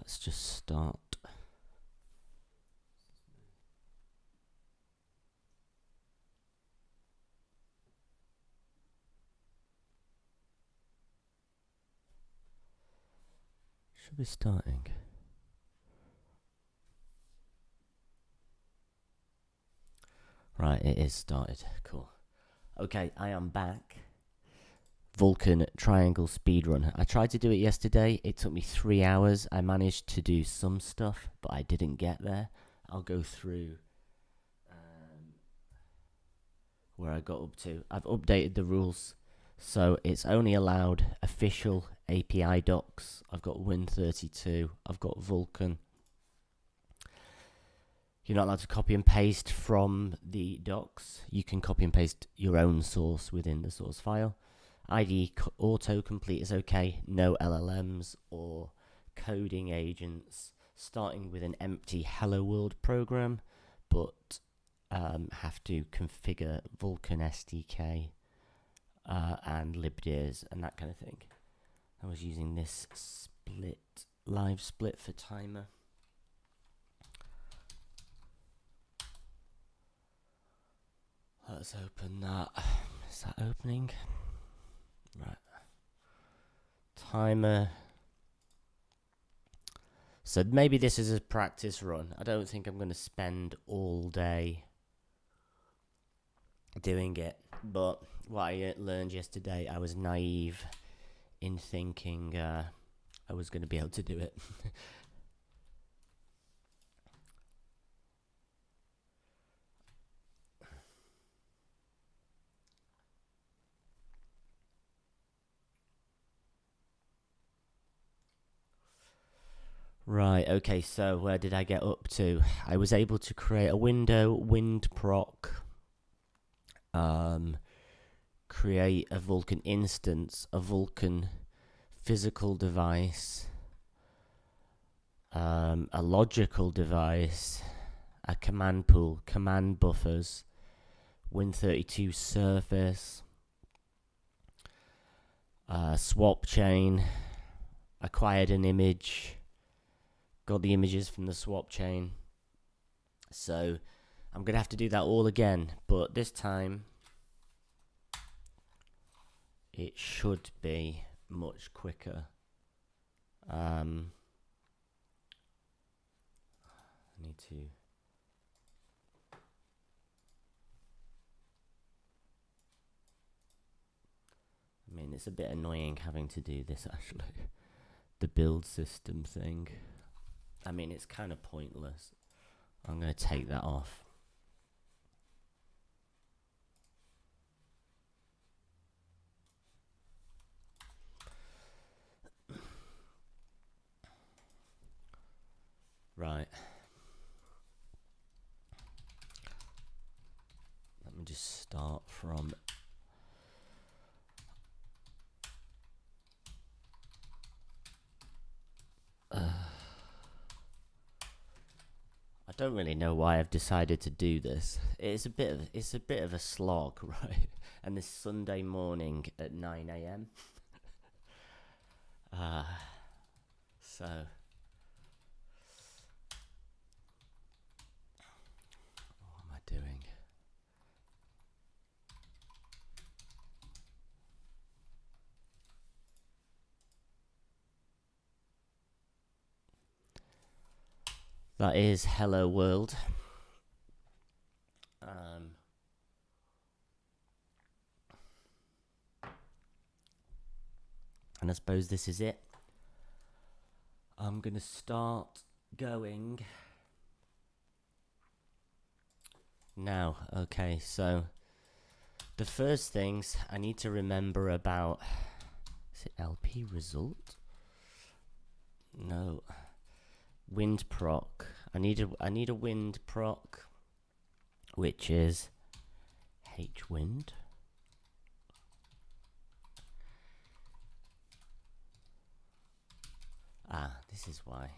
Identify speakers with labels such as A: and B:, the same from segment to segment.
A: let's just start. Should be starting. Right, it is started. Cool. Okay, I am back. Vulkan triangle speedrun. I tried to do it yesterday. It took me 3 hours. I managed to do some stuff, but I didn't get there. I'll go through where I got up to. I've updated the rules, so it's only allowed official API docs. I've got Win32. I've got Vulkan. You're not allowed to copy and paste from the docs. You can copy and paste your own source within the source file. IDE autocomplete is okay. No LLMs or coding agents. Starting with an empty Hello World program, but have to configure Vulkan SDK and libdirs and that kind of thing. I was using this live split for timer. Let's open that. Is that opening? Right. Timer. So maybe this is a practice run. I don't think I'm going to spend all day doing it. But what I learned yesterday, I was naive in thinking I was going to be able to do it. Right, okay, so where did I get up to? I was able to create a window, wind proc, create a Vulkan instance, a Vulkan physical device, a logical device, a command pool, command buffers, Win32 surface, swap chain, acquired an image, got the images from the swap chain. So I'm going to have to do that all again, but this time it should be much quicker. I need to... I mean, it's a bit annoying having to do this, actually. The build system thing. I mean, it's kind of pointless. I'm going to take that off. Right. Let me just start from... I don't really know why I've decided to do this. It's a bit of a slog, right? And this Sunday morning at 9 a.m. So what am I doing? That is Hello World. And I suppose this is it. I'm going to start going now. Okay, so the first things I need to remember about... Is it LP result? No. Wind proc. I need a wind proc, which is hwind. This is why.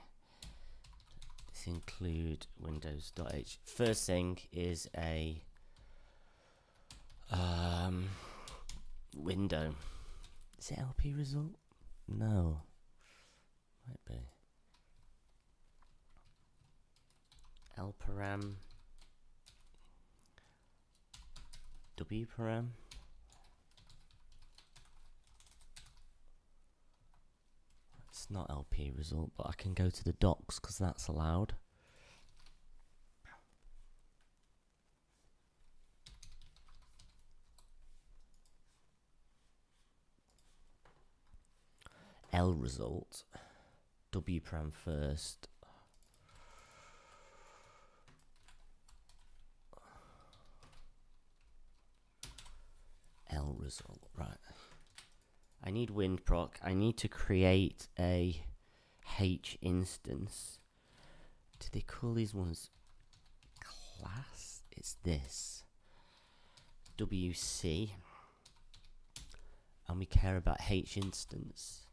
A: This include windows.h. First thing is a window. Is it LP result? No. Might be. L param, W param. It's not LP result, but I can go to the docs because that's allowed. L result, W param first. L result, right. I need wind proc. I need to create a H instance. Do they call these ones class? It's this. WC. And we care about H instance.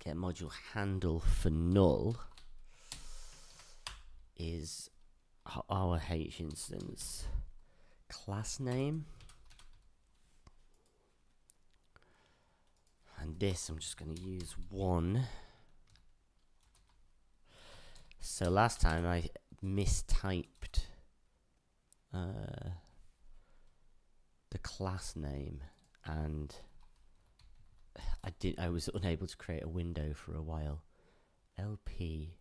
A: Get module handle for null is our H instance. Class name. And this I'm just going to use one. So last time I mistyped the class name, and I was unable to create a window for a while. LP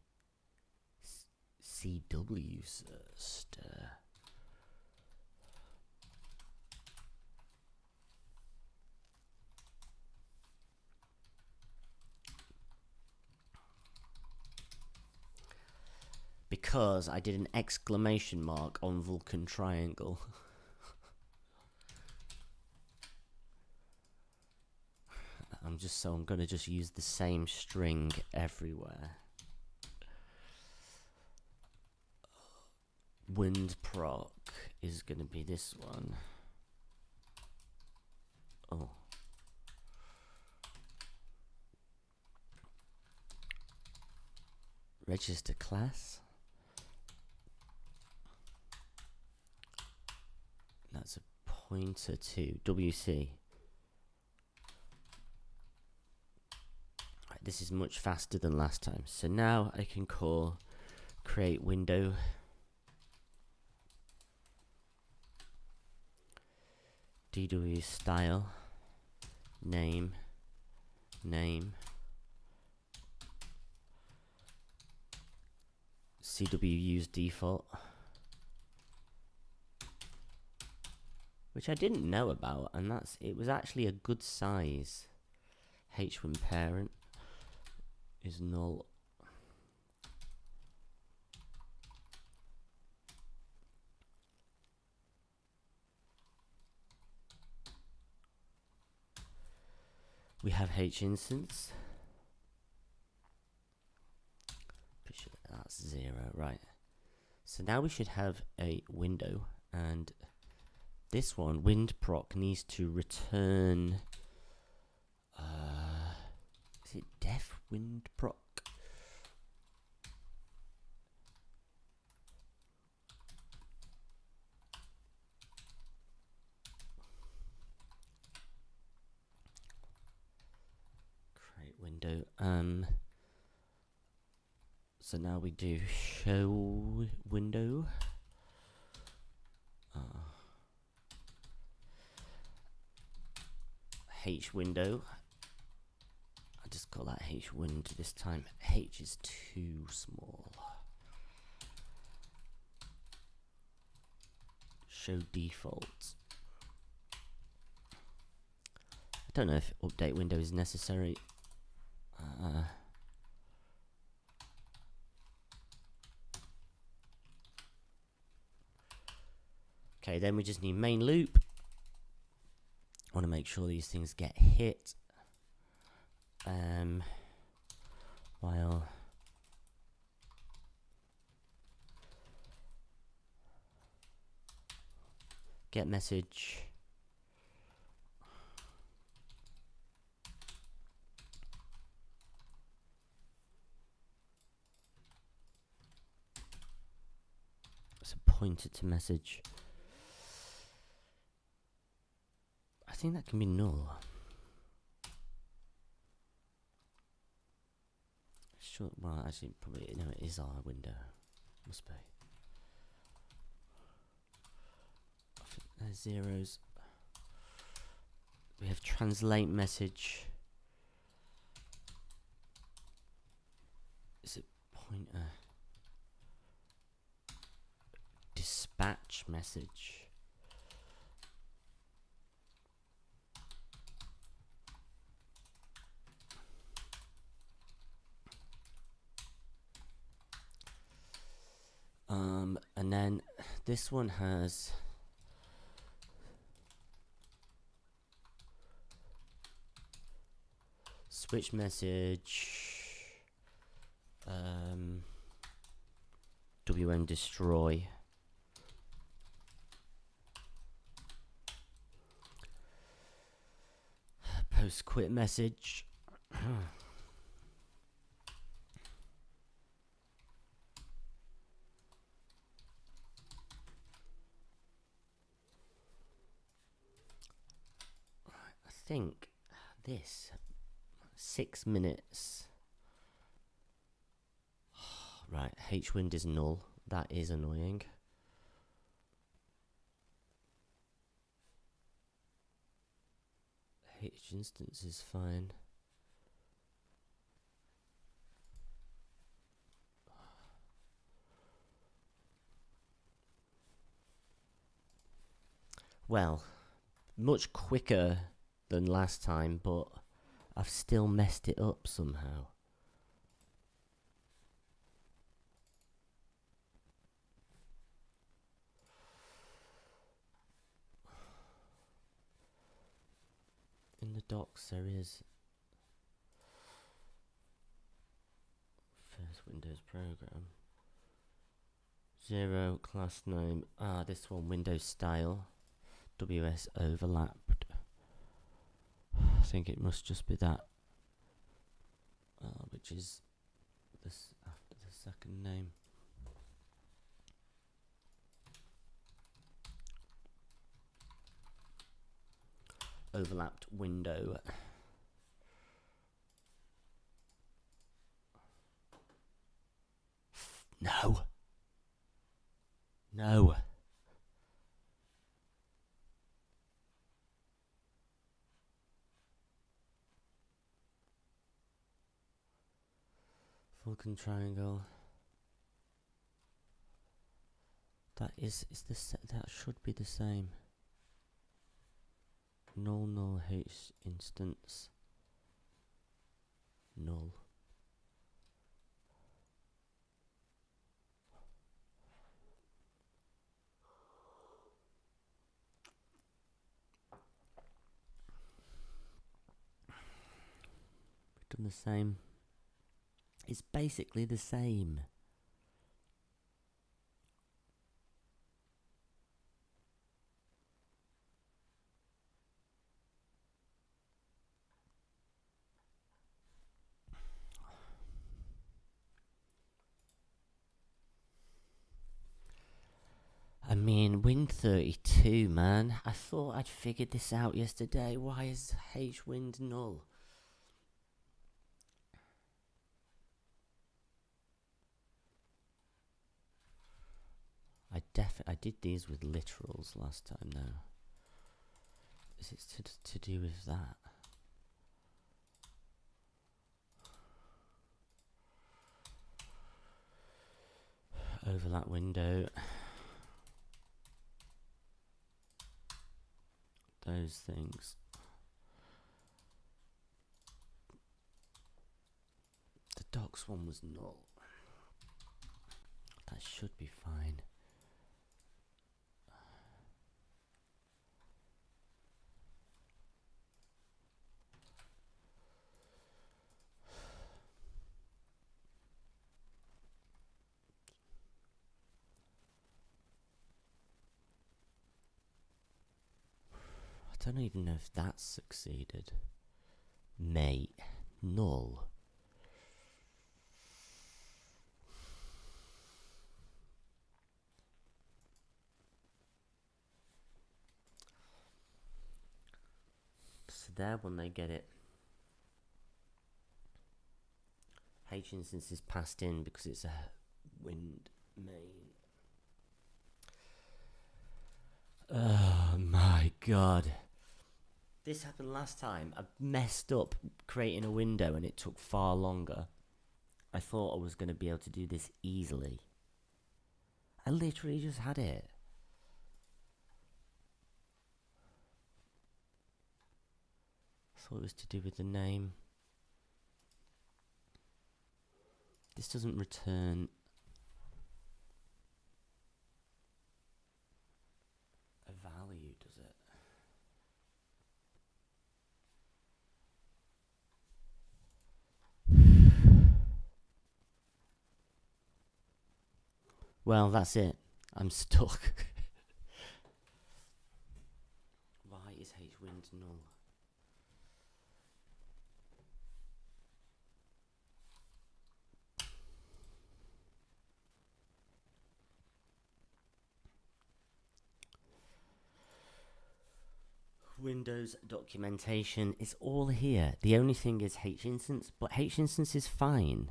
A: CW stir. Because I did an exclamation mark on Vulkan triangle. I'm gonna just use the same string everywhere. Wind proc is gonna be this one. Oh. Register class. That's a pointer to WC. Right, this is much faster than last time. So now I can call create window. DW style. Name. CW use default. Which I didn't know about, and it was actually a good size. H when parent is null. We have H instance. That's 0, right. So now we should have a window, and this one, wind proc, needs to return. Is it def wind proc? Create window. So now we do show window. H window. I just call that H wind this time. H is too small. Show default. I don't know if update window is necessary. Okay, then we just need main loop. I want to make sure these things get hit. While get message. It's a pointer to message. I think that can be null. Sure. Well, actually, probably no. It is our window. Must be. I think there's zeros. We have translate message. Is it pointer? Dispatch message. And then this one has switch message, WM destroy, post quit message. I think this 6 minutes. Right, H-wind is null. That is annoying. H instance is fine. Well, much quicker than last time, but I've still messed it up somehow. In the docs there is first Windows program. 0 class name. Ah, this one, Windows style. WS overlapped. I think it must just be that. Which is this after the second name. Overlapped window. No. No. Vulkan triangle. That is that should be the same. Null H instance. Null. We've done the same. It's basically the same. I mean, Wind 32, man. I thought I'd figured this out yesterday. Why is H wind null? I did these with literals last time, though. Is it to do with that? Overlap window. Those things. The docs one was null. That should be fine. I don't even know if that's succeeded. Mate, null. So there when they get it. H instance is passed in because it's a wind main. Oh my god. This happened last time. I messed up creating a window and it took far longer. I thought I was going to be able to do this easily. I literally just had it. I thought it was to do with the name. This doesn't return a value, does it? Well, that's it. I'm stuck. Why is hwind null? Windows documentation is all here. The only thing is instance, but instance is fine.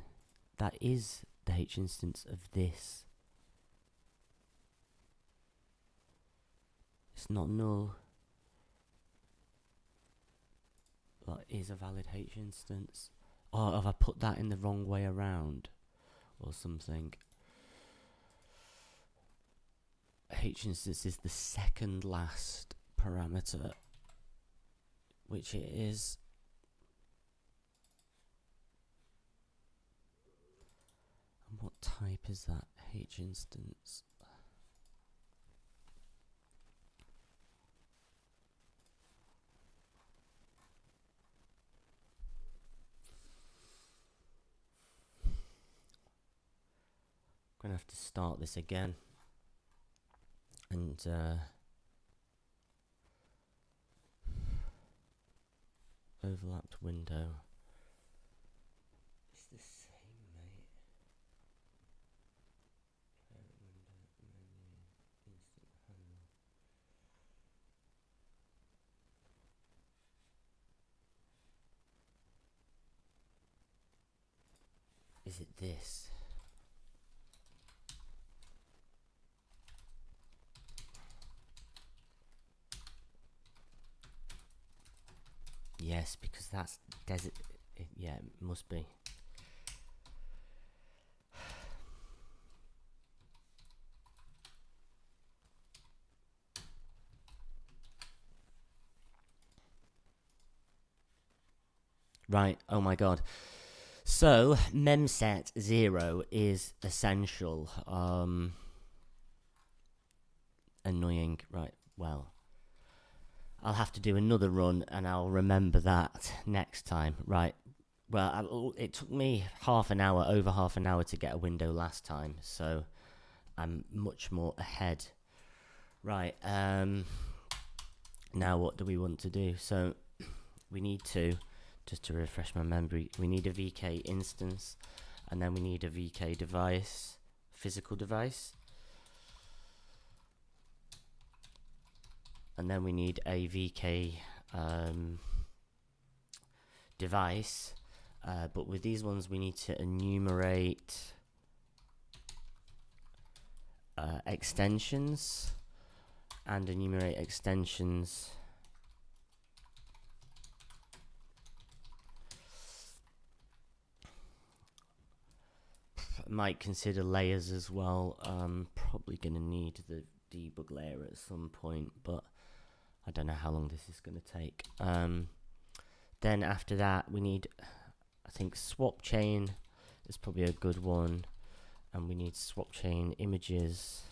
A: That is the instance of this. It's not null. That is a valid instance. Oh, have I put that in the wrong way around? Or something. Instance is the second last parameter, which it is. And what type is that instance? I'm gonna have to start this again and overlapped window. It's the same, mate. Parent window, menu, instant home. Is it this? Yes, because that's desert. Yeah, it must be. Right. Oh my god. So memset 0 is essential. Annoying. Right. Well, I'll have to do another run and I'll remember that next time. Right. Well, it took me over half an hour to get a window last time, so I'm much more ahead. Right. Now what do we want to do? So we need to, just to refresh my memory, we need a VK instance, and then we need a VK device, physical device. And then we need a VK device, but with these ones we need to enumerate extensions and enumerate extensions. Might consider layers as well. Probably gonna need the debug layer at some point, but I don't know how long this is going to take. Then after that we need, I think, swap chain is probably a good one, and we need swap chain images,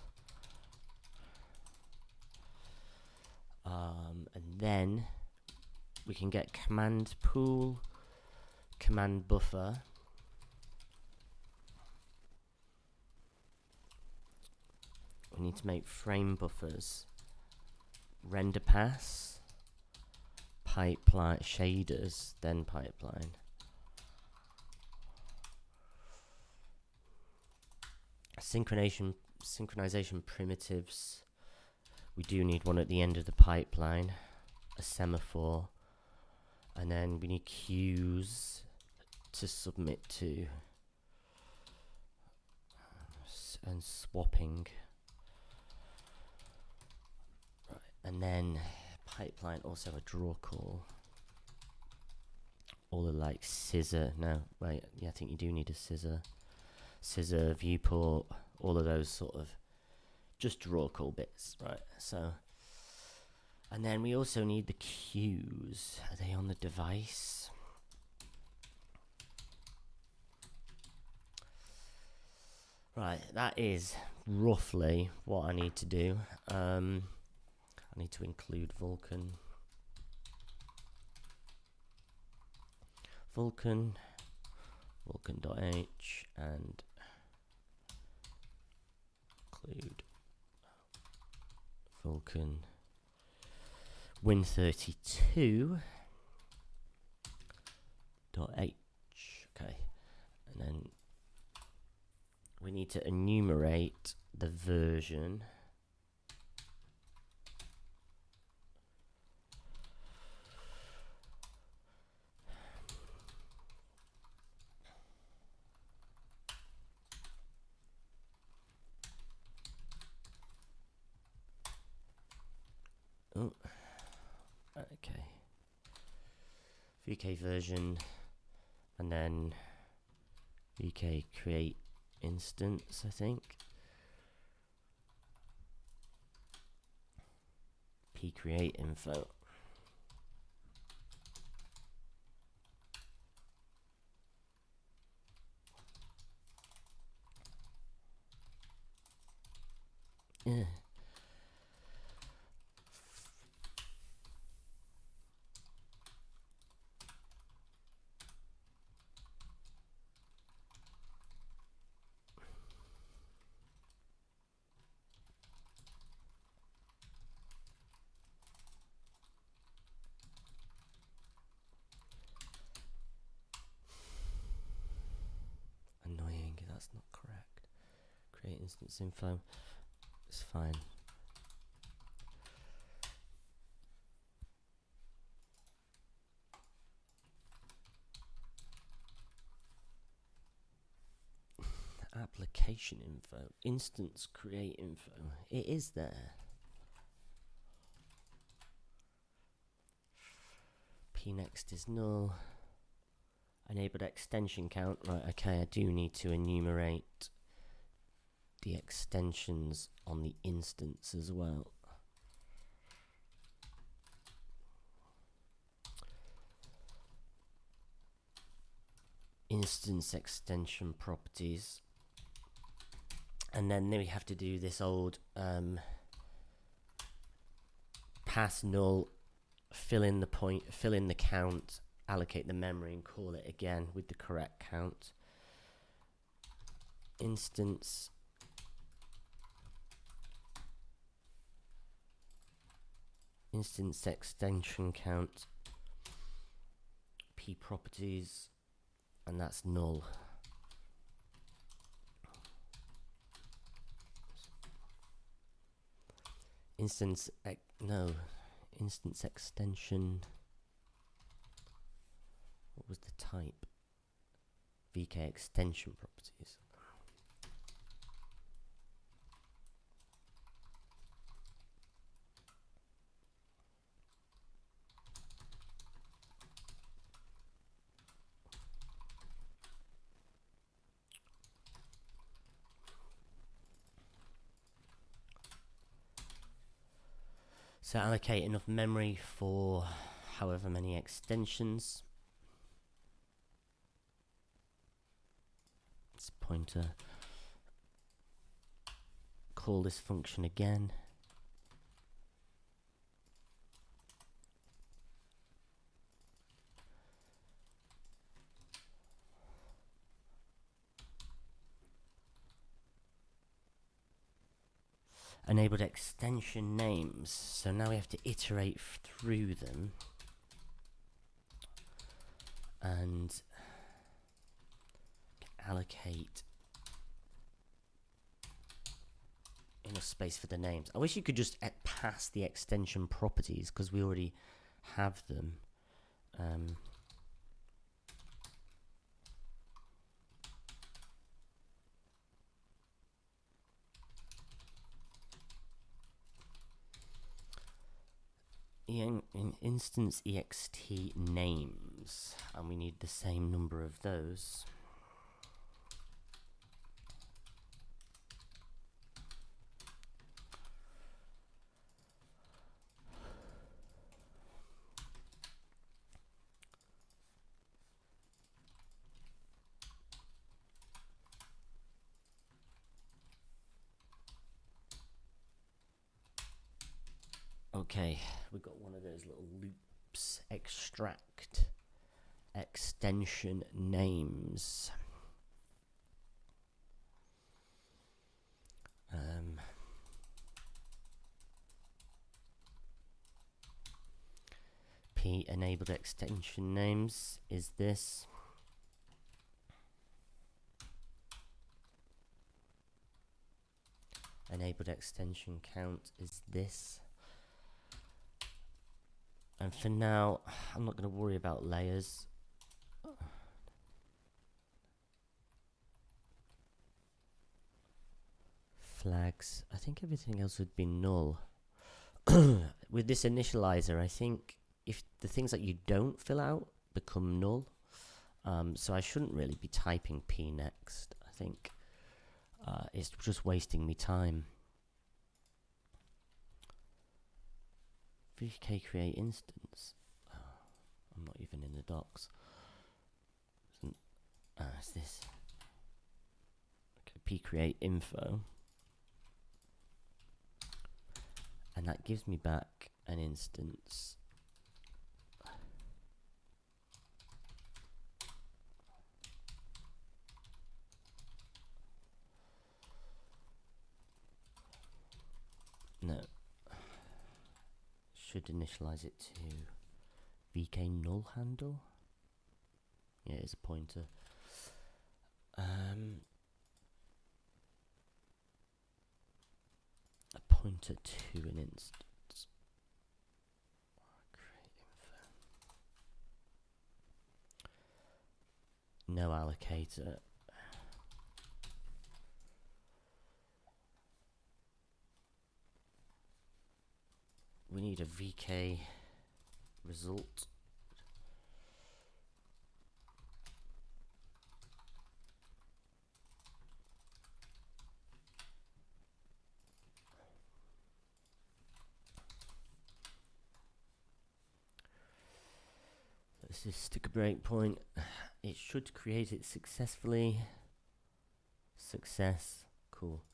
A: and then we can get command pool, command buffer, we need to make frame buffers, render pass, pipeline, shaders, then pipeline. Synchronization primitives. We do need one at the end of the pipeline, a semaphore, and then we need queues to submit to. and swapping. Right, and then pipeline, also a draw call. All the like scissor, no, wait, yeah, I think you do need a scissor viewport, all of those sort of just draw call bits, right? So, and then we also need the cues. Are they on the device? Right, that is roughly what I need to do. I need to include Vulkan. Vulkan.h and include Vulkan Win32.h. Okay, and then we need to enumerate the version. Oh, okay. VK version, and then VK create instance, I think. P create info. Yeah. Annoying, that's not correct. Create instance info. It's fine. Application info. Instance create info. It is there. P next is null. Enabled extension count. Right, okay, I do need to enumerate the extensions on the instance as well. Instance extension properties. And then we have to do this old pass null, fill in the point, fill in the count, allocate the memory, and call it again with the correct count. Instance extension count, P properties, and that's null. Instance extension. What was the type? VK extension properties. So allocate enough memory for however many extensions. Let's pointer. Call this function again. Enabled extension names. So now we have to iterate through them and allocate enough space for the names. I wish you could just pass the extension properties because we already have them. instance ext names, and we need the same number of those. Okay, we got one of those little loops. Extract extension names. P enabled extension names is this. Enabled extension count is this. And for now, I'm not going to worry about layers. Flags. I think everything else would be null. With this initializer, I think if the things that you don't fill out become null, so I shouldn't really be typing P next. I think it's just wasting me time. VK create instance. Oh, I'm not even in the docs. It's this. Okay, P create info. And that gives me back an instance. No. Should initialize it to VK null handle. Yeah, it's a pointer. A pointer to an instance. Create info. No allocator. We need a VK result. Let's just stick a breakpoint. It should create it successfully. Success. Cool.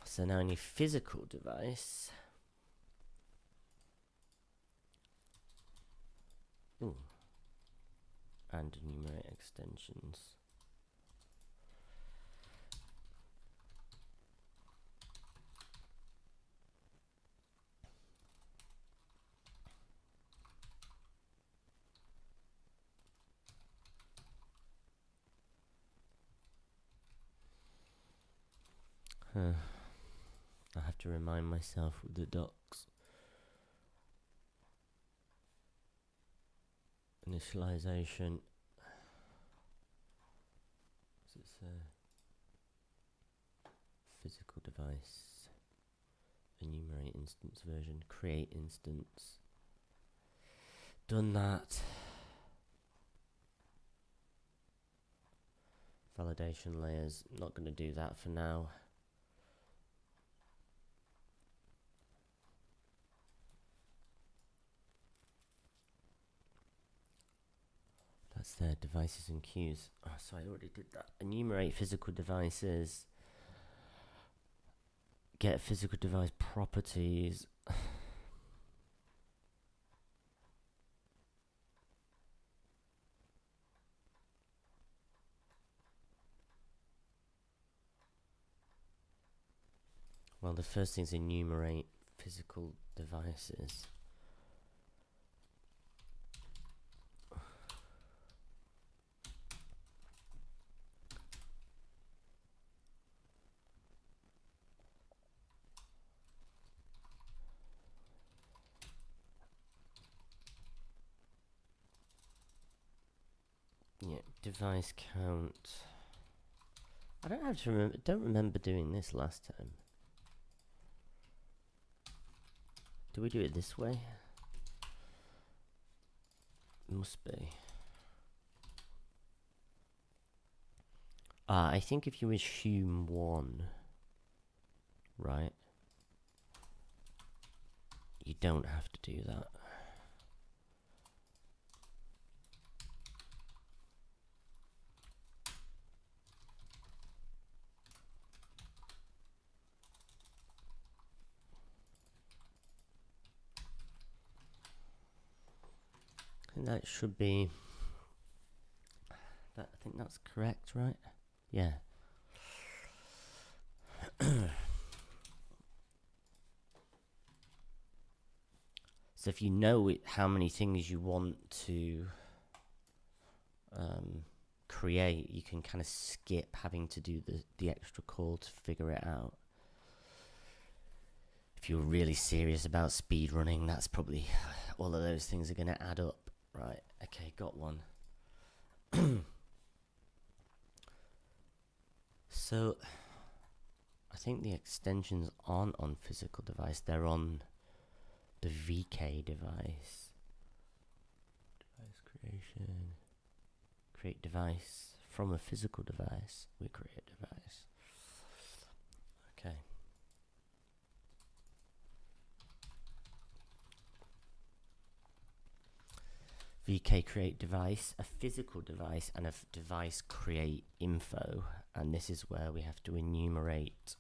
A: So now I need physical device. Ooh. And enumerate extensions. I have to remind myself with the docs. Initialization. Does it say physical device? Enumerate instance version. Create instance. Done that. Validation layers. Not going to do that for now. That's their devices and queues. Oh, so I already did that. Enumerate physical devices. Get physical device properties. Well, the first thing is enumerate physical devices. Yeah, device count. I don't have to remember. Don't remember doing this last time. Do we do it this way? Must be. I think if you assume 1, right, you don't have to do that. And that should be, I think that's correct, right? Yeah. So if you know how many things you want to create, you can kind of skip having to do the extra call to figure it out. If you're really serious about speedrunning, that's probably all of those things are going to add up. Right, okay, got one. So, I think the extensions aren't on physical device, they're on the VK device. Device creation. Create device. From a physical device, we create device. Okay. VK create device, a physical device, and a device create info. And this is where we have to enumerate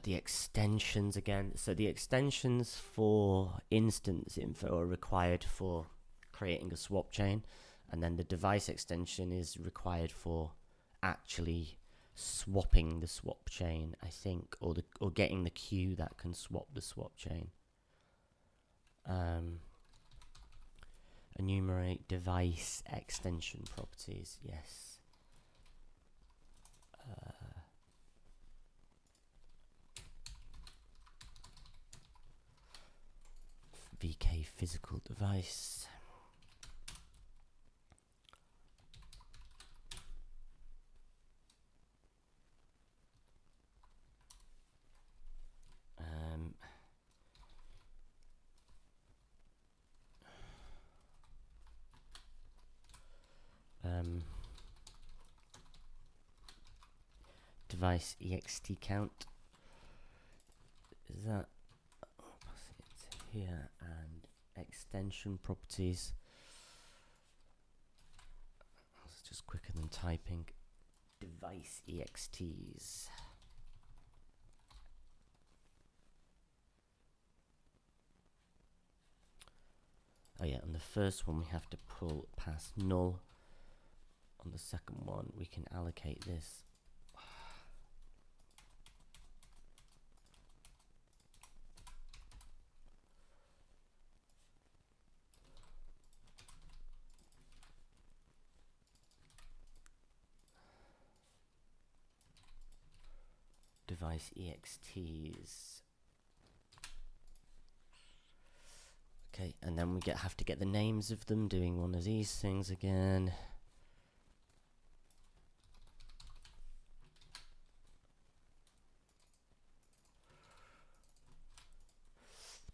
A: the extensions again. So the extensions for instance info are required for creating a swap chain, and then the device extension is required for actually swapping the swap chain, I think, or getting the queue that can swap the swap chain. Enumerate device extension properties, yes. VK physical device. Device ext count. Is that here? And extension properties. It's just quicker than typing. Device exts. Oh yeah, on the first one we have to pull past null. On the second one we can allocate this. Device exts. Okay, and then we have to get the names of them, doing one of these things again.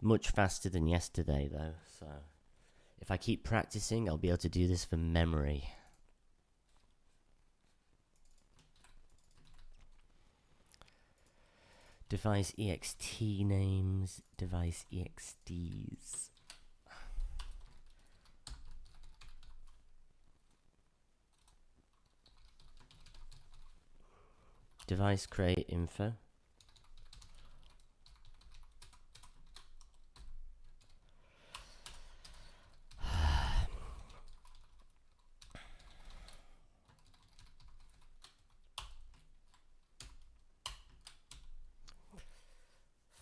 A: Much faster than yesterday though, so if I keep practicing I'll be able to do this from memory. Device ext names, device exts. Device create info.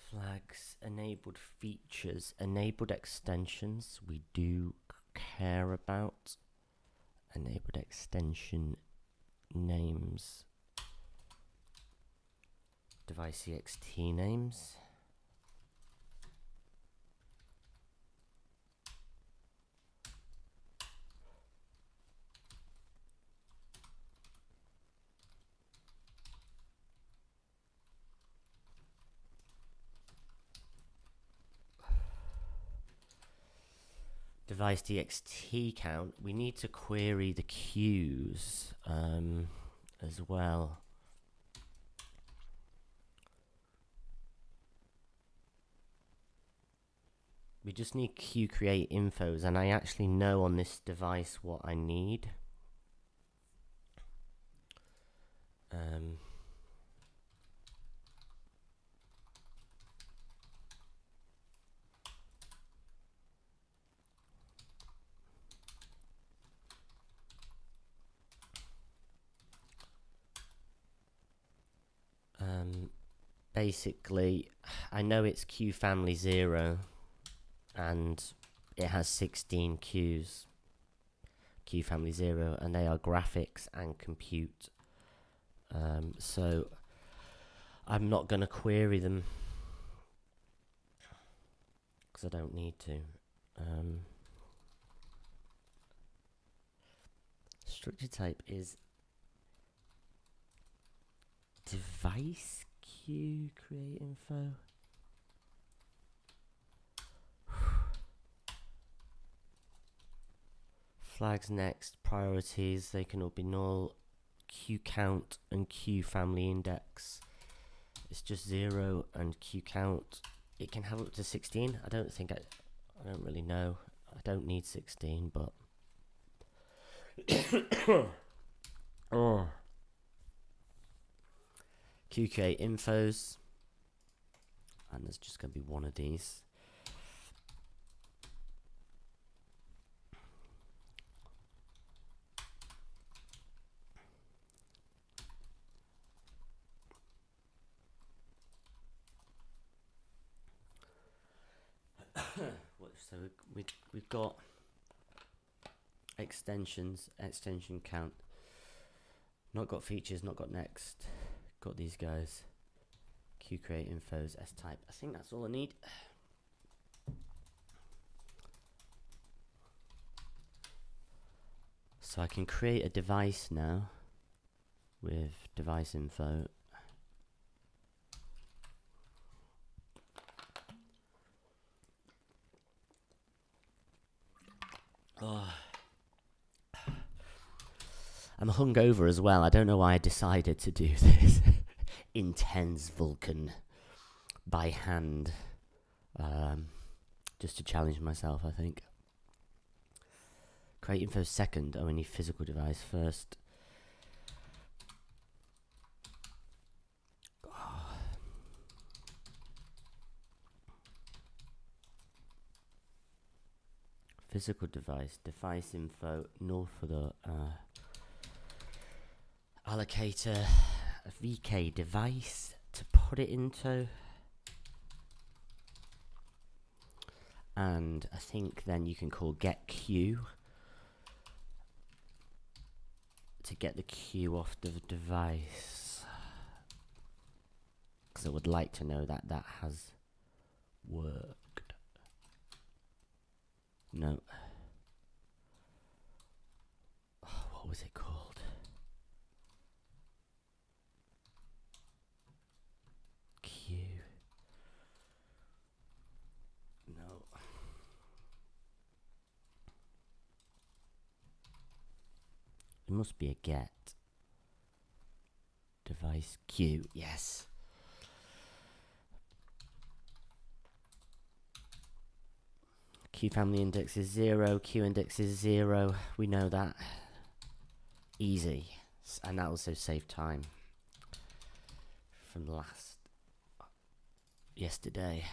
A: Flags, enabled features, enabled extensions we do care about. Enabled extension names. Device ext names. device DXT count, we need to query the queues as well. We just need queue create infos, and I actually know on this device what I need. Basically, I know it's queue family 0, and it has 16 queues. Queue family 0, and they are graphics and compute. So I'm not going to query them because I don't need to. Structure type is device queue create info. Flags next, priorities, they can all be null. Queue count and queue family index. It's just 0, and queue count, it can have up to 16. I don't really know. I don't need 16, but oh. Queue create infos, and there's just going to be one of these. So we've got extensions, extension count. Not got features, not got next. Got these guys. Queue create infos, S type. I think that's all I need. So I can create a device now with device info. Oh. I'm hungover as well. I don't know why I decided to do this. Intense Vulkan by hand. Just to challenge myself, I think. Create info second. Oh, we need physical device first. Oh. Physical device. Device info. Null for the allocator. A VK device to put it into. And I think then you can call get queue to get the queue off the device, because I would like to know that that has worked. No. Oh, what was it called? Queue. No. It must be a get. Device queue, yes. Queue family index is 0, queue index is 0. We know that. Easy. And that also saved time from yesterday.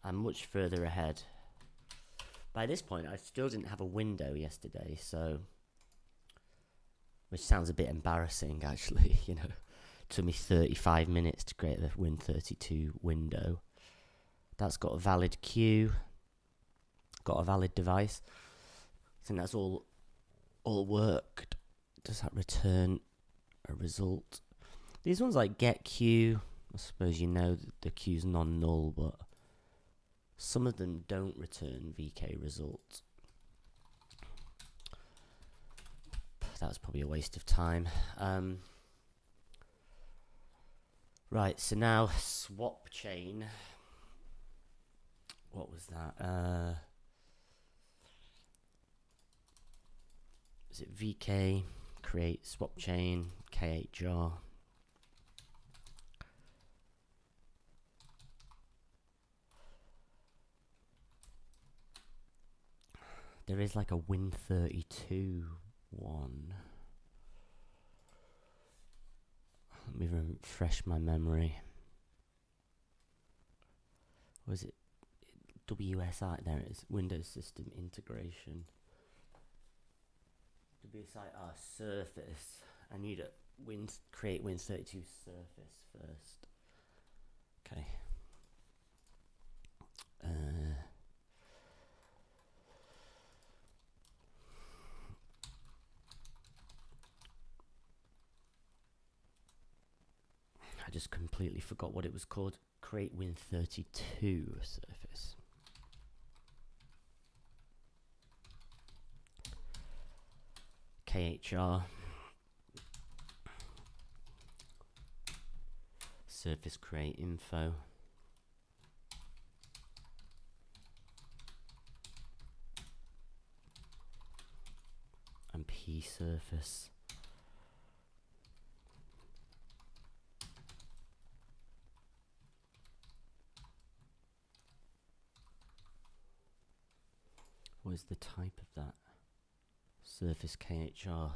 A: I'm much further ahead. By this point, I still didn't have a window yesterday, so, which sounds a bit embarrassing, actually. You know, it took me 35 minutes to create the Win32 window. That's got a valid queue, got a valid device. I think that's all worked. Does that return a result? These ones like get queue, I suppose you know that the queue's non-null, but some of them don't return VK results. That was probably a waste of time. Right, so now swap chain. What was that? is it VK, create swap chain, KHR. There is like a Win32 one. Let me refresh my memory. Was it WSI? There it is. Windows System Integration. WSI Surface. I need a create Win32 Surface first. Okay. I just completely forgot what it was called. Create Win32 Surface. KHR. Surface create info. And P surface. What is the type of that? Surface KHR.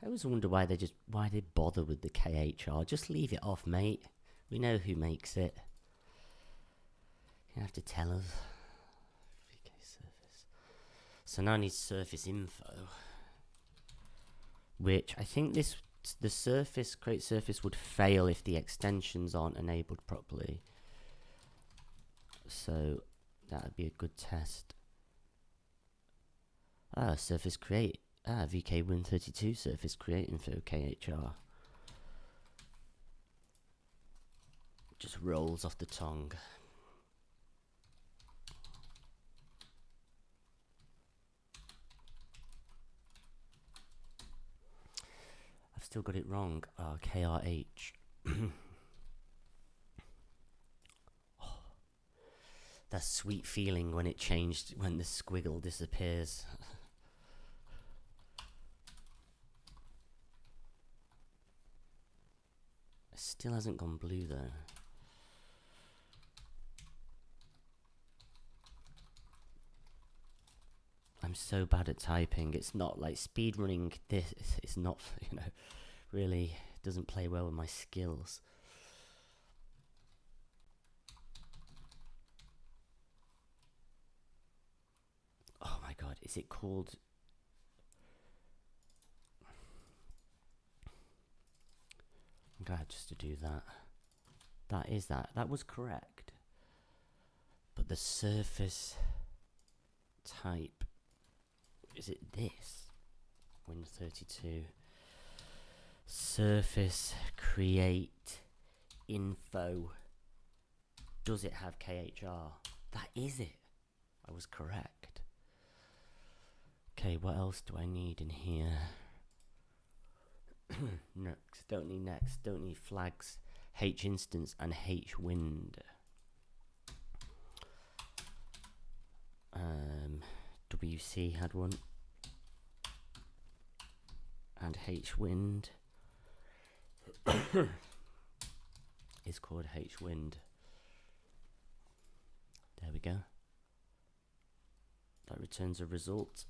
A: I always wonder why they bother with the KHR. Just leave it off, mate. We know who makes it. You have to tell us. VK surface. So now I need surface info, which I think the surface create surface would fail if the extensions aren't enabled properly. So that would be a good test. Surface create. VK Win32 surface create info KHR. Just rolls off the tongue. I've still got it wrong. KRH. Oh, that sweet feeling when it changed, when the squiggle disappears. It still hasn't gone blue though. I'm so bad at typing. It's not like speedrunning. This it's not, really doesn't play well with my skills. Oh my god, is it called? I'm glad just to do that. That is that. That was correct. But the surface type, is it this? Win32. Surface create info. Does it have KHR? That is it. I was correct. Okay, what else do I need in here? Next, don't need flags. H instance and H wind. WC had one. And H wind is called H wind. There we go. That returns a result.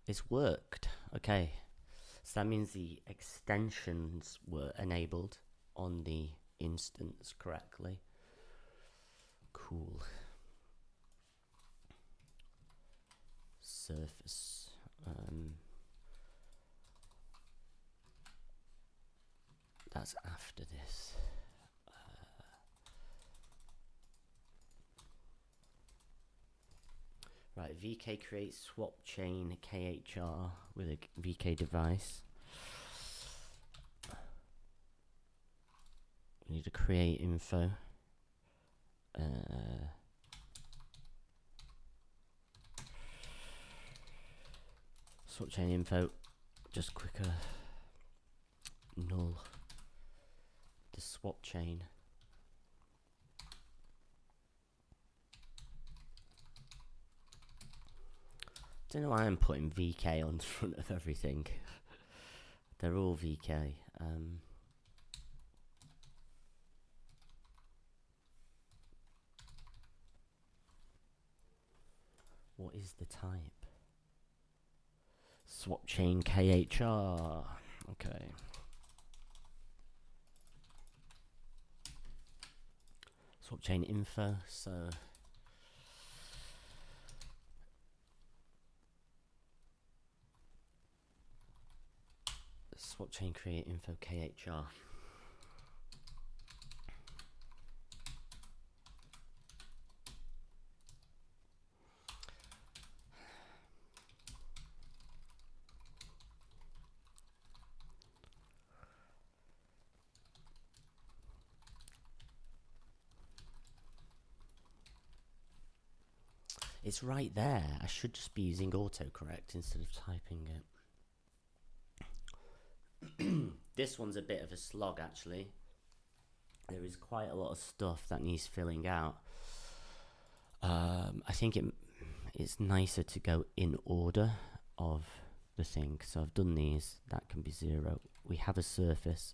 A: It's worked. Okay. So that means the extensions were enabled on the instance correctly. Cool. Surface. That's after this. Right, VK create swap chain KHR with a VK device. We need to create info. Swap chain info, just quicker. Null. The swap chain. Don't know why I'm putting VK on front of everything. They're all VK. What is the type? Swap chain KHR. Okay. Swap chain info. So swap chain create info KHR. It's right there. I should just be using autocorrect instead of typing it. This one's a bit of a slog, actually. There is quite a lot of stuff that needs filling out. I think it's nicer to go in order of the thing. So I've done these. That can be 0. We have a surface.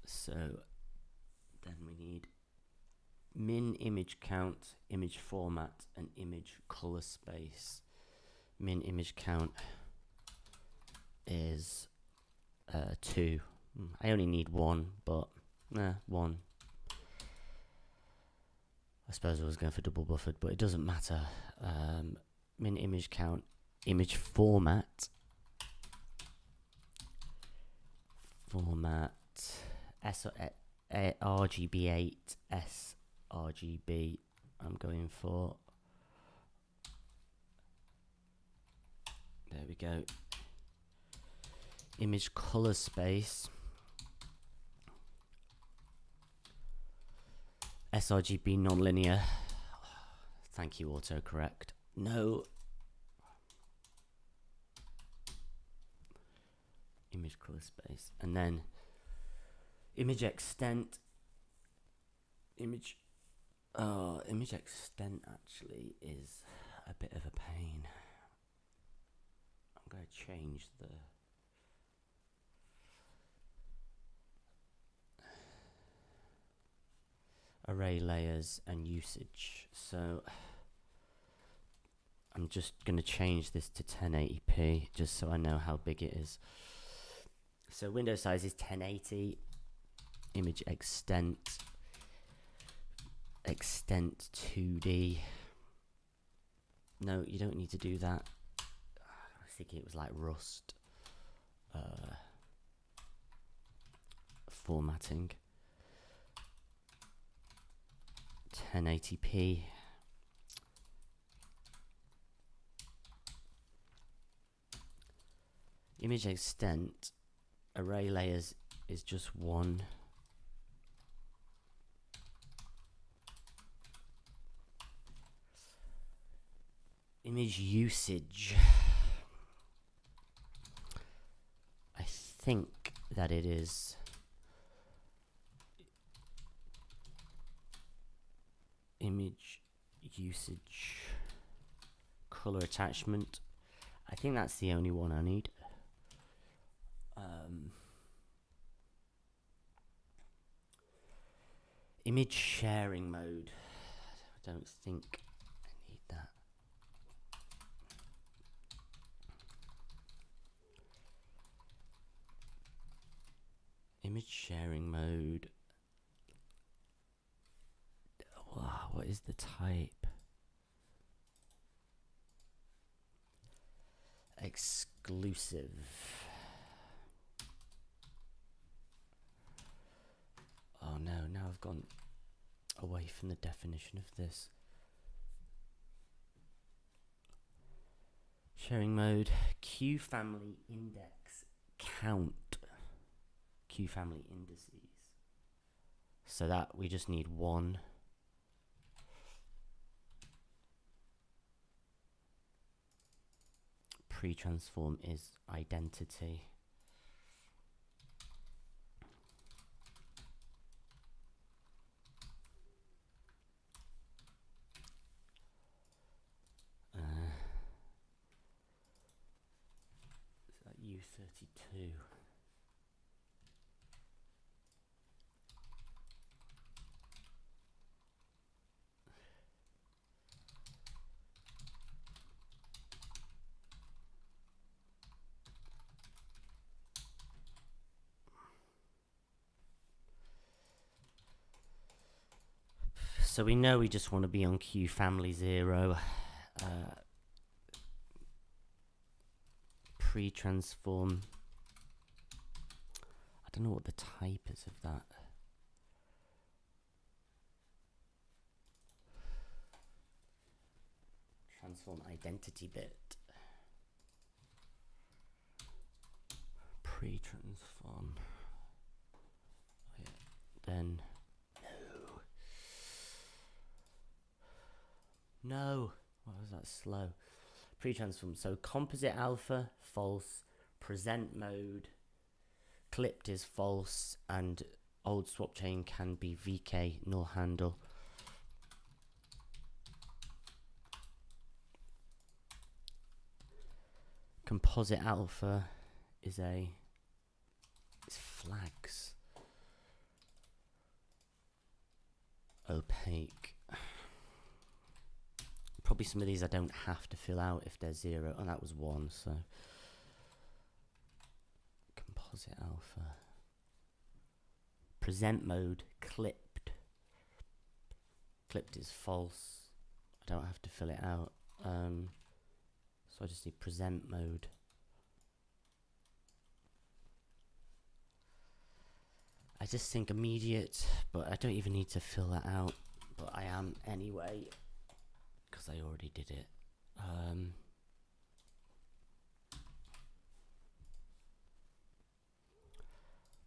A: So then we need min image count, image format, and image color space. Min image count is 2. I only need 1, but 1. I suppose I was going for double buffered, but it doesn't matter. Min image count, image format. RGB8 sRGB. I'm going for. There we go. Image color space. sRGB nonlinear. Thank you, autocorrect. No. Image color space. And then image extent. Image extent actually is a bit of a pain. I'm going to change the array layers and usage. So I'm just going to change this to 1080p just so I know how big it is. So window size is 1080. Image extent 2D. No, you don't need to do that. I was thinking it was like Rust formatting. 1080p. Image extent array layers is just 1. Image usage. I think that it is image usage color attachment. I think that's the only one I need. Image sharing mode. I don't think I need that. Image sharing mode. Wow, what is the type? Exclusive. Oh no, now I've gone away from the definition of this. Sharing mode, Q family index count. Q family indices. So that we just need one. Pre-transform is identity. Is that U32? So we know we just want to be on Q family 0. Pre-transform. I don't know what the type is of that. Transform identity bit. Pre-transform. Oh, yeah. Then no. Why was that slow? Pre-transform. So composite alpha, false. Present mode, clipped is false, and old swap chain can be VK null handle. Composite alpha is it's flags. Opaque. Probably some of these I don't have to fill out if they're 0, and that was 1, so composite alpha. Present mode, clipped. Clipped is false. I don't have to fill it out. So I just need present mode. I just think immediate, but I don't even need to fill that out. But I am anyway, because I already did it.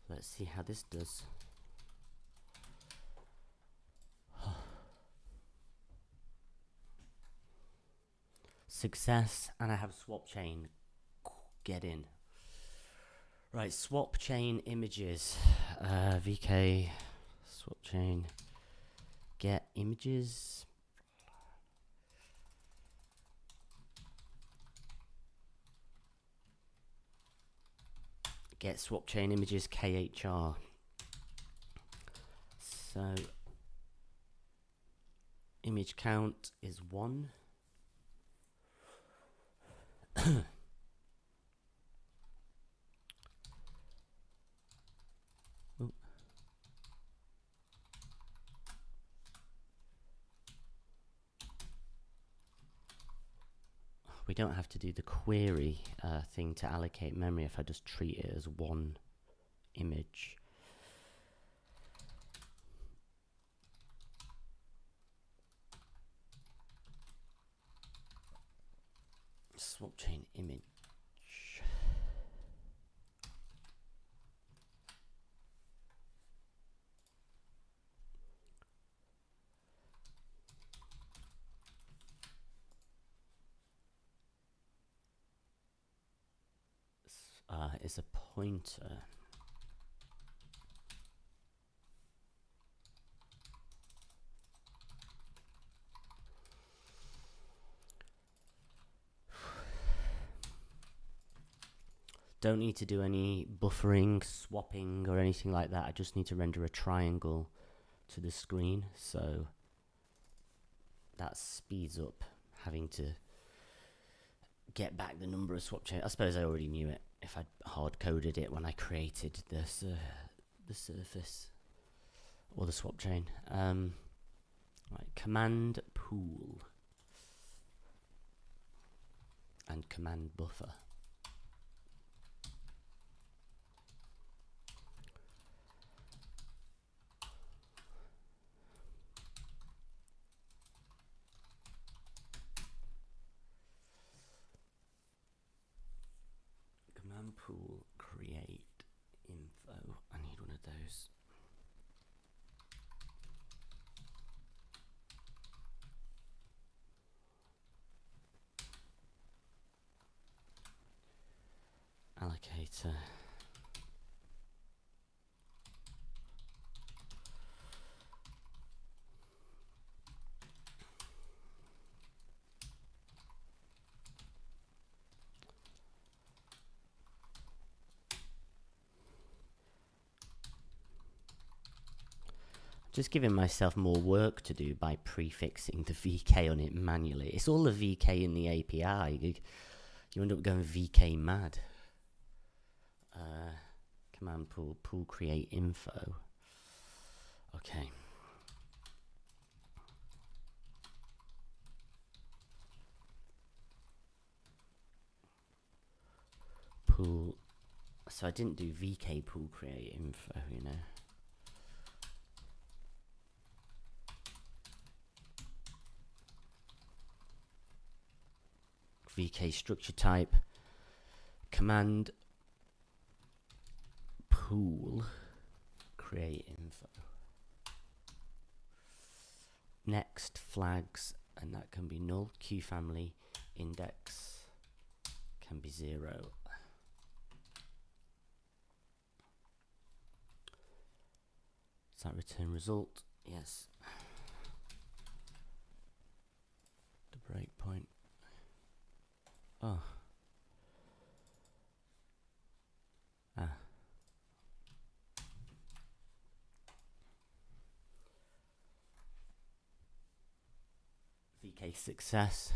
A: Let's see how this does. Success, and I have swap chain. Get in. Right, swap chain images. VK swap chain. Get images. Get swap chain images KHR. So image count is 1. We don't have to do the query thing to allocate memory if I just treat it as one image. Swap chain image. Is a pointer. Don't need to do any buffering, swapping, or anything like that. I just need to render a triangle to the screen, so that speeds up having to get back the number of swap chains. I suppose I already knew it if I'd hard coded it when I created the surface or the swap chain. Right, command pool and command buffer. Command pool create info, and those. Allocator. Just giving myself more work to do by prefixing the VK on it manually. It's all the VK in the API. You end up going VK mad. Command pool create info. Okay. Pool. So I didn't do VK pool create info, you know. VK structure type. Command pool create info. Next flags, and that can be null. Q family index can be 0. Does that return result? Yes. The breakpoint. Oh. Ah. VK success.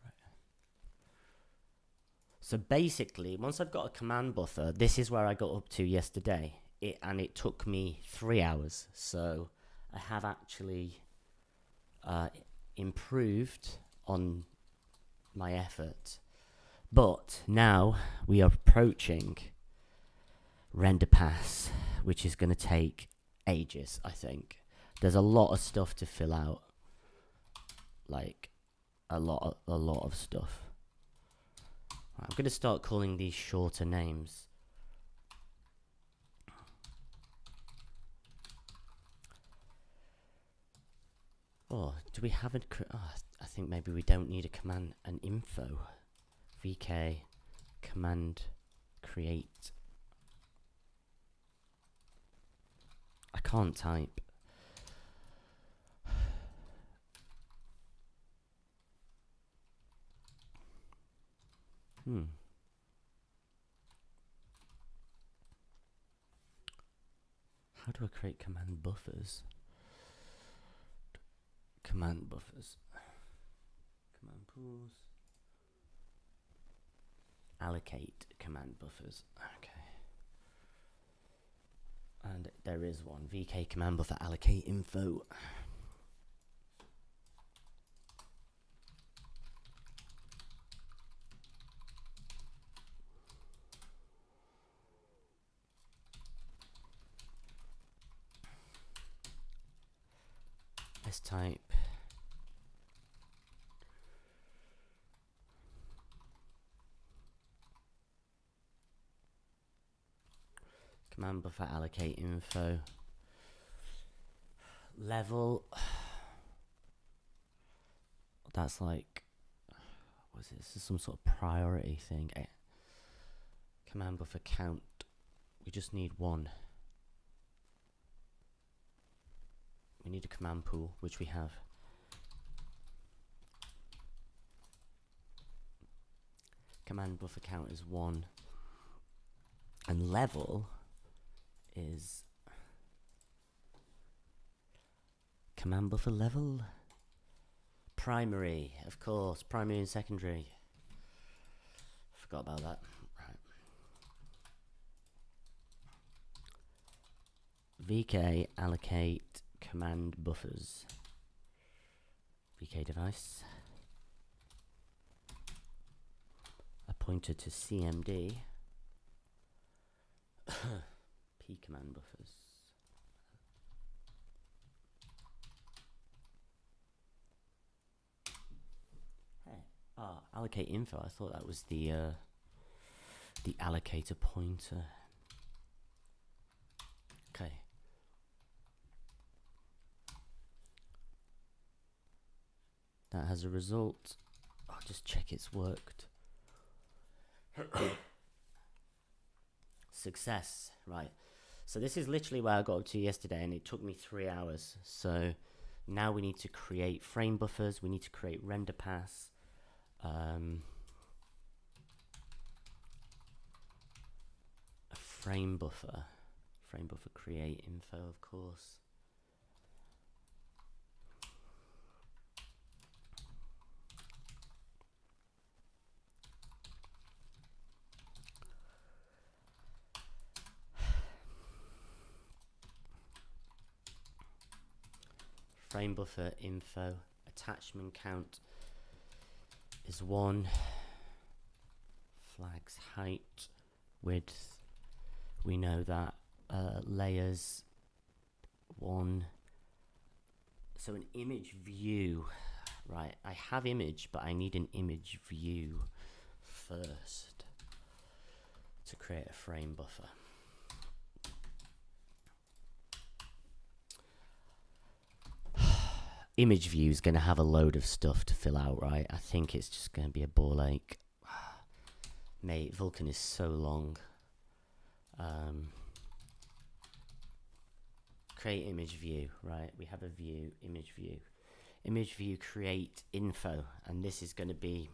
A: Right. So basically, once I've got a command buffer, this is where I got up to yesterday. It took me 3 hours. So I have actually improved on my effort. But now we are approaching render pass, which is going to take ages, I think. There's a lot of stuff to fill out. Like a lot of stuff. I'm going to start calling these shorter names. Oh, do we have a... I think maybe we don't need a command, an info. VK command create. I can't type. How do I create command buffers? Command buffers. Command pools. Allocate command buffers. Okay. And there is one. VK command buffer allocate info. Let's type command buffer allocate info. Level. That's like, what's this? This is some sort of priority thing. Command buffer count. We just need one. We need a command pool, which we have. Command buffer count is 1. And level is command buffer level. Primary, of course. Primary and secondary. Forgot about that. Right. VK allocate command buffers. VK device. A pointer to CMD. P command buffers. Hey, allocate info. I thought that was the allocator pointer. that has a result. I'll just check it's worked. Success. Right. So this is literally where I got up to yesterday, and it took me 3 hours. So now we need to create frame buffers. We need to create render paths. A frame buffer create info, of course. Frame buffer info, attachment count is 1, flags height, width, we know that, layers 1. So an image view, right? I have image, but I need an image view first to create a frame buffer. Image view is going to have a load of stuff to fill out, right? I think it's just going to be a ball ache. Mate, Vulkan is so long. Create image view, right? We have a view, image view. Image view create info, and this is going to be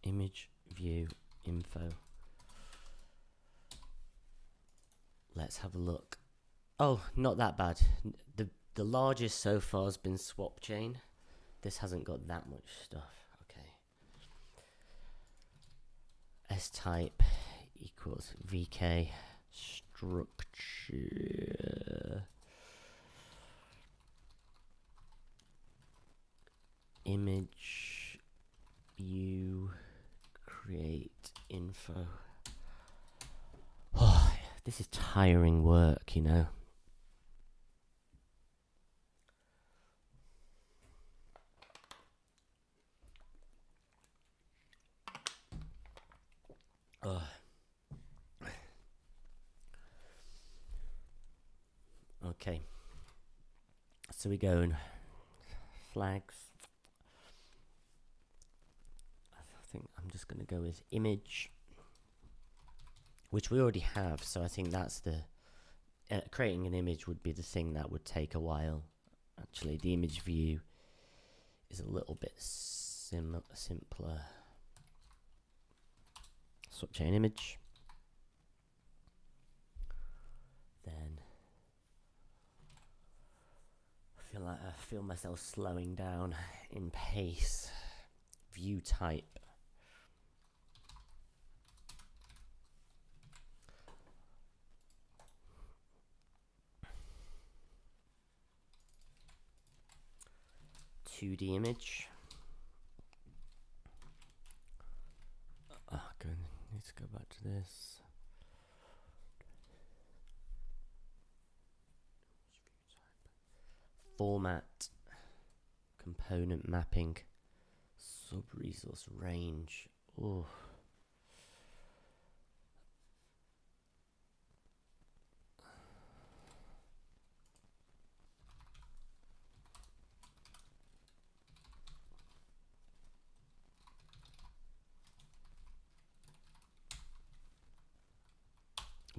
A: image view info. Let's have a look. Oh, not that bad. The largest so far has been swap chain. This hasn't got that much stuff. Okay. S type equals VK structure image view create info. Oh, this is tiring work, you know. Okay. So we go in flags. I think I'm just going to go with image, which we already have. So I think that's the creating an image would be the thing that would take a while. Actually, the image view is a little bit simpler. Swap chain image. Then I feel myself slowing down in pace. View type. (2D) image. Good. Need to go back to this. Format. Component mapping. Sub-resource range. Oh.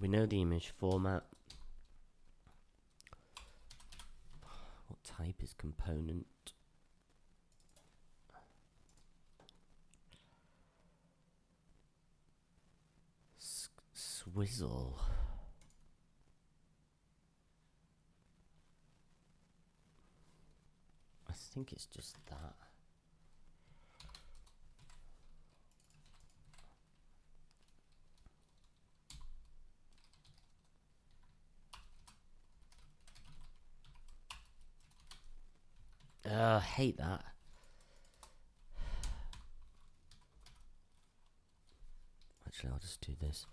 A: We know the image format. What type is component? Swizzle. I think it's just that. I hate that. Actually, I'll just do this.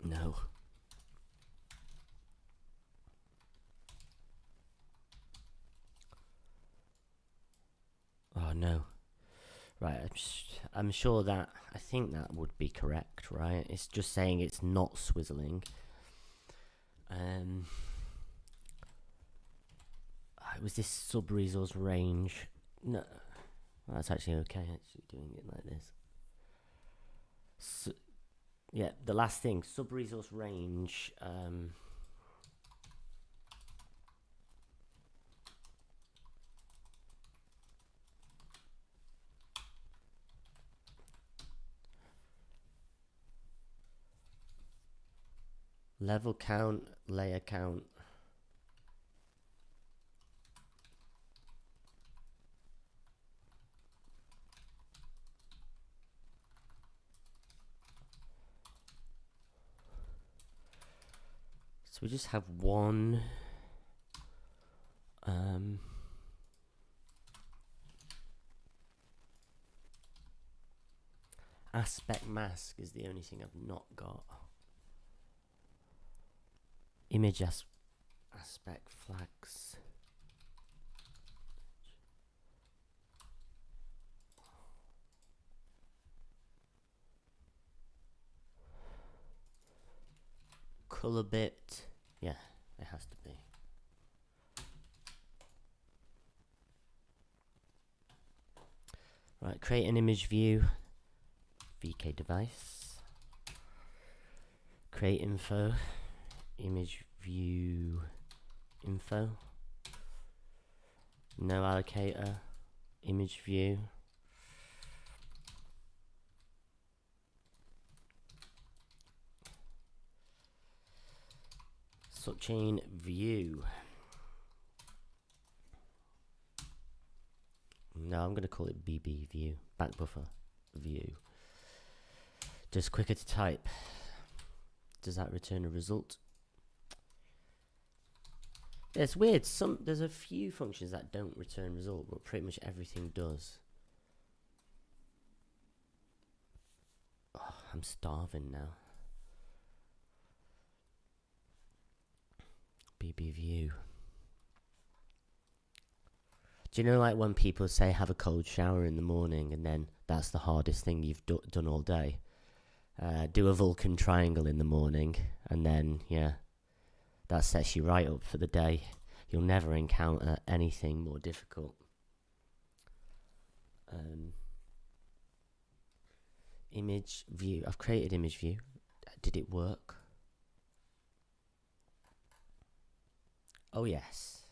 A: No. Oh no. Right, I'm sure that, I think that would be correct, right? It's just saying it's not swizzling. It was this sub-resource range. No, that's actually okay, actually doing it like this. So, yeah, the last thing, sub-resource range. Level count, layer count. So we just have one aspect mask is the only thing I've not got. Image aspect flags. Color bit. Yeah, it has to be. Right, create an image view. VK device. Create info. Image view info. No allocator. Image view. Subchain view. No, I'm going to call it BB view. Back buffer view. Just quicker to type. Does that return a result? It's weird. There's a few functions that don't return result, but pretty much everything does. Oh, I'm starving now. BB view. Do you know, like when people say have a cold shower in the morning and then that's the hardest thing you've done all day? Do a Vulkan triangle in the morning and then, yeah, that sets you right up for the day. You'll never encounter anything more difficult. Image view. I've created image view. Did it work? Oh, yes.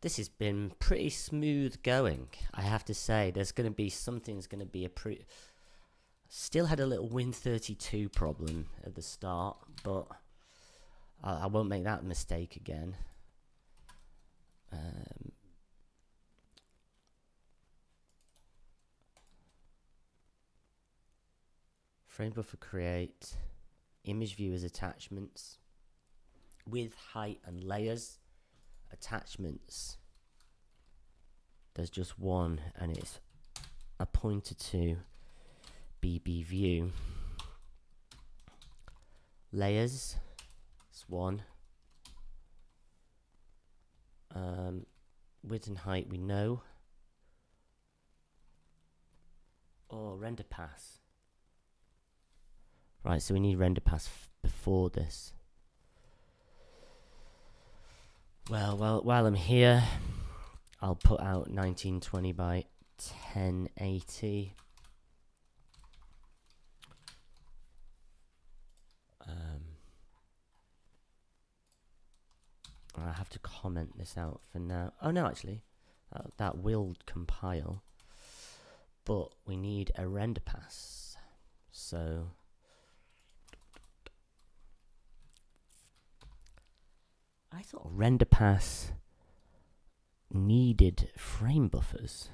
A: This has been pretty smooth going, I have to say. There's going to be something's going to be a pretty... Still had a little Win32 problem at the start, but I won't make that mistake again. Frame buffer create. Image view as attachments. Width, height, and layers. Attachments. There's just one, and it's a pointer to BB view. Layers. It's one. Width and height we know. Oh, render pass. Right, so we need render pass before this. Well, while I'm here, I'll put out 1920 by 1080. I have to comment this out for now. Oh no, actually, that will compile, but we need a render pass. So I thought render pass needed frame buffers.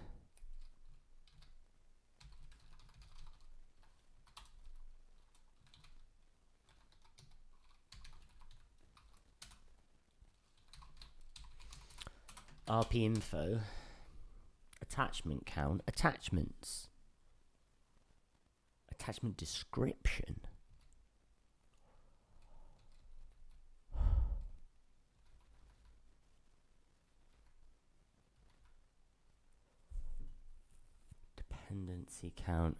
A: RP info, attachment count, attachments, attachment description. dependency count.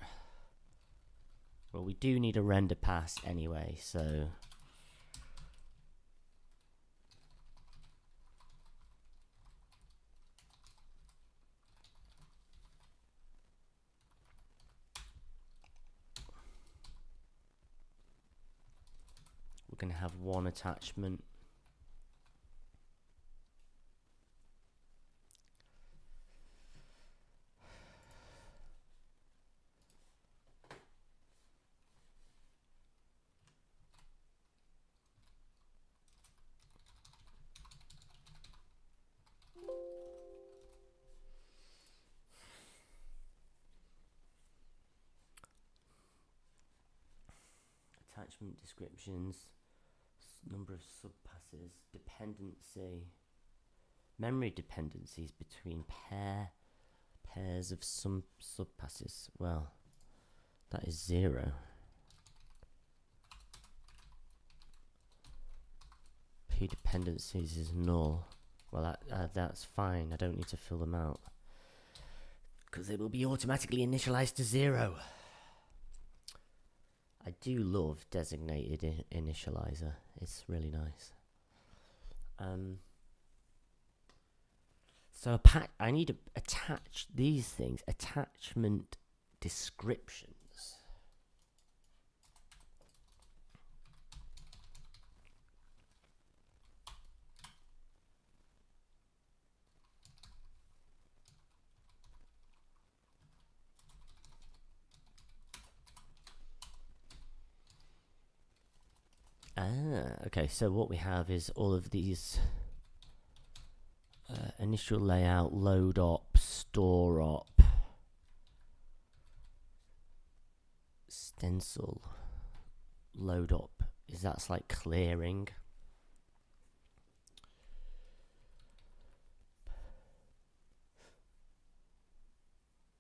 A: Well, we do need a render pass anyway, so we're going to have one attachment. Attachment descriptions, number of subpasses, dependency, memory dependencies between pairs of some subpasses. Well, that is 0. P dependencies is null. Well, that's fine. I don't need to fill them out because it will be automatically initialized to 0. I do love designated initializer. It's really nice. So I need to attach these things. Attachment descriptions. Okay, so what we have is all of these initial layout, load op, store op, stencil, load op. Is that's like clearing?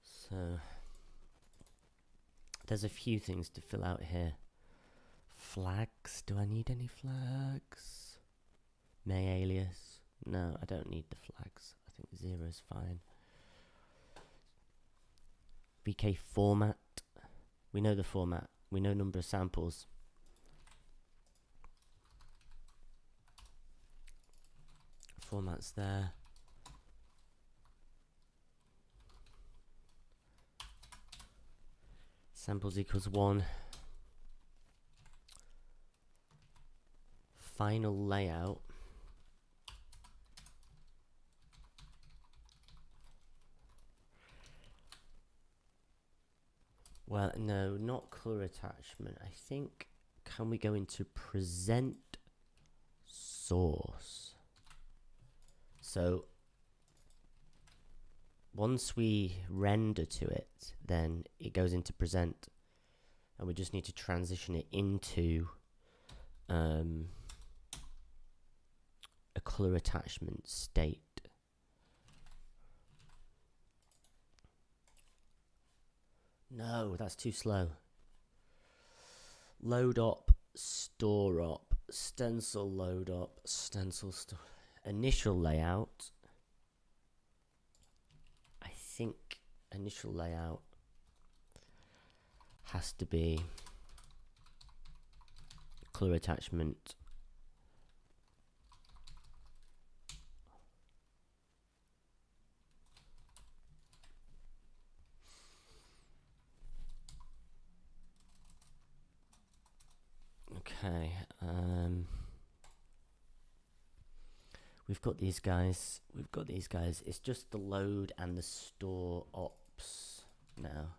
A: So there's a few things to fill out here. Flags. Do I need any flags? May alias. No, I don't need the flags. I think 0 is fine. VK format. We know the format. We know number of samples. Format's there. Samples equals 1. Final layout. Well, no, not color attachment. I think, can we go into present source? So once we render to it, then it goes into present, and we just need to transition it into a color attachment state. No, that's too slow. Load op, store op, stencil load op, stencil store. Initial layout. I think initial layout has to be color attachment. Okay, we've got these guys. It's just the load and the store ops now.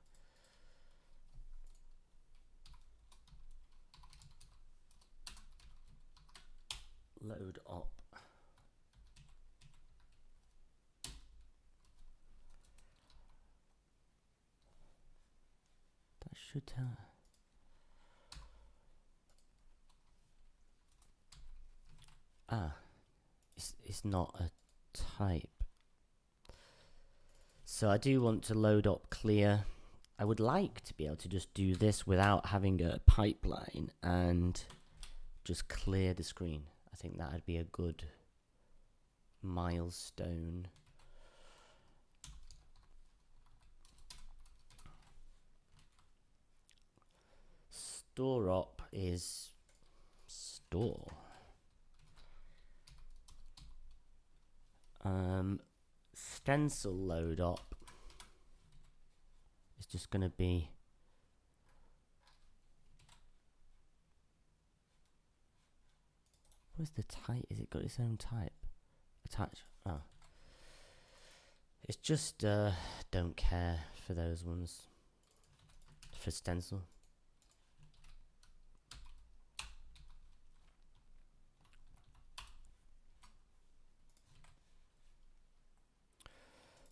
A: Load op. That should tell. It's not a type. So I do want to load up clear. I would like to be able to just do this without having a pipeline and just clear the screen. I think that would be a good milestone. store op is store. Stencil load op is just going to be what's the type? Is it got its own type? Attach. Oh, it's just don't care for those ones for stencil.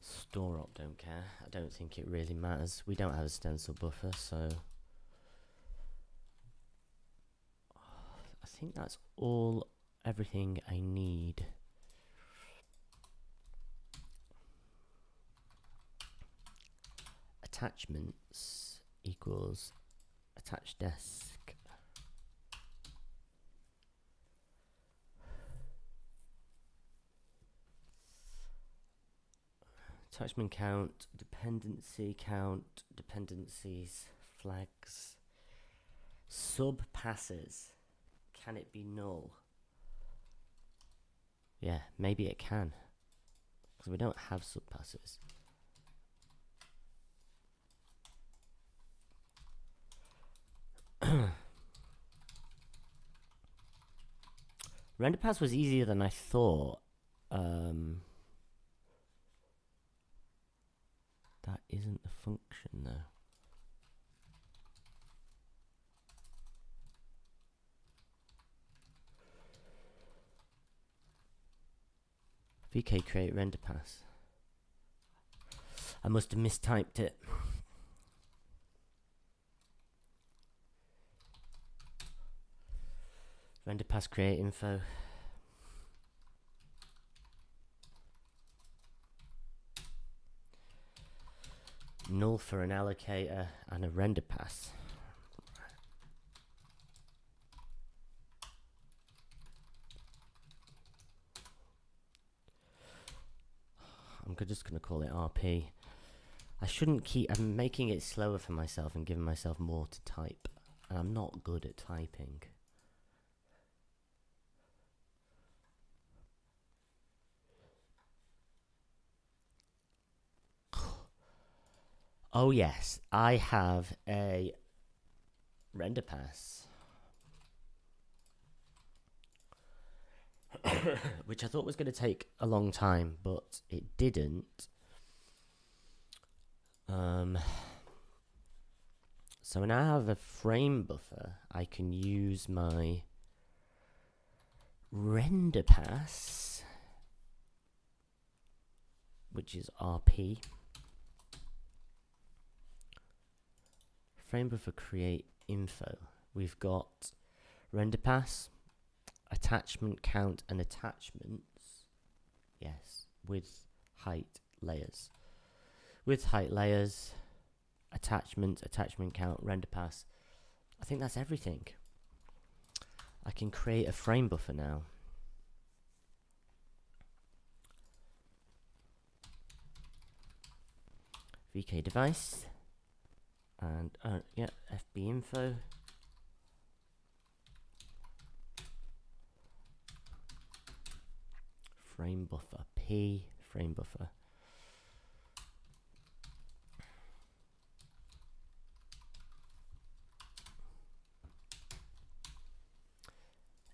A: Store op don't care. I don't think it really matters. We don't have a stencil buffer, so I think that's everything I need. Attachments equals attach desk. Attachment count, dependency count, dependencies, flags, sub passes. Can it be null? Yeah, maybe it can, because we don't have sub passes. Render pass was easier than I thought. That isn't the function though. VK create render pass. I must have mistyped it. Render pass create info. Null for an allocator and a render pass. I'm just going to call it RP. I shouldn't keep... I'm making it slower for myself and giving myself more to type. And I'm not good at typing. Oh yes, I have a render pass. Which I thought was going to take a long time, but it didn't. So when I have a frame buffer, I can use my render pass, which is RP. Frame buffer create info. We've got render pass, attachment count and attachments. Yes, with height layers. With height layers, attachment count, render pass. I think that's everything. I can create a frame buffer now. VK device. And yeah, FB info. Frame buffer P, frame buffer.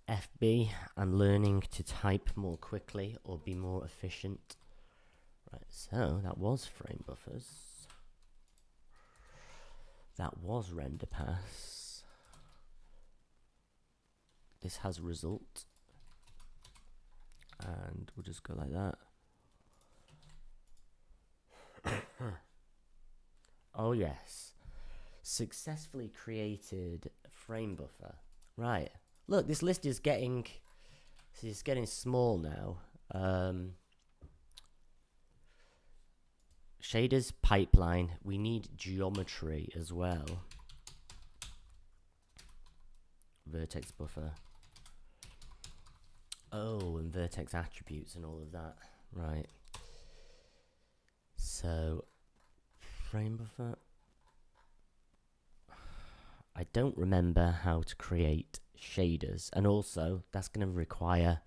A: FB, I'm learning to type more quickly or be more efficient. Right, so that was frame buffers. That was render pass. This has result. And we'll just go like that. Oh yes. Successfully created frame buffer. Right. Look, this list is getting small now. Shaders pipeline. We need geometry as well. Vertex buffer. Oh, and vertex attributes and all of that. Right. So, frame buffer. I don't remember how to create shaders, and also that's going to require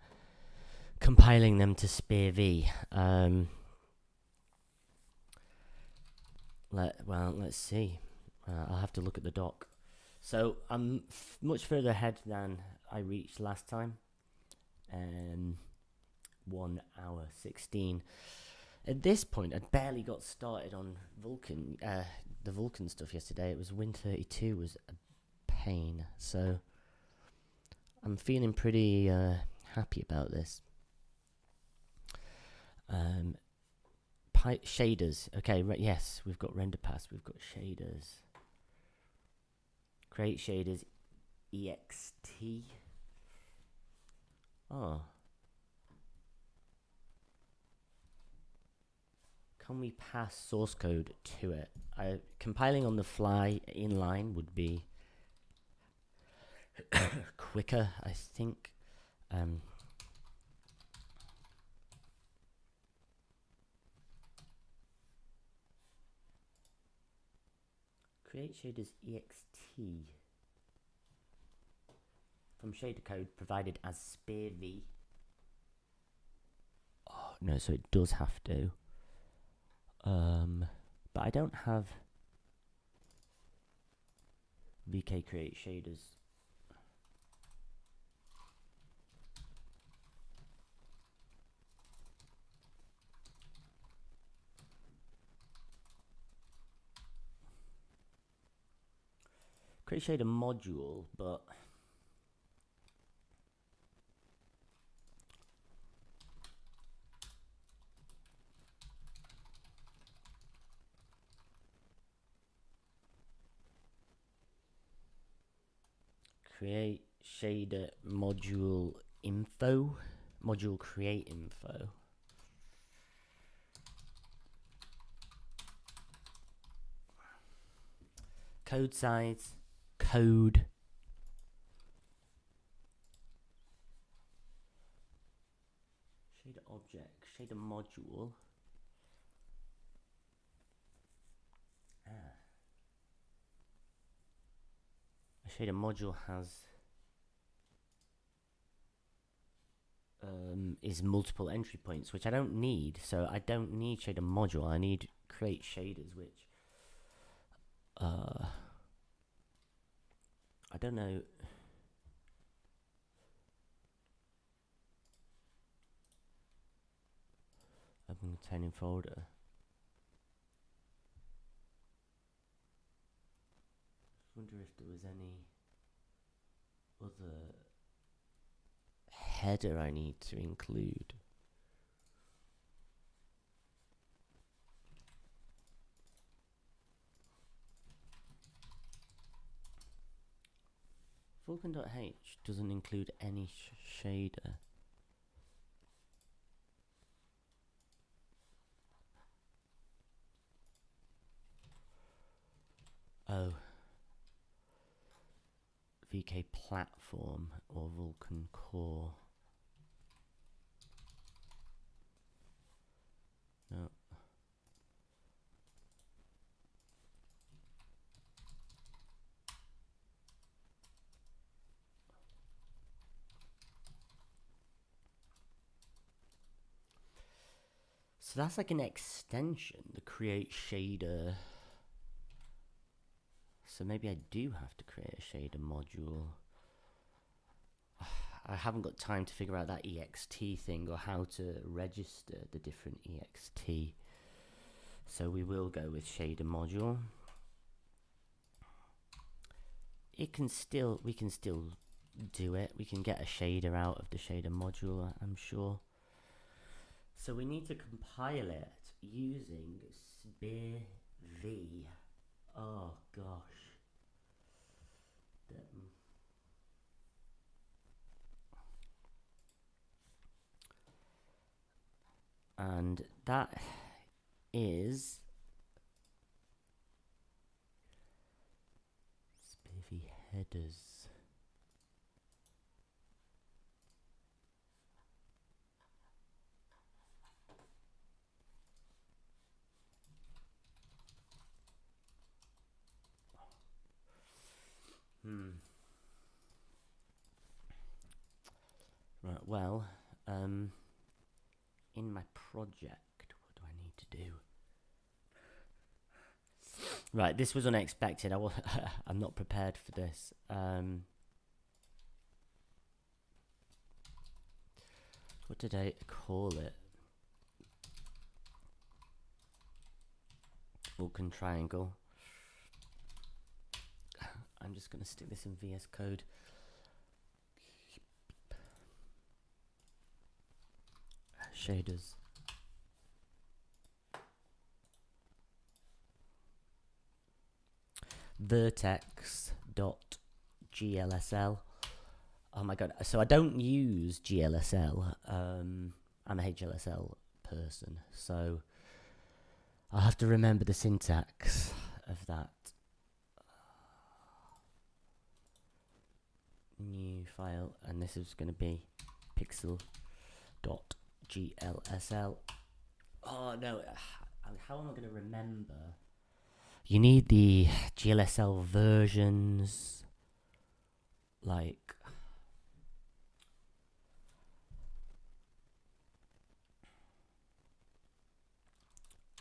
A: compiling them to SpearV. Let's see. I'll have to look at the doc. So I'm much further ahead than I reached last time. 1 hour 16. At this point, I'd barely got started on Vulkan, the Vulkan stuff yesterday. It was Win32 was a pain, so I'm feeling pretty happy about this. Shaders. Okay, yes, we've got render pass. We've got shaders. Create shaders. ext. Oh. Can we pass source code to it? Compiling on the fly inline would be quicker, I think. Create shaders ext from shader code provided as SpearV. Oh no, so it does have to. But I don't have VK create shaders. Create shader module, but create shader module info, module create info. Code size, code. Shader object, shader module. A shader module has is multiple entry points, which I don't need. So I don't need shader module. I need create shaders, which I don't know. Open containing folder. I wonder if there was any other header I need to include. Vulkan.h doesn't include any shader. Oh. VK platform or Vulkan core. No. So that's like an extension, the create shader. So maybe I do have to create a shader module. I haven't got time to figure out that ext thing or how to register the different ext. So we will go with shader module. We can still do it. We can get a shader out of the shader module, I'm sure. So we need to compile it using SpearV. Oh gosh. And that is SpearV headers. well, in my project, what do I need to do? Right, this was unexpected. I'm not prepared for this. What did I call it? Vulkan triangle. I'm just going to stick this in VS Code. Shaders. Vertex.glsl. Oh my god. So I don't use GLSL. I'm a HLSL person. So I'll have to remember the syntax of that. New file. And this is going to be pixel.glsl. Oh no. How am I going to remember? You need the GLSL versions, like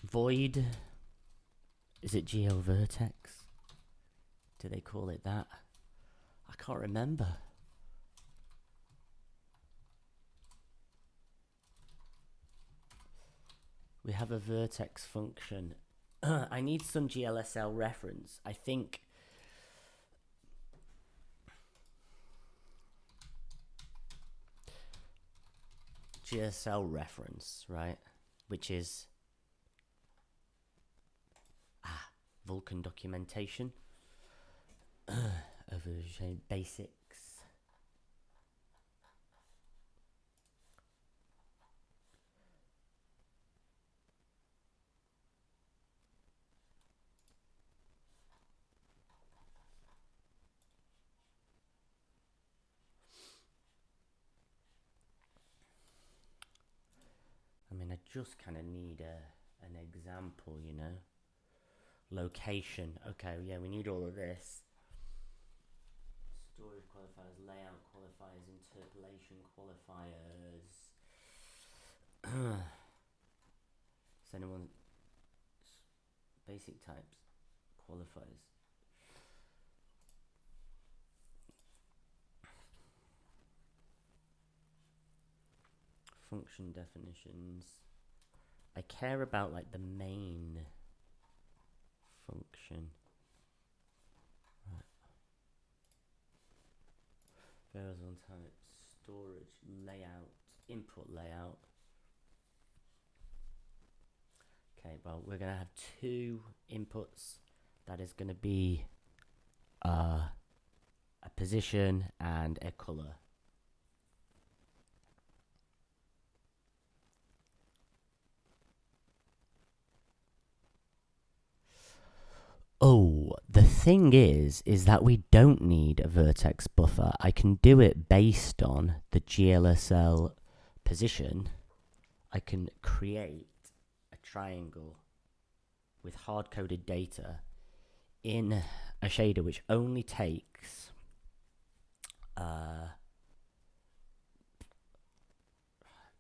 A: Void. Is it GL Vertex? Do they call it that? I can't remember. We have a vertex function. I need some GLSL reference. I think GLSL reference, right? Which is Vulkan documentation. Version basics. I mean, I just kind of need an example, you know. Location. Okay, yeah, we need all of this. Storage qualifiers, layout qualifiers, interpolation qualifiers. Does anyone... Basic types qualifiers. Function definitions. I care about like the main function. Right. Variables on type, storage, layout, input layout. Okay, well, we're going to have two inputs. That is going to be a position and a color. Oh, the thing is that we don't need a vertex buffer. I can do it based on the GLSL position. I can create a triangle with hard-coded data in a shader which only takes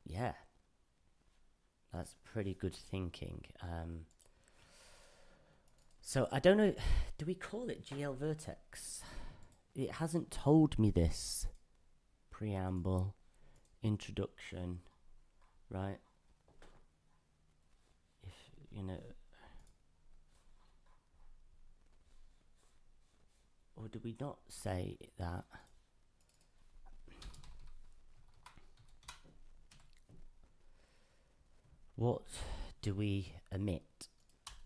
A: yeah, that's pretty good thinking. So I don't know, do we call it GL Vertex? It hasn't told me this. Preamble, introduction, right? If, you know, or do we not say that? What do we omit?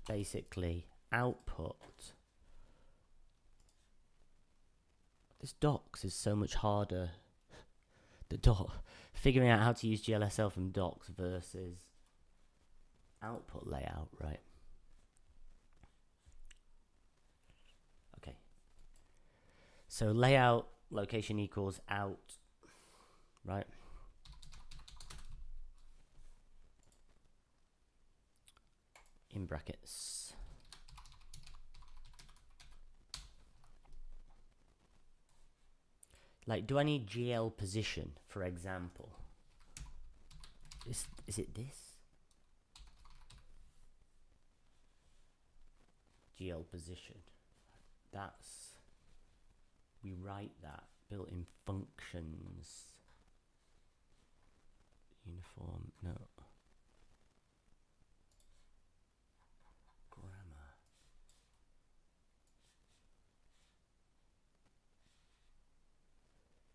A: Basically, output. This docs is so much harder. Figuring out how to use GLSL from docs versus output layout, right? Okay. So layout location equals out, right? In brackets. Like, do I need GL position, for example? Is it this? GL position. That's, we write that, built-in functions. Uniform, no. Grammar.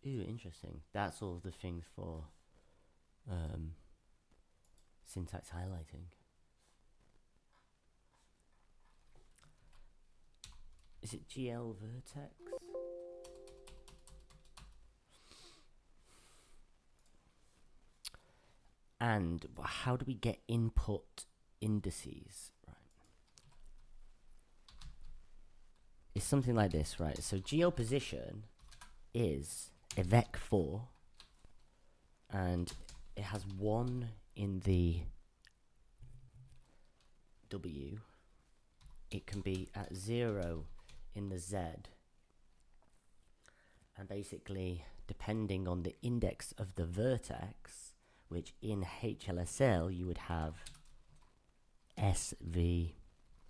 A: Ooh, interesting. That's all the things for syntax highlighting. Is it GL vertex? And how do we get input indices? Right. It's something like this, right? So GL position is a vec4, and it has 1 in the W. It can be at 0 in the Z. And basically, depending on the index of the vertex, which in HLSL you would have SV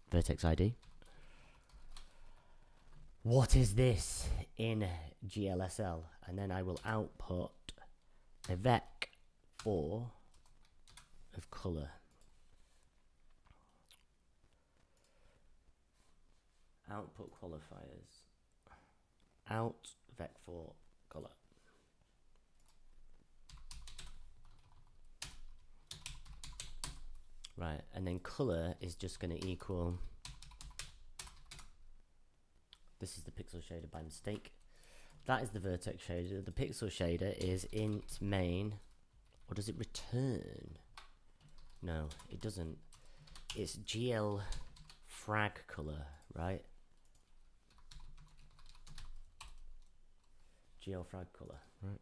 A: vertex ID. What is this in GLSL? And then I will output a vec4 of color. Output qualifiers. Out vec4 color. Right, and then color is just going to equal, this is the pixel shader by mistake. That is the vertex shader. The pixel shader is int main, or does it return? No, it doesn't. It's GL frag color, right? GL frag color, right?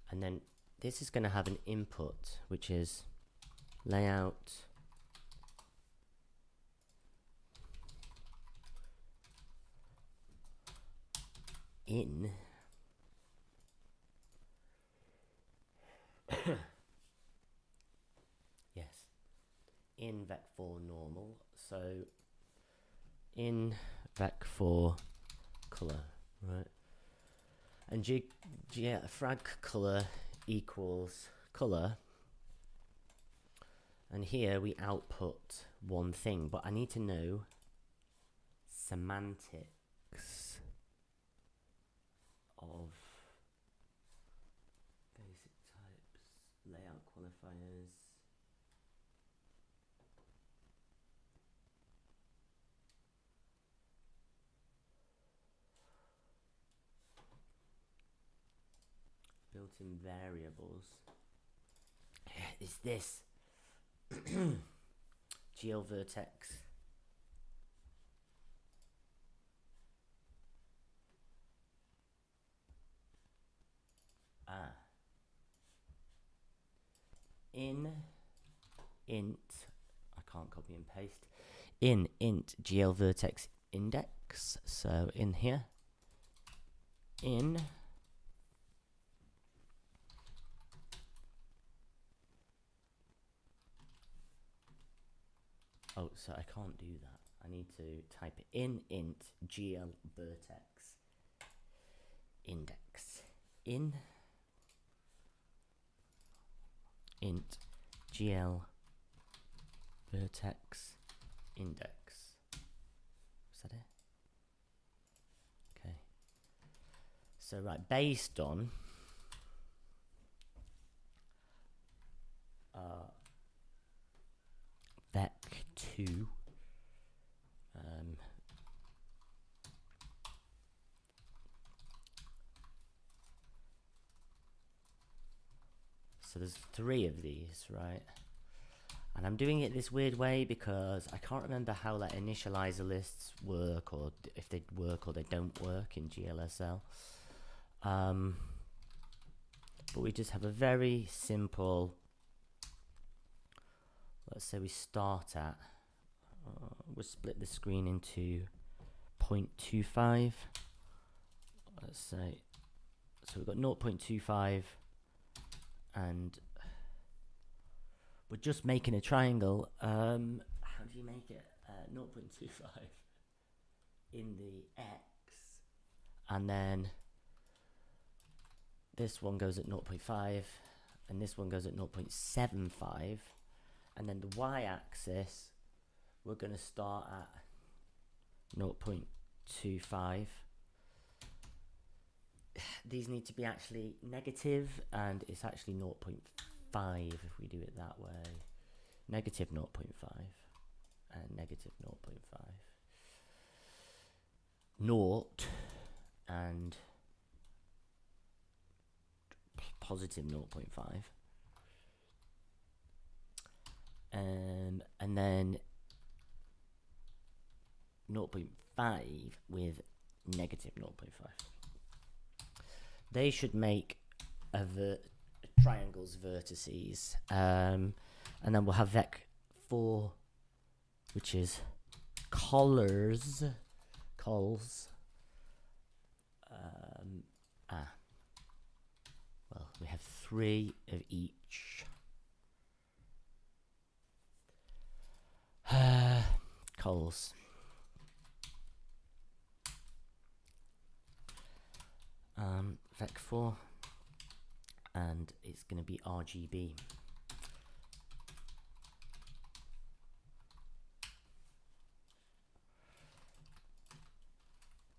A: And then this is going to have an input, which is layout in yes, in vec4 normal. So in vec4 color, right? And frag color equals color. And here we output one thing, but I need to know semantics of basic types, layout qualifiers. Built-in variables. Is this GL vertex? In int, I can't copy and paste. In int GL vertex index. So in here, in oh, so I can't do that. I need to type in int GL vertex index. In int GL vertex index. Is that it? Okay. So right, based on vec2 so there's 3 of these, right? And I'm doing it this weird way because I can't remember how like initializer lists work, or if they work or they don't work in GLSL. But we just have a very simple, let's say we start at, we'll split the screen into 0.25. Let's say, so we've got 0.25, and we're just making a triangle. How do you make it? 0.25 in the X, and then this one goes at 0.5, and this one goes at 0.75, and then the y-axis, we're going to start at 0.25. These need to be actually negative, and it's actually 0.5 if we do it that way. Negative 0.5 and negative 0.5. Naught and positive 0.5. And then 0.5 with negative 0.5. They should make a triangle's vertices, and then we'll have vec4, which is cols. Well, we have 3 of each. Cols. Vec4, and it's going to be RGB.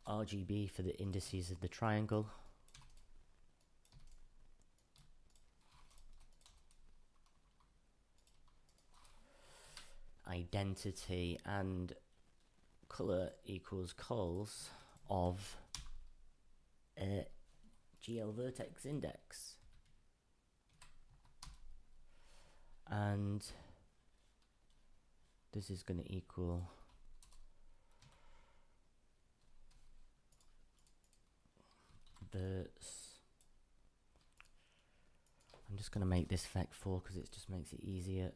A: RGB for the indices of the triangle. Identity and color equals cols of GL vertex index, and this is going to equal verts. I'm just going to make this vec4 because it just makes it easier.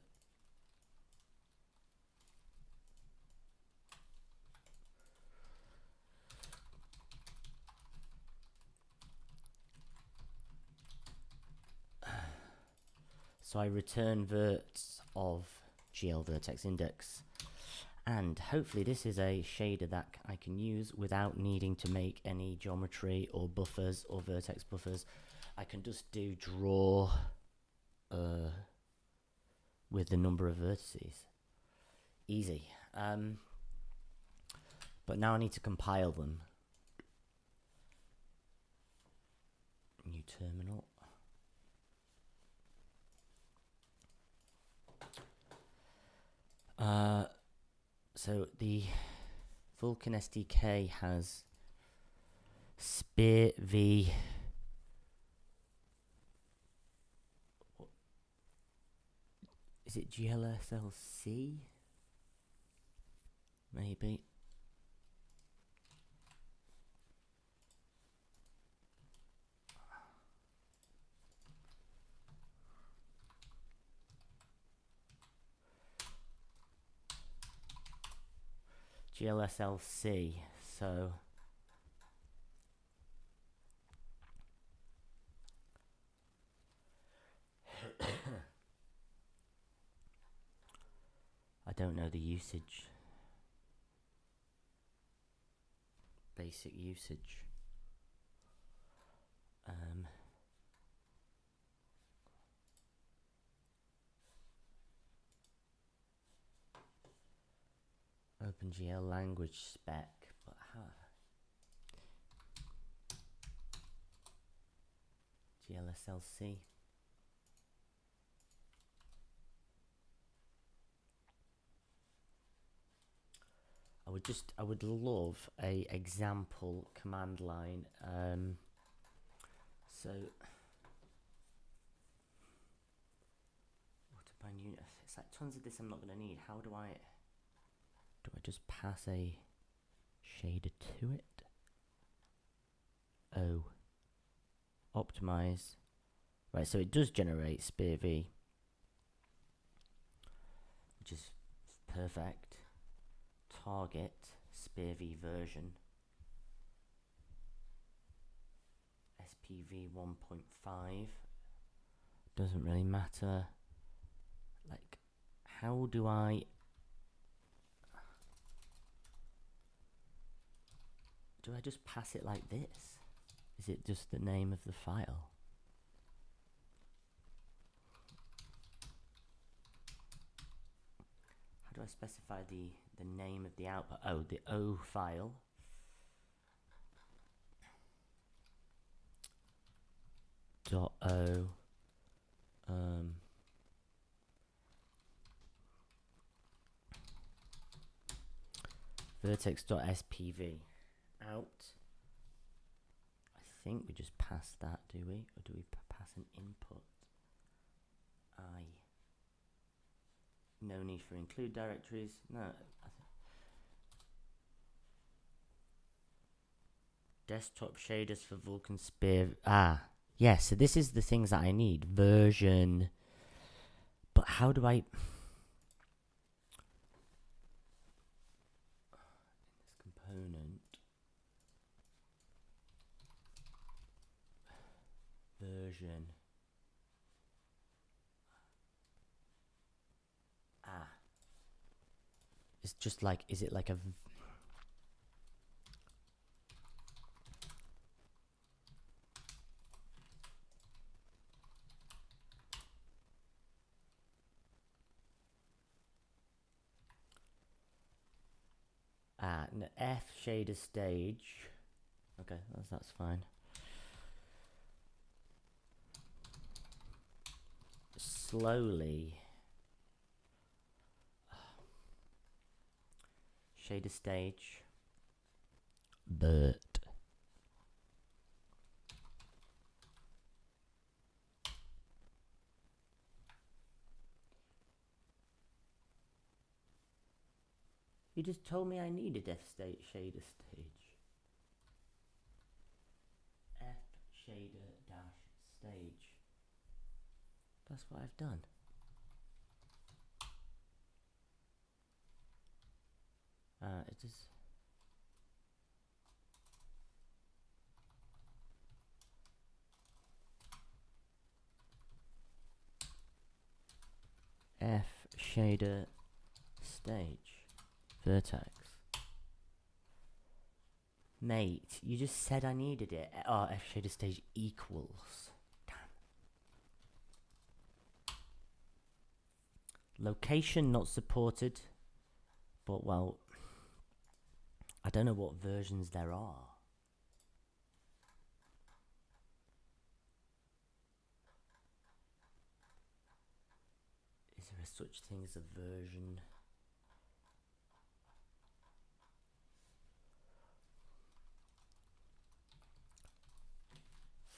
A: So I return verts of GL vertex index, and hopefully this is a shader that I can use without needing to make any geometry or buffers or vertex buffers. I can just do draw with the number of vertices. Easy. But now I need to compile them. New terminal. So the Vulkan SDK has SpearV. Is it GLSLC? Maybe. GLSLC, so I don't know the usage, basic usage. OpenGL language spec, but GLSLC. I would love a example command line. So what to find unit? It's like tons of this I'm not going to need. How do I just pass a shader to it? Oh, optimize. Right, so it does generate SpearV, which is perfect. Target SPV version. SPV 1.5. Doesn't really matter. Like, how do I just pass it like this? Is it just the name of the file? How do I specify the name of the output? Oh, the O file. .o vertex.spv out. I think we just pass that, do we? Or do we pass an input? No need for include directories. No. Desktop shaders for Vulkan Spear. Yeah, so this is the things that I need. Version. But how do I... this component. Version. It's just like, is it like a... no, F shader stage. Okay, that's fine. Slowly. Shader stage. But. You just told me I needed F state shader stage. F shader dash stage. That's what I've done. It is. F shader stage vertex. Mate, you just said I needed it. Oh, F shader stage equals. Damn. Location not supported. But, well, I don't know what versions there are. Is there such thing as a version?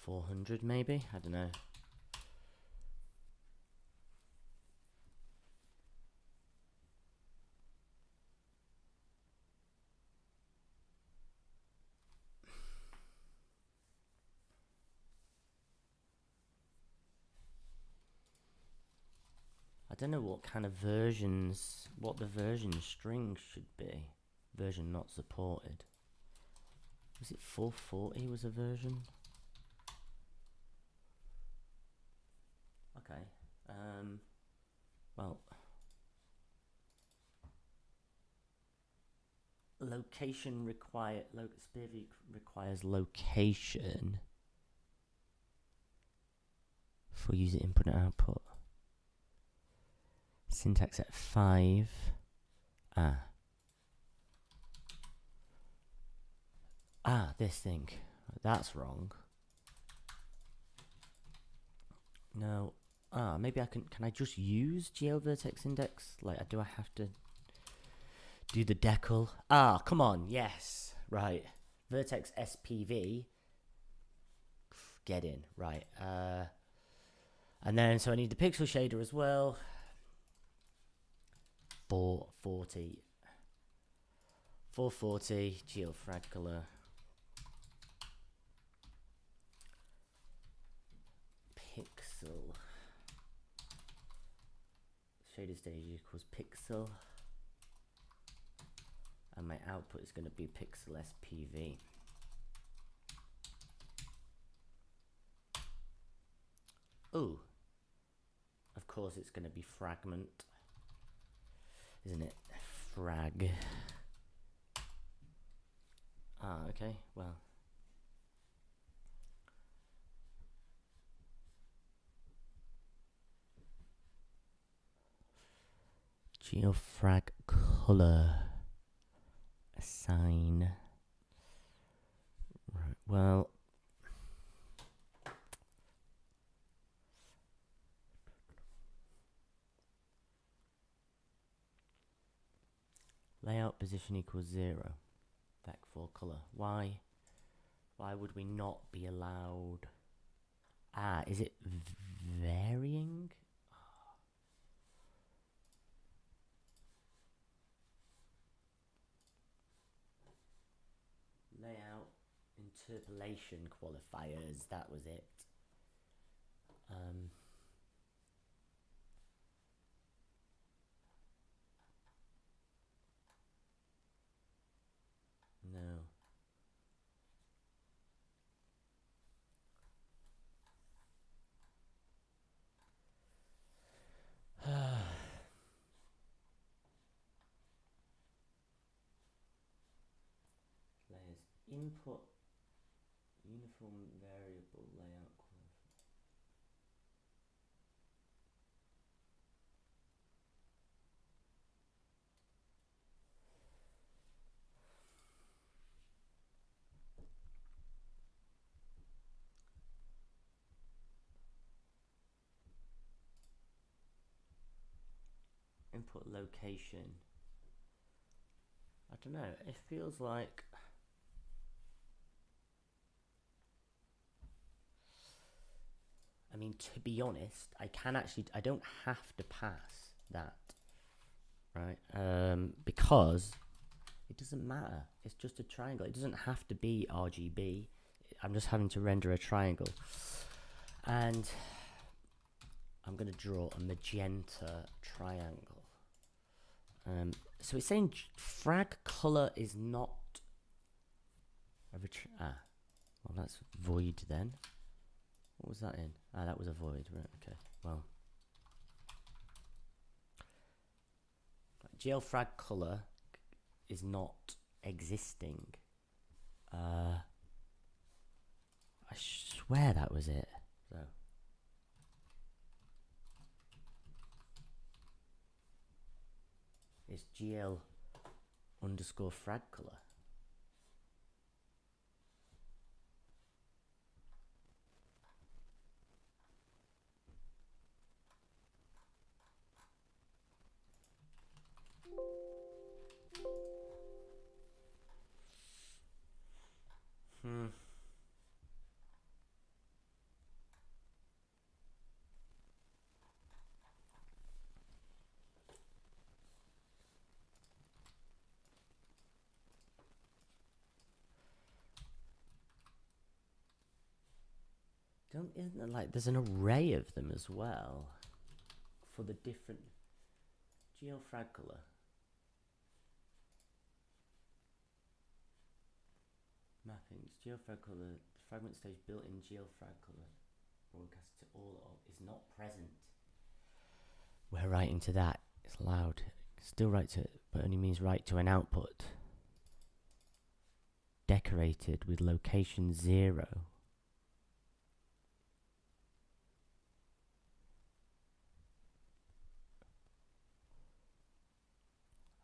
A: $400 maybe? I don't know. I don't know what kind of versions, what the version string should be. Version not supported. Was it 440 was a version? Okay. Well, location require SPV requires location for user input and output. Syntax at 5. This thing. That's wrong. No. Maybe I can I just use GeoVertex index? Like, do I have to do the decal? Come on. Yes. Right. Vertex SPV. Get in. Right. And then, so I need the pixel shader as well. 440 geofrag color pixel shader stage equals pixel and my output is going to be pixel SPV. Oh, of course it's going to be fragment, isn't it? Frag. Ah, okay, well. Geofrag color. Assign. Right, well. Layout position equals 0. Vec4 color. Why? Why would we not be allowed? Ah, is it varying? Layout interpolation qualifiers. That was it. No. Layers. Input uniform variable layout qualifier. Input location. I don't know. It feels like I mean, to be honest, I don't have to pass that, right? Because it doesn't matter. It's just a triangle. It doesn't have to be RGB. I'm just having to render a triangle. And I'm going to draw a magenta triangle. So it's saying frag color is not well, that's void then. What was that in? Ah, that was a void, right? Okay, well. GeoFrag color is not existing. I swear that was it. So. It's GL underscore frag color. Isn't it like there's an array of them as well for the different geofrag color? Mappings, geofrag color, fragment stage built-in geofrag color broadcast to all of is not present. We're writing to that. It's loud. Still write to it, but only means write to an output. Decorated with location 0.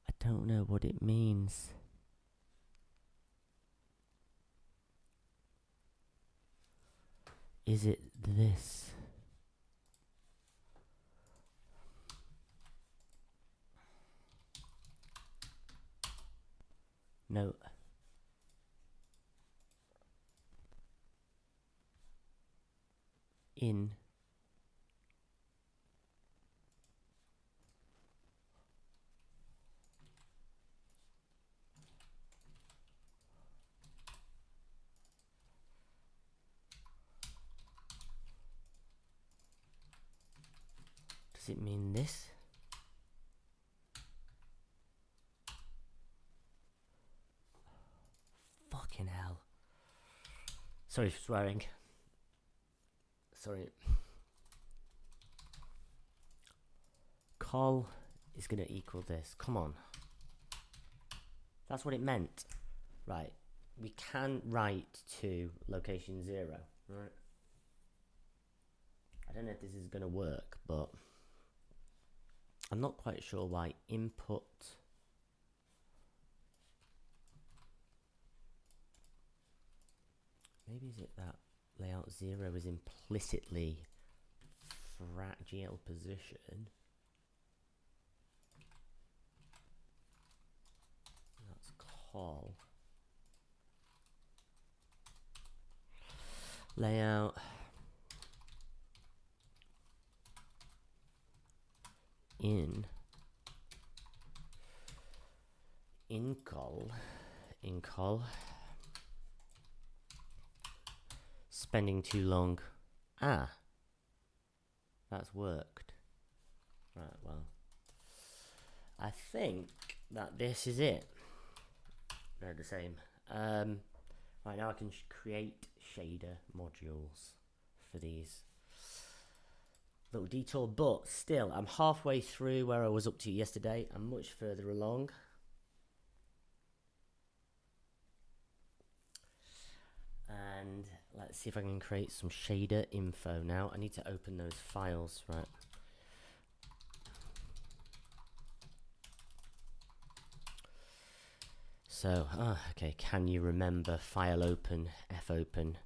A: I don't know what it means. Is it this? No. In. Does it mean this? Fucking hell. Sorry for swearing. Sorry. Col is going to equal this. Come on. That's what it meant. Right. We can write to location 0. Right. I don't know if this is going to work, but I'm not quite sure why input... Maybe is it that layout 0 is implicitly GL position? That's call. Layout in call spending too long. Ah, that's worked. Right, well, I think that this is it. They're the same. Right, now I can create shader modules for these little detour, but still I'm halfway through where I was up to yesterday. I'm much further along. And let's see if I can create some shader info now. I need to open those files, right? So, okay, can you remember file open, F open,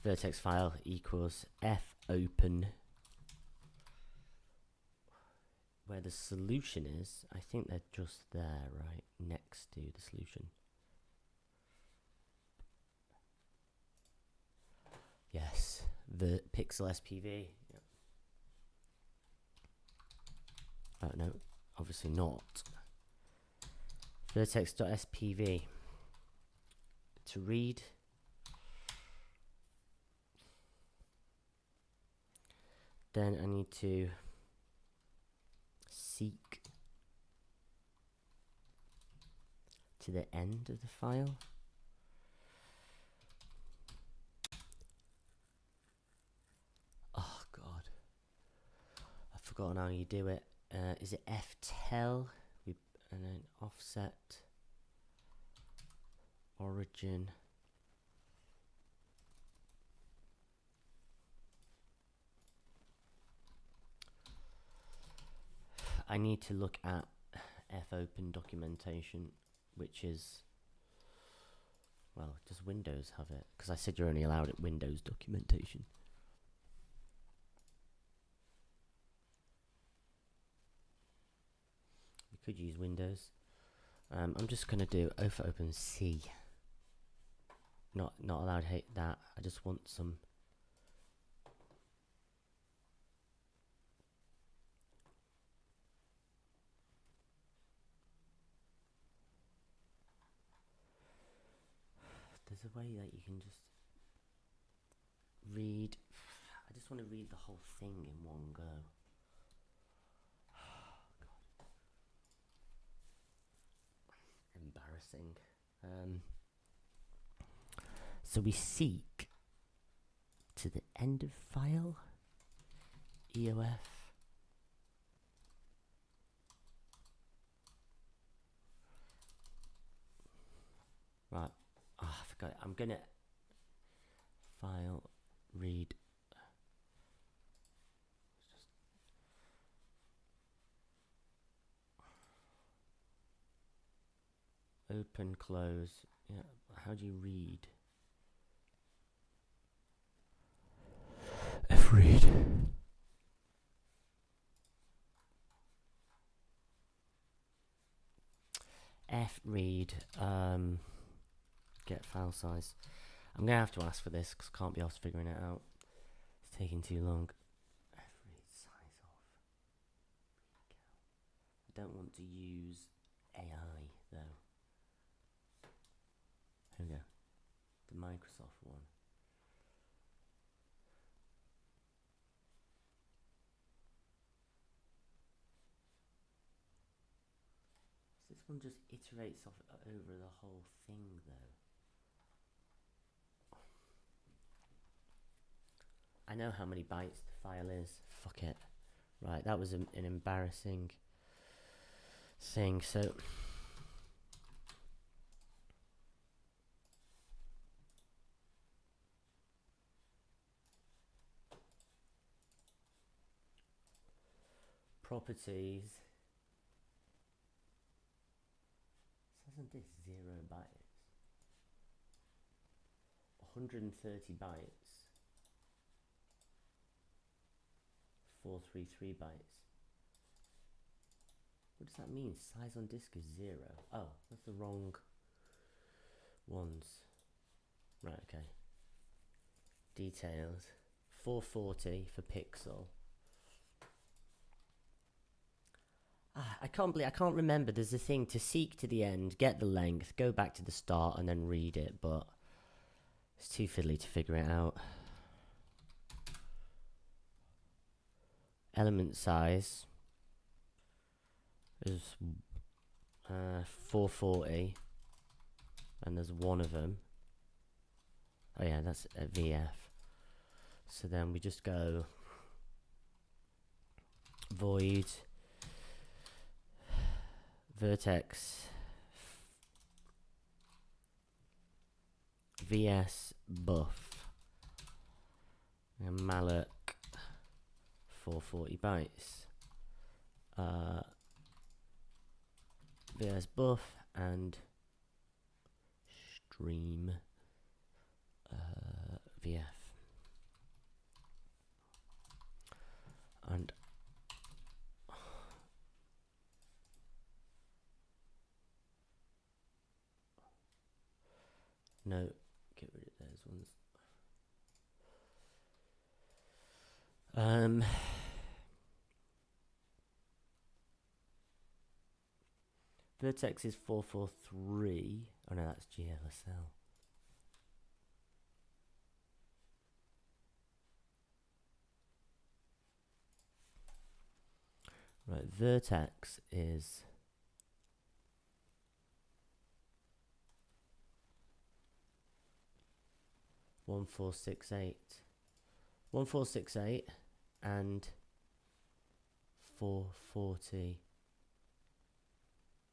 A: vertex file equals F open, where the solution is. I think they're just there, right, next to the solution. Yes, the pixel SPV. Yep. Oh no, obviously not. Vertex.spv to read. Then I need to seek to the end of the file. Oh God, I've forgotten how you do it. Is it ftel? And then offset origin. I need to look at fopen documentation, which is, well, does Windows have it? Because I said you're only allowed at Windows documentation. You could use Windows. I'm just going to do open C. Not allowed to hate that. I just want some. There's a way that you can just read. I just want to read the whole thing in one go. God. Embarrassing. So we seek to the end of file, EOF. Right. Oh, I forgot it. I'm gonna file read. Open, close. Yeah. How do you read? F-read. F-read. Get file size. I'm gonna have to ask for this because I can't be asked figuring it out. It's taking too long. F-read size off. I don't want to use AI though. Here we go. The Microsoft one. This one just iterates off over the whole thing, though. I know how many bytes the file is. Fuck it. Right, that was an embarrassing thing. So properties. Says on this 0 bytes. 130 bytes. 433 bytes. What does that mean? Size on disk is 0. Oh, that's the wrong ones. Right, okay. Details. 440 for pixel. I can't remember. There's a thing to seek to the end, get the length, go back to the start, and then read it, but it's too fiddly to figure it out. Element size is 440, and there's one of them. Oh yeah, that's a VF. So then we just go void vertex vs buff and malloc 440 bytes. VS buff and stream VF. And no, get rid of those ones. Vertex is 443. Oh no, that's GLSL. Right, vertex is 1468. 1468 and 440.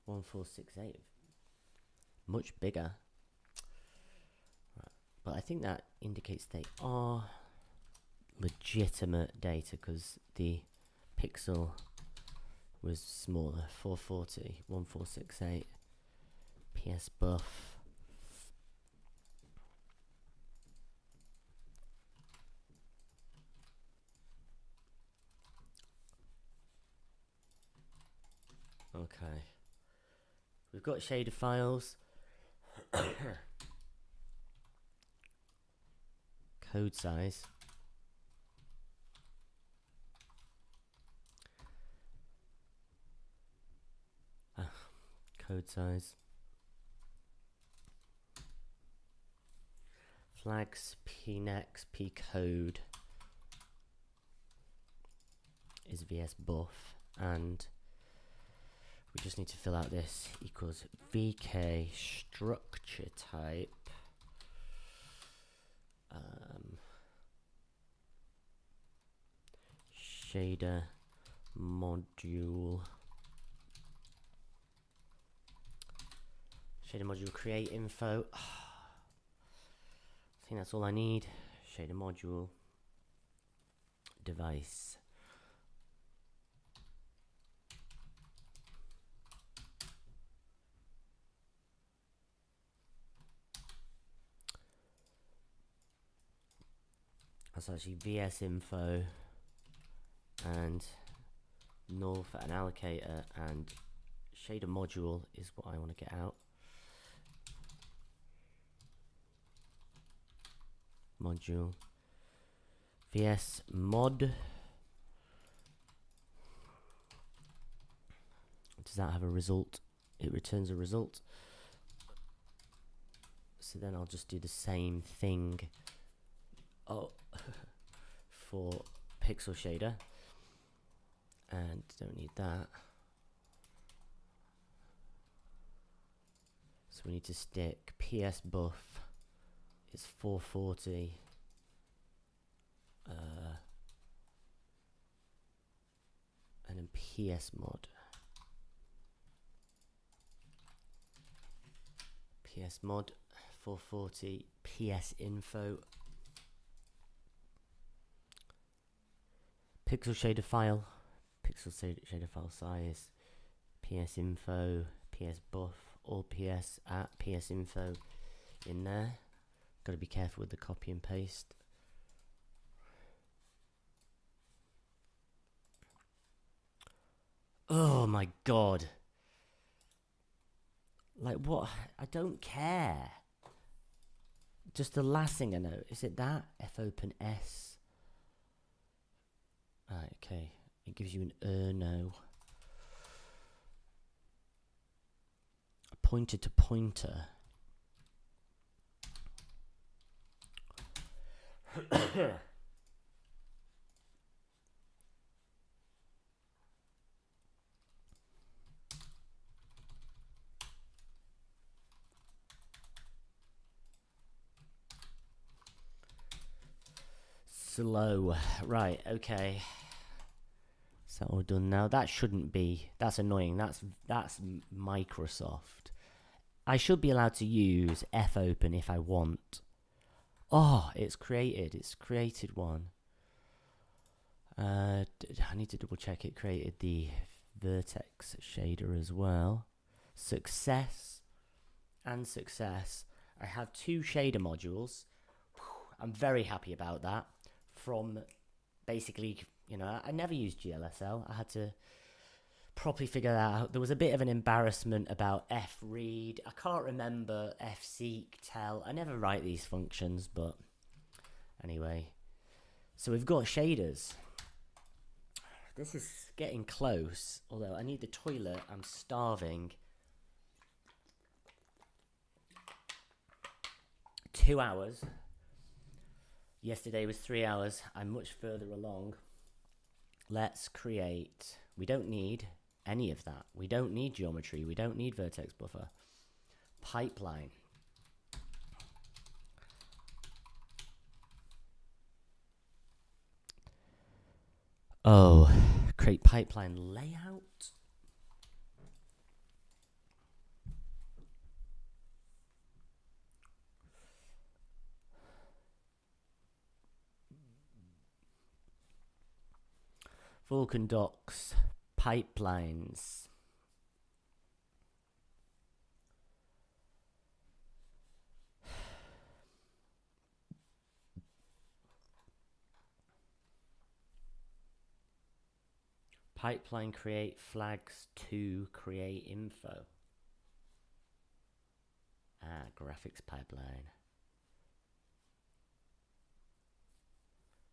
A: 1468. Much bigger. Right. But I think that indicates they are legitimate data because the pixel was smaller. 440, 1468. PS buff. Okay. We've got shader files. Code size. Code size. Flags pnex pcode is vs buff, and we just need to fill out this equals vk structure type shader module create info. I think that's all I need. Shader module device. That's actually vs info and null for an allocator, and shader module is what I want to get out. Module vs mod. Does that have a result? It returns a result. So then I'll just do the same thing for pixel shader, and don't need that. So we need to stick PS buff is 440. And then PS mod. PS mod 440. PS info. Pixel shader file. Pixel shader file size. PS info. PS buff. All PS at PS info in there. Got to be careful with the copy and paste. Oh my god. Like what? I don't care. Just the last thing I know. Is it that? F open S. Right, okay. It gives you an no. A pointer to pointer. Slow. Right, okay. Is that all done now? That shouldn't be. That's annoying. That's Microsoft. I should be allowed to use fopen if I want. Oh, it's created. It's created one. I need to double check it created the vertex shader as well. Success and success. I have 2 shader modules. I'm very happy about that. From basically, you know, I never used GLSL. I had to properly figure that out. There was a bit of an embarrassment about fread. I can't remember fseek, tell. I never write these functions, but anyway. So we've got shaders. This is getting close, although I need the toilet. I'm starving. 2 hours. Yesterday was 3 hours. I'm much further along. Let's create. We don't need any of that. We don't need geometry. We don't need vertex buffer. Pipeline. Oh, create pipeline layout. Vulkan docs, pipelines. Pipeline create flags to create info. Graphics pipeline.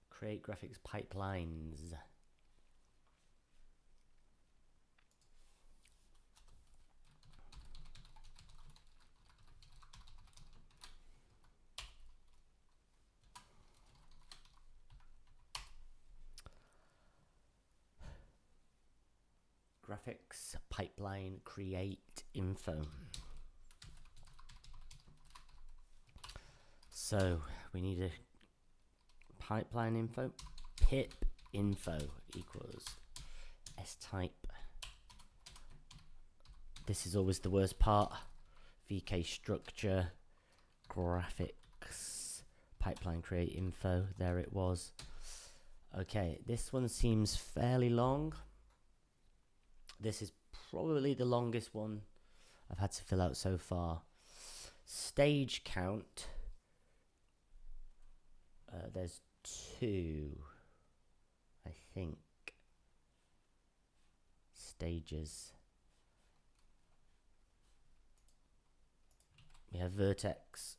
A: Create graphics pipelines. Graphics pipeline create info. So we need a pipeline info. Pip info equals S type. This is always the worst part. VK structure, graphics, pipeline create info. There it was. Okay, this one seems fairly long. This is probably the longest one I've had to fill out so far. Stage count. There's 2, I think, stages. We have vertex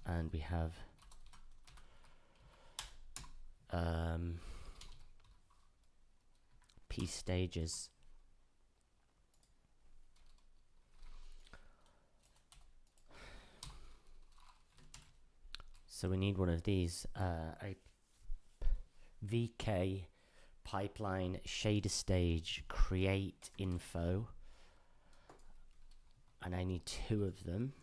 A: and we have piece stages. So we need one of these, a VK pipeline shader stage create info. and I need 2 of them.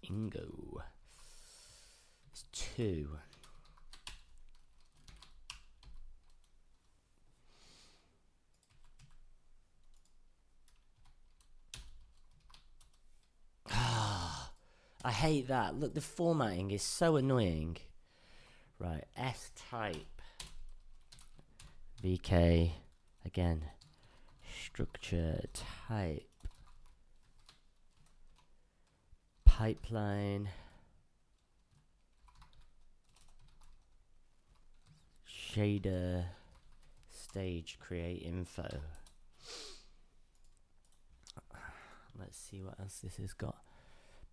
A: Ingo. It's 2. I hate that. Look, the formatting is so annoying. Right, S type. VK. Again. Structure type. Pipeline. Shader. Stage create info. Let's see what else this has got.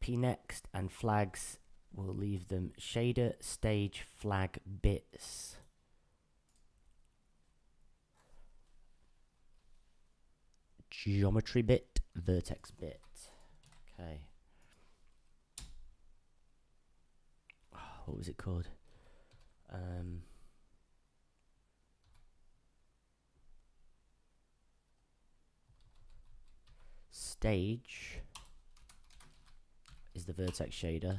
A: P next and flags, we'll leave them shader stage flag bits. Geometry bit, vertex bit. Okay. Oh, what was it called? Stage is the vertex shader.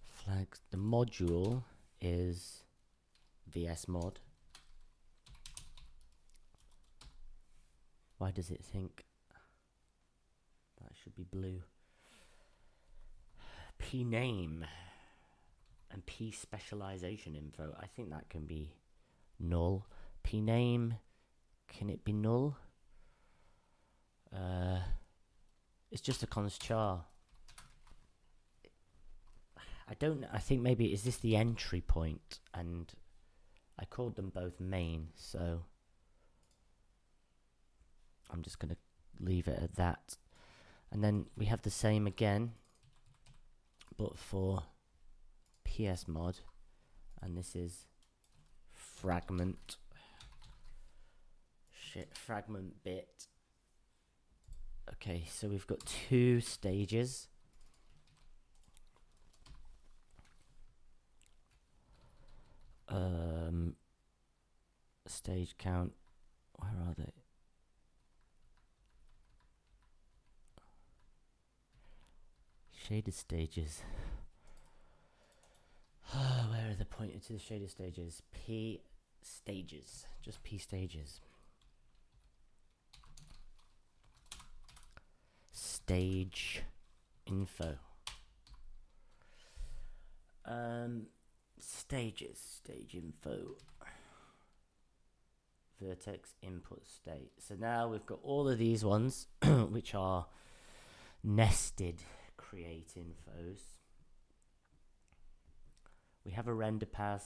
A: Flags. The module is VS mod. Why does it think that should be blue? P name and P specialization info. I think that can be null. P name, can it be null? It's just a const char. I think maybe, is this the entry point? And I called them both main, so I'm just going to leave it at that. And then we have the same again, but for PS mod, and this is fragment. Fragment bit. Okay, so we've got 2 stages. Stage count. Where are they? Shaded stages. Where are they pointed to the shaded stages? P stages. Just P stages. Stage info. Stages. Stage info. Vertex input state. So now we've got all of these ones which are nested create infos. We have a render pass.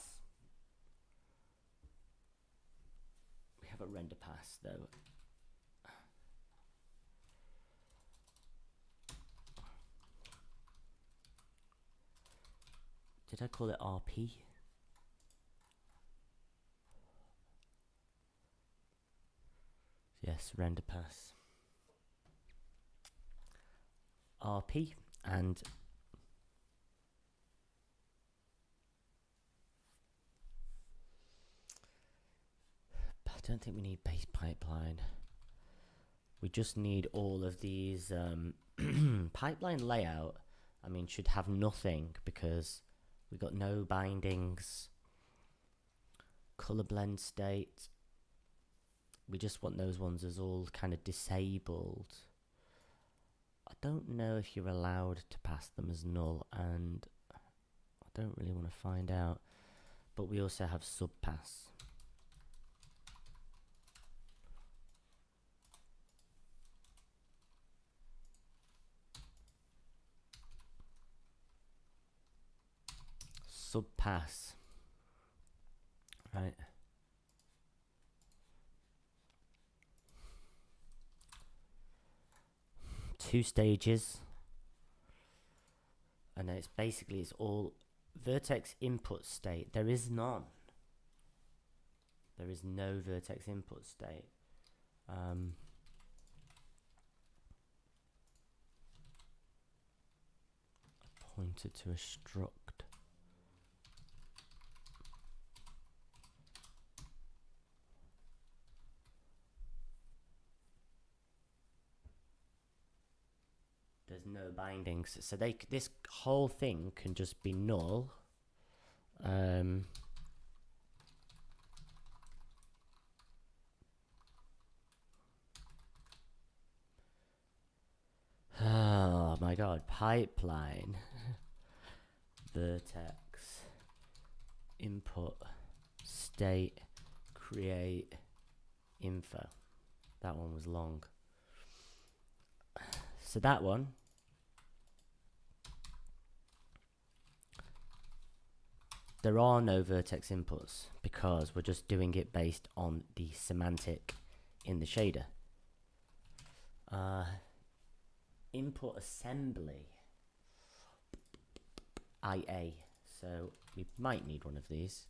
A: We have a render pass though. Did I call it RP? Yes, render pass. RP and I don't think we need base pipeline. We just need all of these pipeline layout. I mean, should have nothing because we got no bindings. Color blend state. We just want those ones as all kind of disabled. I don't know if you're allowed to pass them as null, and I don't really want to find out. But we also have subpass. Subpass. Right. Two stages. And then it's all vertex input state. There is none. There is no vertex input state. Pointed to a struct. there's no bindings, so this whole thing can just be null. Oh my god, pipeline vertex input state create info. That one was long. So that one there are no vertex inputs because we're just doing it based on the semantic in the shader. Input assembly IA, so we might need one of these,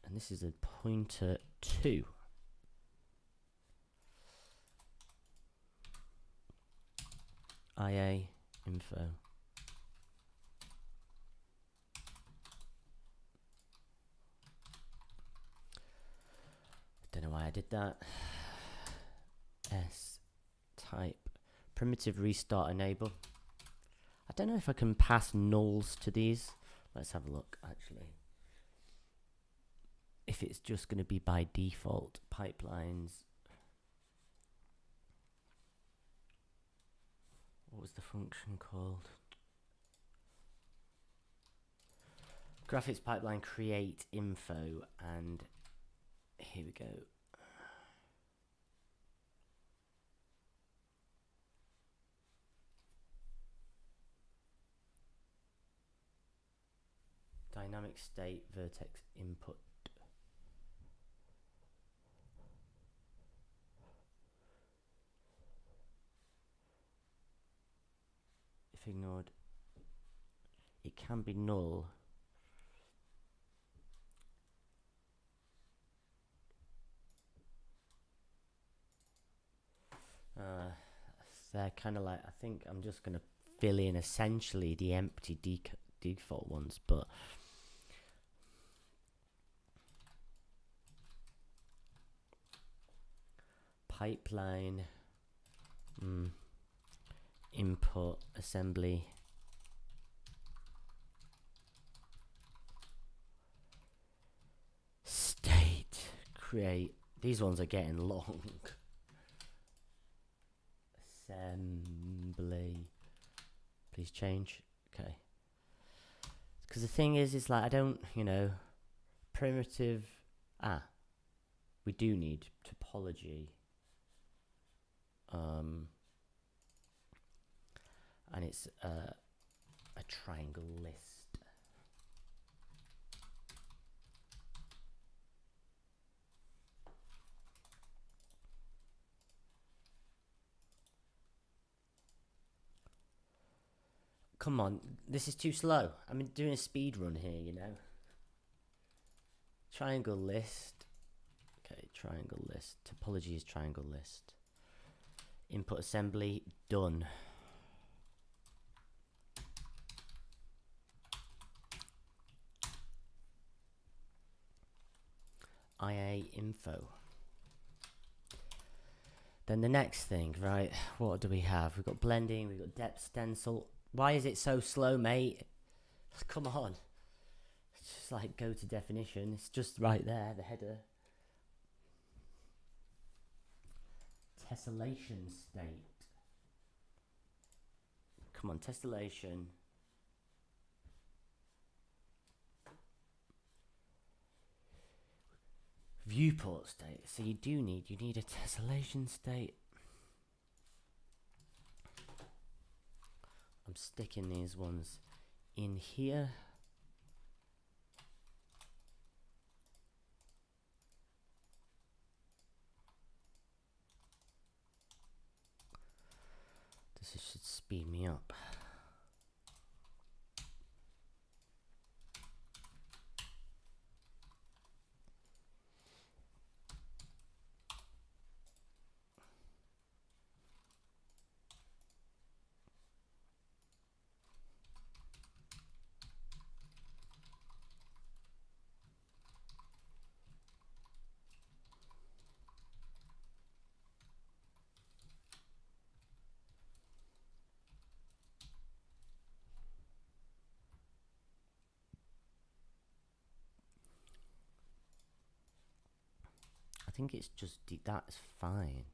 A: and this is a pointer to IA info. Don't know why I did that. S type primitive restart enable. I don't know if I can pass nulls to these. Let's have a look actually. If it's just going to be by default pipelines. What was the function called? Graphics pipeline create info, and here we go. Dynamic state vertex input. If ignored, it can be null. They're kind of like, I think I'm just going to fill in essentially the empty default ones, but pipeline input assembly state create. These ones are getting long. Assembly, please change. Okay, because the thing is like I don't, primitive. We do need topology. And it's a triangle list. Come on, this is too slow. I'm doing a speed run here, Triangle list. Okay, triangle list. Topology is triangle list. Input assembly, done. IA info. Then the next thing, right? What do we have? We've got blending, we've got depth stencil. Why is it so slow, mate? Come on. It's just like go to definition. It's just right there, the header. Tessellation state. Come on, tessellation. Viewport state. So you need a tessellation state. I'm sticking these ones in here. This should speed me up. think it's just that's fine.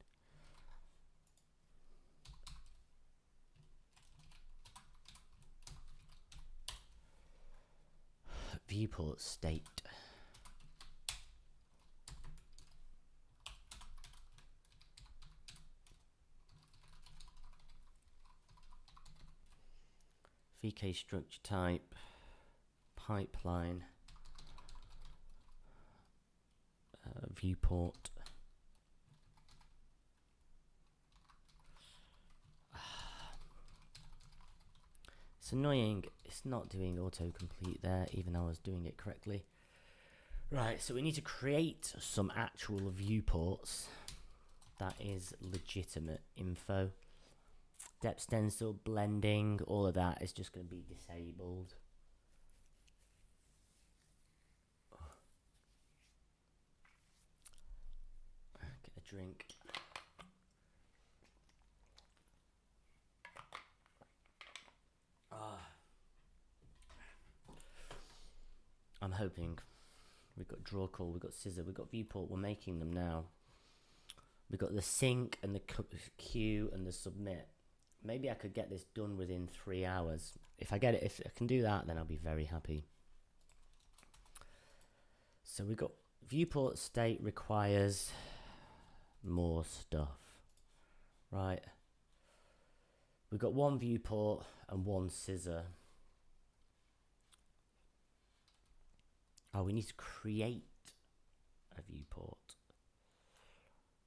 A: Viewport state. VK structure type, pipeline, viewport. It's annoying, it's not doing autocomplete there, even though I was doing it correctly. Right, so we need to create some actual viewports. That is legitimate info. Depth stencil, blending, all of that is just going to be disabled. Get a drink. I'm hoping. We've got draw call, we've got scissor, we've got viewport, we're making them now. We've got the sync and the queue and the submit. Maybe I could get this done within 3 hours. If I can do that, then I'll be very happy. So we've got viewport state requires more stuff, right? We've got one viewport and one scissor. Oh, we need to create a viewport.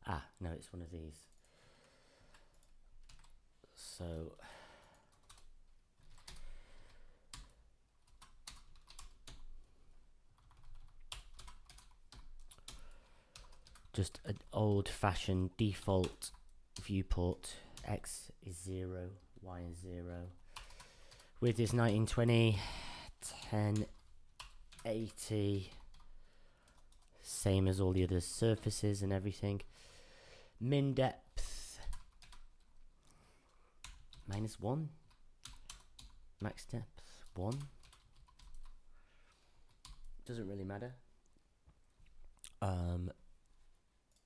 A: Ah, no, it's one of these. So just an old-fashioned default viewport. X is 0, Y is 0. Width is 1920, 1080. Same as all the other surfaces and everything. Min depth -1. Max depth 1. Doesn't really matter.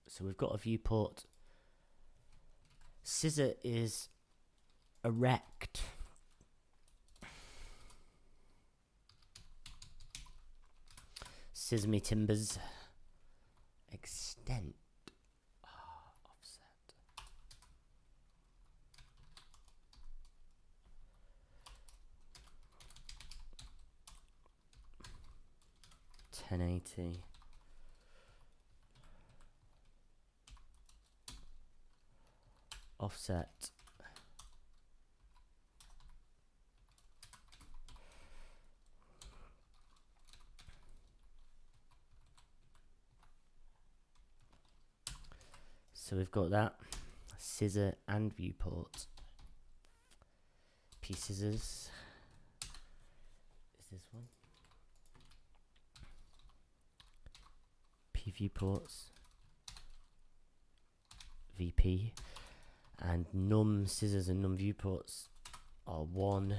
A: So we've got a viewport. Scissor is erect. Scissor me timbers. Extent. Offset. $1080. Offset. So we've got that scissor and viewport. P scissors is this one. P viewports. VP. And num scissors and num viewports are 1.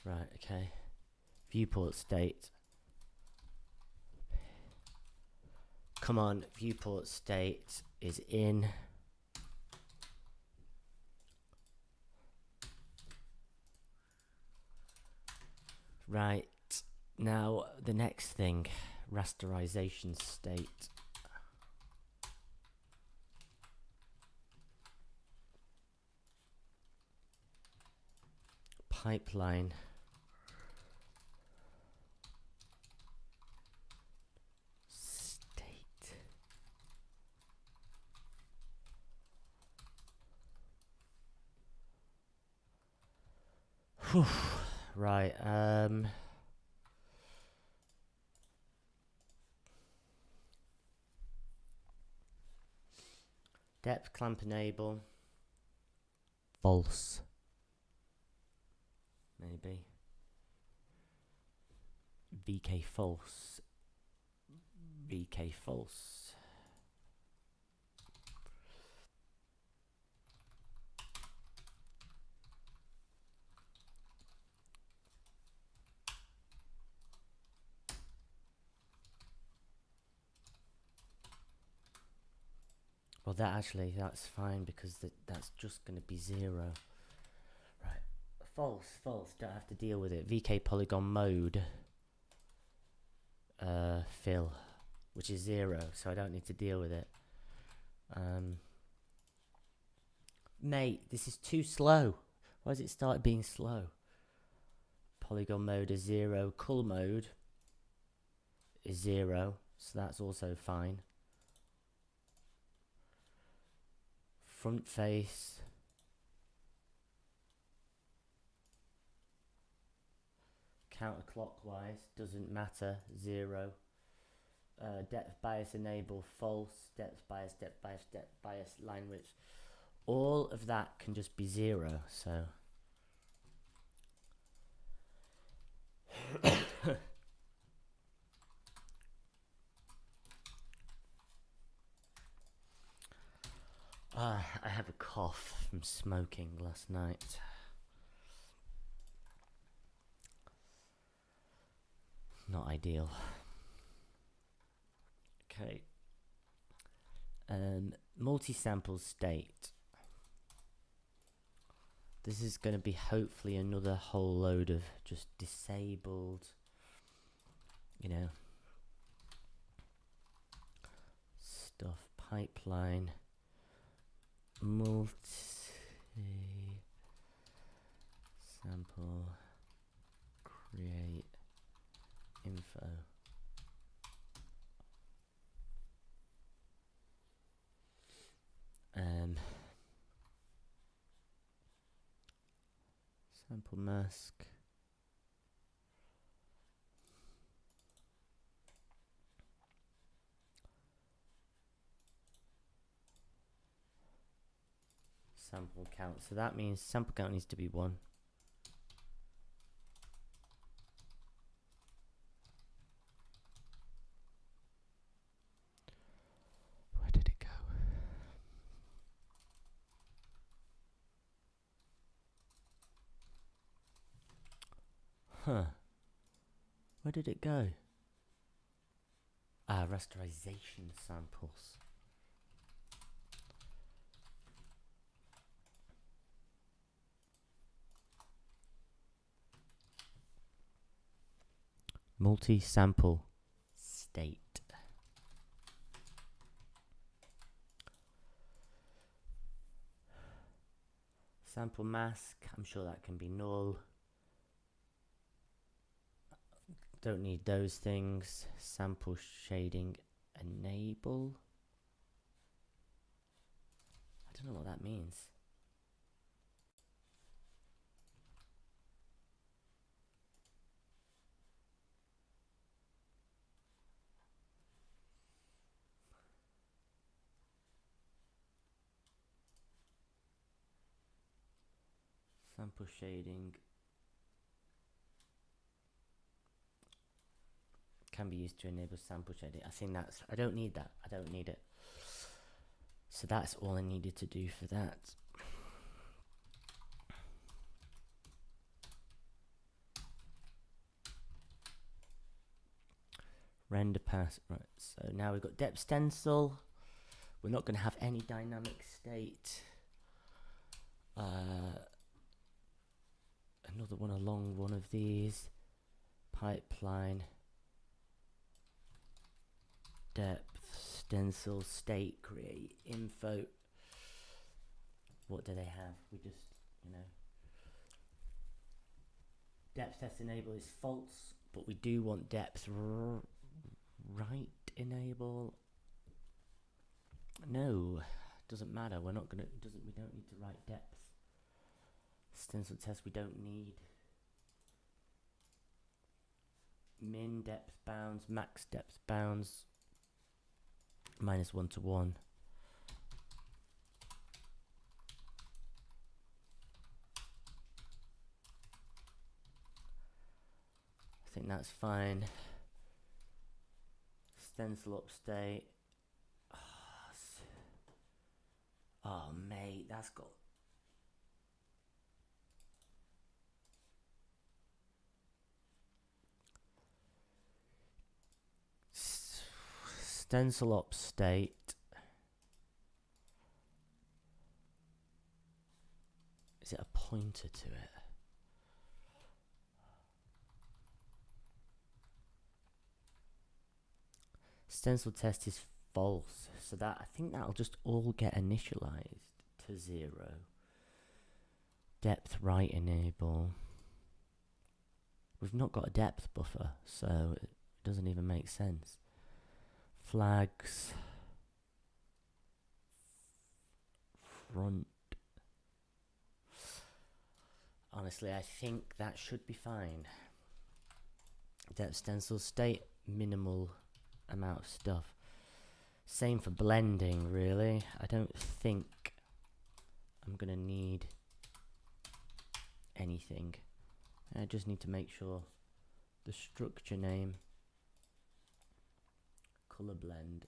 A: Right, okay. Viewport state. Come on, viewport state is in. Right, now the next thing, rasterization state. Pipeline. State. Whew. Right, depth clamp enable. False. Maybe. VK false. VK false. Well, that's fine because that's just going to be 0. Right. False. Don't have to deal with it. VK polygon mode. Fill, which is 0, so I don't need to deal with it. Mate, this is too slow. Why does it start being slow? Polygon mode is 0. Cull mode is 0, so that's also fine. Front face. Counterclockwise, doesn't matter, 0. Depth bias enable, false. Depth bias, line width. All of that can just be 0, so... I have a cough from smoking last night. Not ideal. Okay. Multi-sample state. This is going to be hopefully another whole load of just disabled, you know, stuff. Pipeline. Multi-sample create info. Sample mask. Sample count. So that means sample count needs to be 1. Where did it go? Huh. Where did it go? Rasterization samples. Multi-sample state. Sample mask, I'm sure that can be null. Don't need those things. Sample shading enable. I don't know what that means. Sample shading can be used to enable sample shading. I think that's, I don't need that. I don't need it. So that's all I needed to do for that. Render pass, right, so now we've got depth stencil. We're not going to have any dynamic state. Another one along one of these. Pipeline. Depth, stencil, state, create, info. What do they have? We just, you know. Depth test enable is false, but we do want depth right enable. No, doesn't matter. We're not gonna. We don't need to write depth. Stencil test we don't need. Min depth bounds, max depth bounds. -1 to 1. I think that's fine. Stencil upstate. Oh, mate, that's got... Stencil upstate. pointer to it. Stencil test is false, so that I think that'll just all get initialized to 0. Depth right enable. We've not got a depth buffer, so it doesn't even make sense. Flags. Front. Honestly, I think that should be fine. Depth stencil state, minimal amount of stuff. Same for blending, really. I don't think I'm gonna need anything. I just need to make sure the structure name, color blend,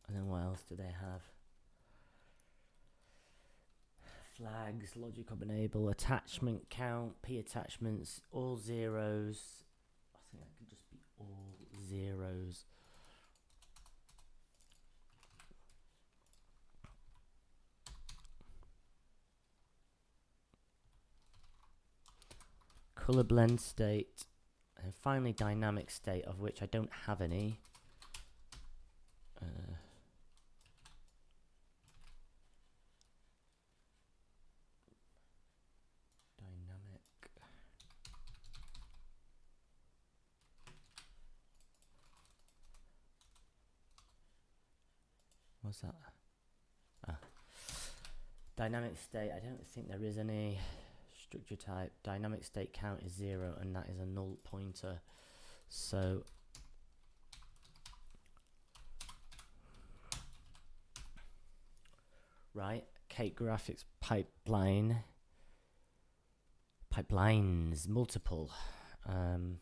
A: and then what else do they have? Flags, logic of enable, attachment count, P attachments, all zeros. I think that could just be all zeros. Color blend state, and finally dynamic state, of which I don't have any. What's that? Dynamic state, I don't think there is any. Structure type, dynamic state count is 0, and that is a null pointer. So right, Cake graphics pipeline. Pipelines, multiple. VK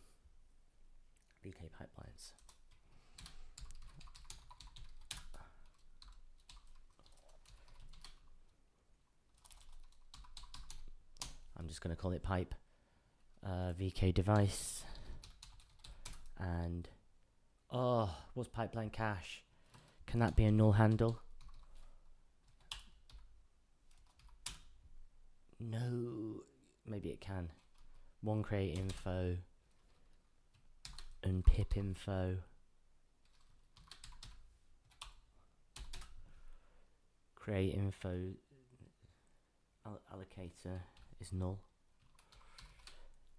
A: pipelines. I'm just going to call it pipe. VK device. And what's pipeline cache? Can that be a null handle? No, maybe it can. One create info and pip info. Create info allocator is null,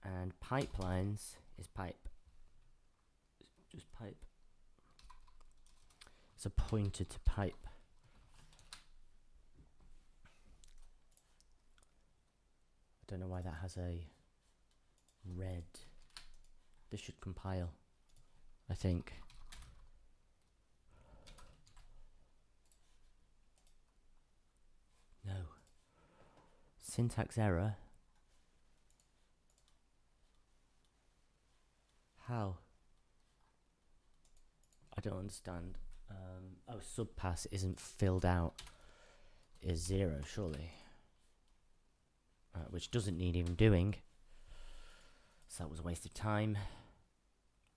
A: and pipelines is pipe. Just pipe. It's a pointer to pipe. I don't know why that has a red. This should compile, I think. No. Syntax error. How? I don't understand. Oh, subpass isn't filled out. Is 0, surely. Which doesn't need even doing. So that was a waste of time.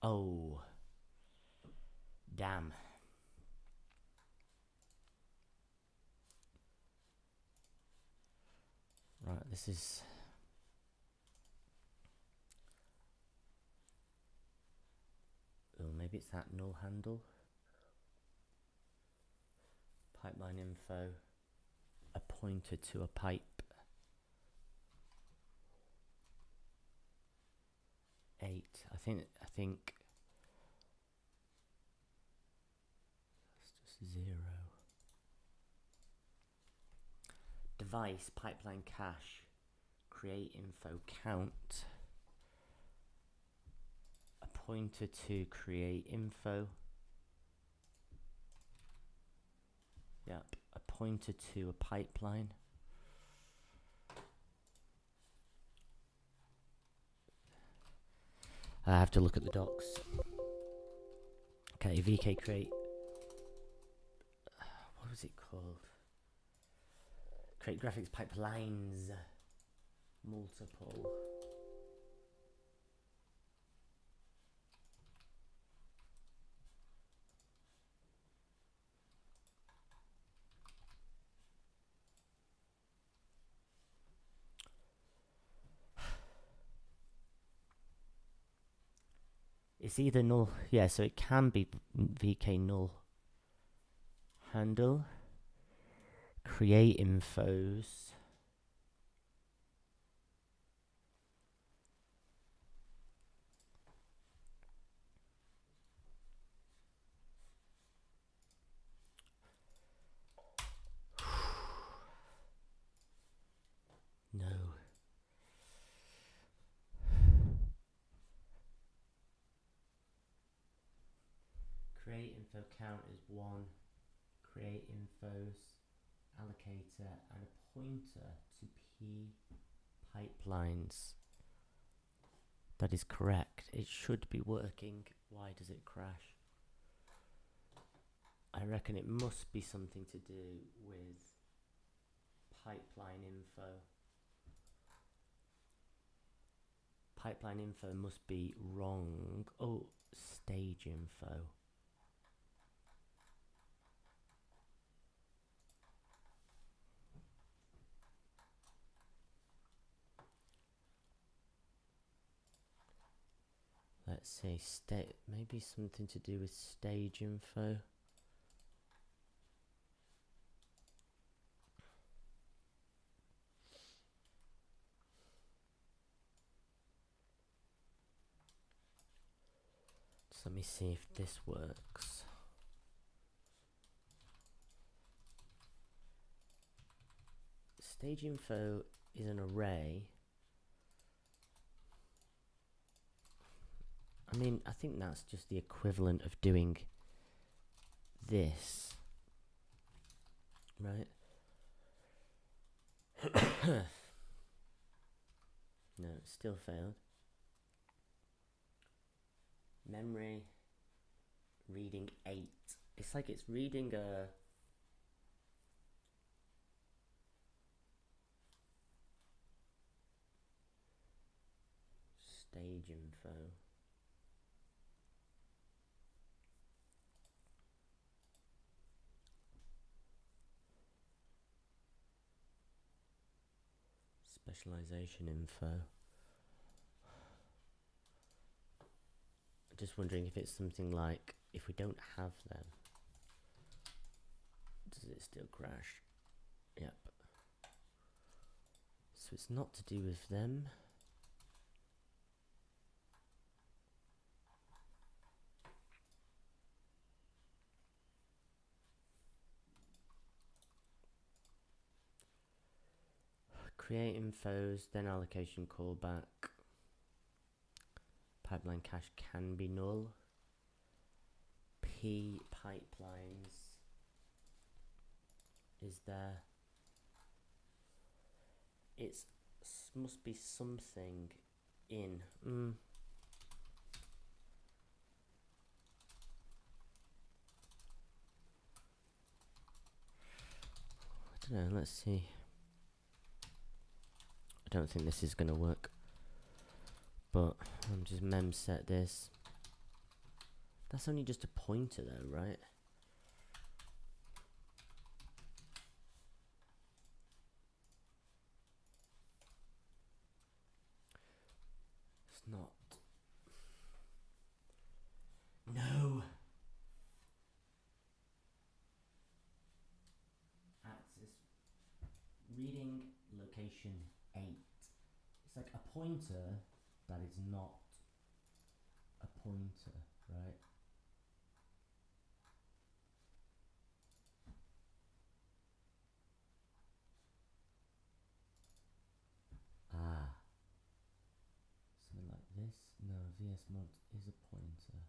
A: Oh. Damn. Right, this is... Oh, maybe it's that null handle. Pipeline info. A pointer to a pipe. 8. I think that's just 0. Device, pipeline cache, create info count, a pointer to create info. Yep, a pointer to a pipeline. I have to look at the docs. Okay, VK create. What was it called? Create graphics pipelines. Multiple. It's either null, yeah, so it can be VK null handle, create infos. No. Create info count is 1. Create infos, allocator, and a pointer to P pipelines. That is correct. It should be working. Why does it crash? I reckon it must be something to do with pipeline info. Pipeline info must be wrong. Oh, stage info. Let's see, maybe something to do with stage info. So let me see if this works. Stage info is an array. I mean, I think that's just the equivalent of doing this, right? No, it still failed. Memory reading 8. It's like it's reading a stage info. Specialization info. Just wondering if it's something like, if we don't have them, does it still crash? Yep. So it's not to do with them. Create infos, then allocation callback. Pipeline cache can be null. P pipelines is there. It's must be something in. I don't know, let's see. I don't think this is going to work, but I'm just mem set this. That's only just a pointer though, right? It's not. No. Axis reading location 8. It's like a pointer that is not a pointer, right? Ah. Something like this? No, VS mod is a pointer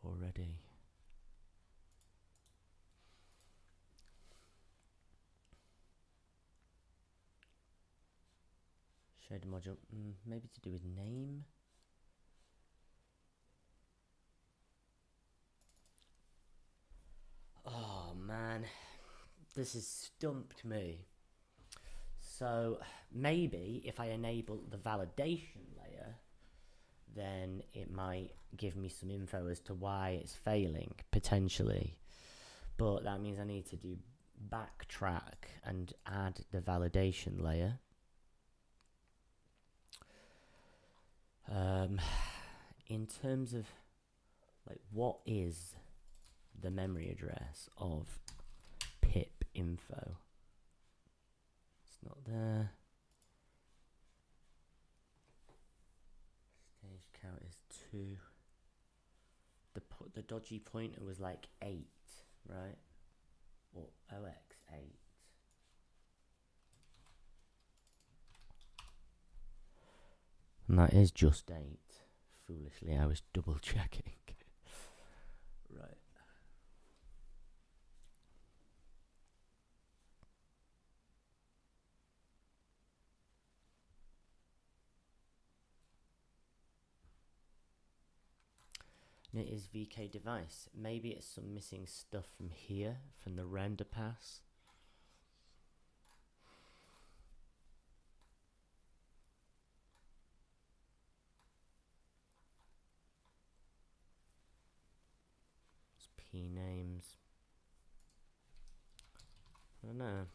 A: already. Shader module, maybe to do with name? Oh man, this has stumped me. So maybe if I enable the validation layer, then it might give me some info as to why it's failing, potentially. But that means I need to do backtrack and add the validation layer. in terms of like what is the memory address of pip info? It's not there. Stage count is 2. The dodgy pointer was like 8, right? Or OX8. And that is just 8. Foolishly, I was double checking. Right. And it is VK device. Maybe it's some missing stuff from here, from the render pass. P names. I don't know.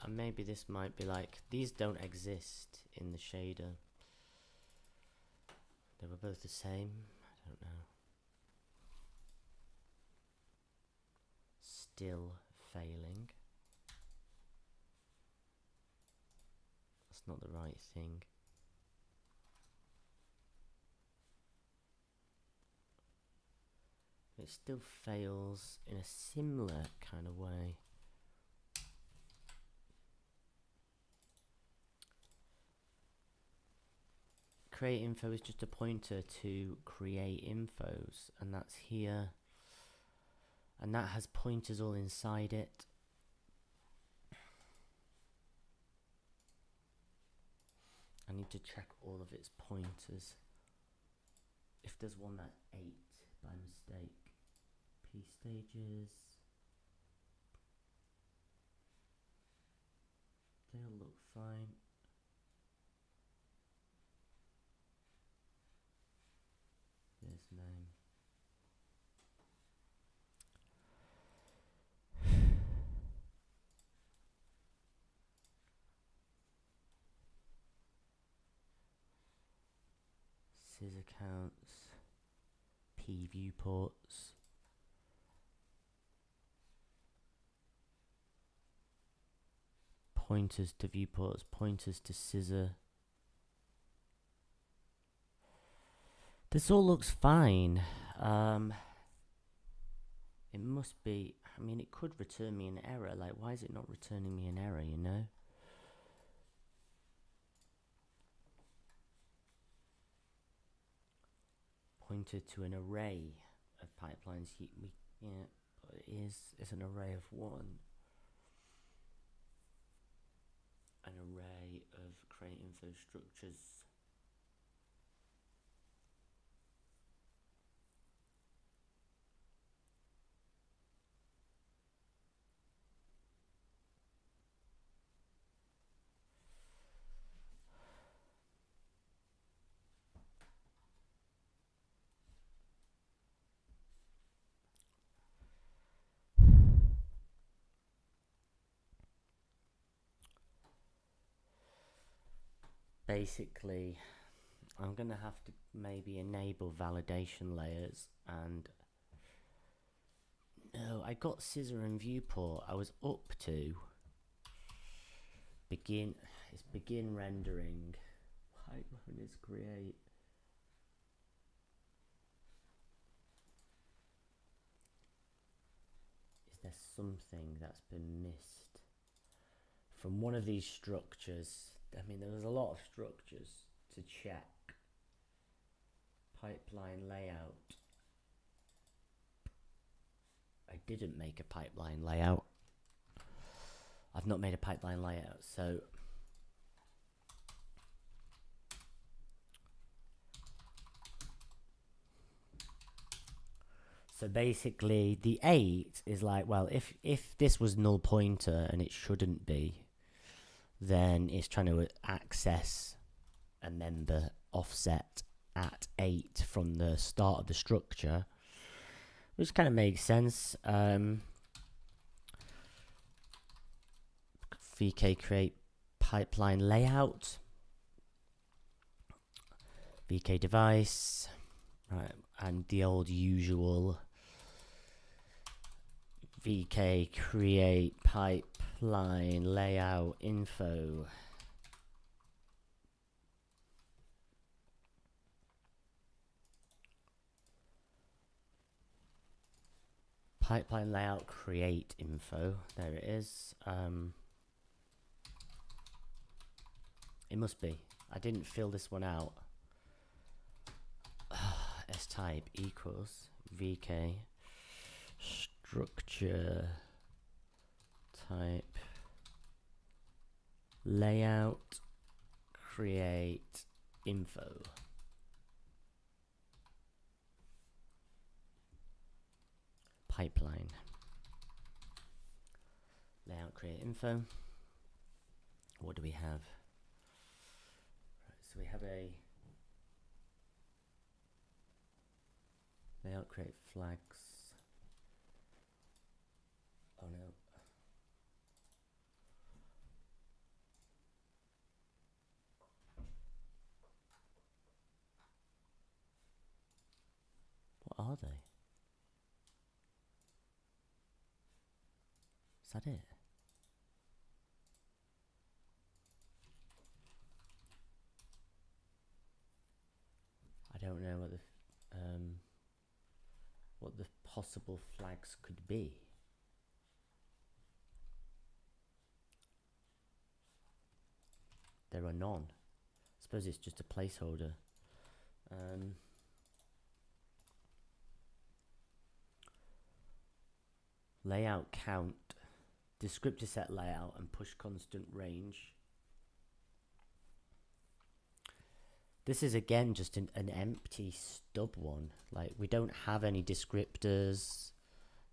A: Maybe this might be like, these don't exist in the shader. They were both the same. I don't know. Still failing. That's not the right thing. It still fails in a similar kind of way. Create info is just a pointer to create infos, and that's here. And that has pointers all inside it. I need to check all of its pointers. If there's one that's 8 by mistake. P stages. They all look fine. This name. Scissor counts. P viewports. Pointers to viewports, pointers to scissor. This all looks fine. It must be, I mean, it could return me an error. Like, why is it not returning me an error, you know? Pointer to an array of pipelines. Yeah, but it is, it's an array of 1. An array of create info structures. Basically, I'm gonna have to maybe enable validation layers, and no, I got scissor and viewport. I was up to begin. It's begin rendering. Pipeline is create. Is there something that's been missed from one of these structures? I mean, there was a lot of structures to check. Pipeline layout. I didn't make a pipeline layout. I've not made a pipeline layout, so basically the 8 is like, well, if this was null pointer and it shouldn't be, then it's trying to access a member offset at 8 from the start of the structure, which kind of makes sense. VK create pipeline layout, VK device, Right, and the old usual VK create pipeline layout info. Pipeline layout create info. There it is. It must be. I didn't fill this one out. S type equals VK structure type layout create info. Pipeline layout create info. What do we have? Right, so we have a layout create flags. Oh no. What are they? Is that it? I don't know what the possible flags could be. There are none. I suppose it's just a placeholder. Layout count, descriptor set layout, and push constant range. This is again just an empty stub one. Like, we don't have any descriptors,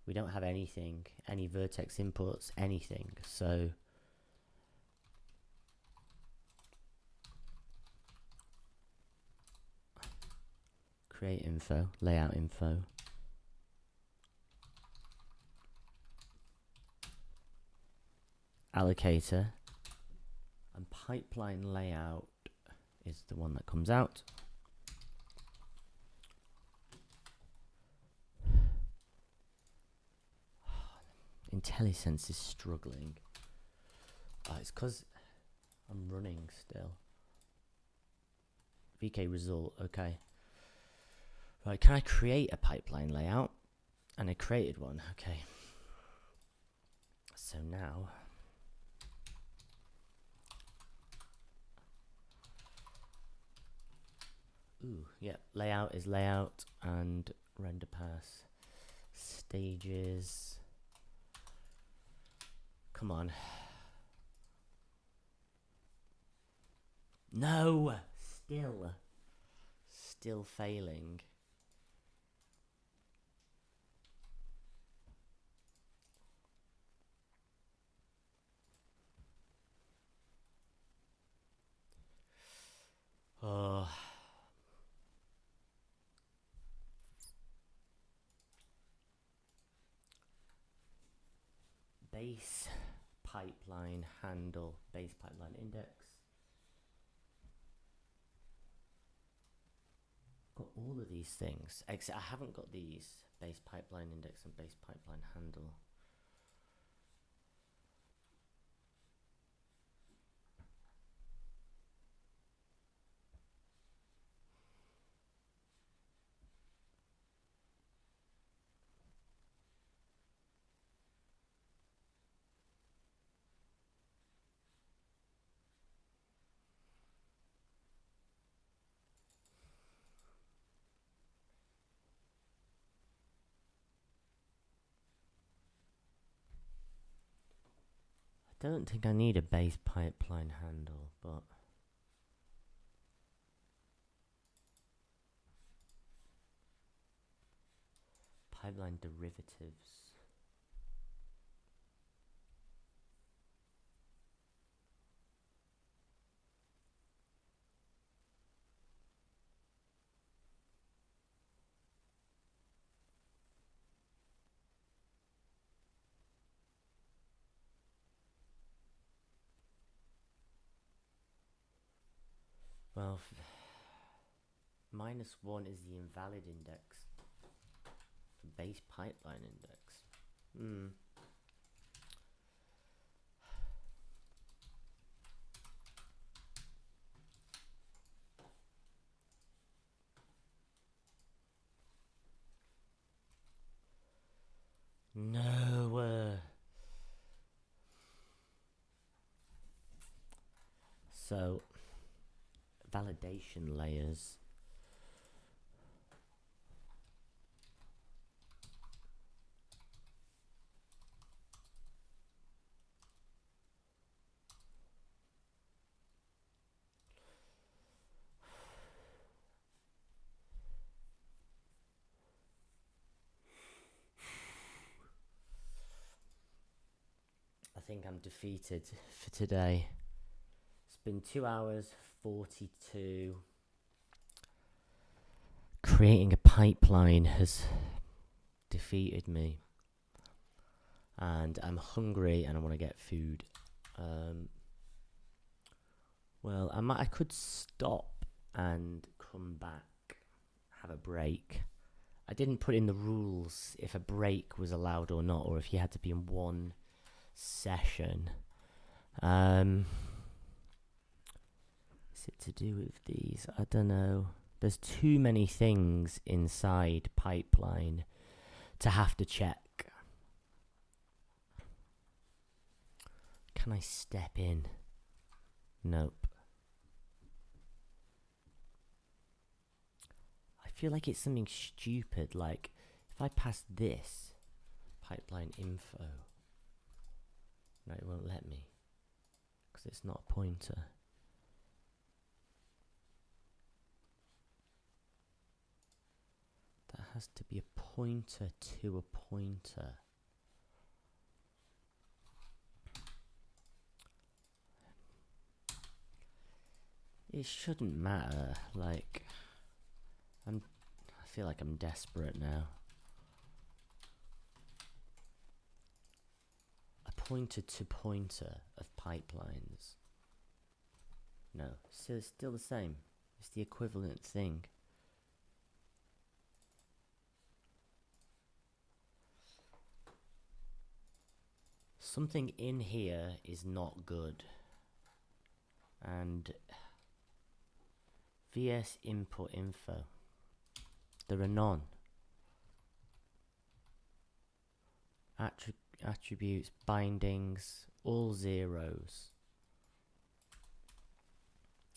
A: we don't have anything, any vertex inputs, anything. So create info, layout info. Allocator, and pipeline layout is the one that comes out. IntelliSense is struggling. Oh, it's because I'm running still. VK result, okay. Right, can I create a pipeline layout? And I created one, okay. So now, yeah, layout is layout, and render pass stages. Come on. No, still failing. Oh. Base pipeline handle, base pipeline index. Got all of these things, except I haven't got these base pipeline index and base pipeline handle. I don't think I need a base pipeline handle, but pipeline derivatives. Well, -1 is the invalid index. The base pipeline index. No. So, validation layers. I think I'm defeated for today. It's been 2 hours 42. Creating a pipeline has defeated me. And I'm hungry and I want to get food. Well, I could stop and come back, have a break. I didn't put in the rules if a break was allowed or not, or if you had to be in one session. Is it to do with these? I don't know. There's too many things inside pipeline to have to check. Can I step in? Nope. I feel like it's something stupid, like if I pass this pipeline info, no, it won't let me because it's not a pointer. That has to be a pointer to a pointer. It shouldn't matter, like, I feel like I'm desperate now. A pointer to pointer of pipelines. No, so it's still the same. It's the equivalent thing. Something in here is not good. And VS input info. There are none. Attributes, bindings, all zeros.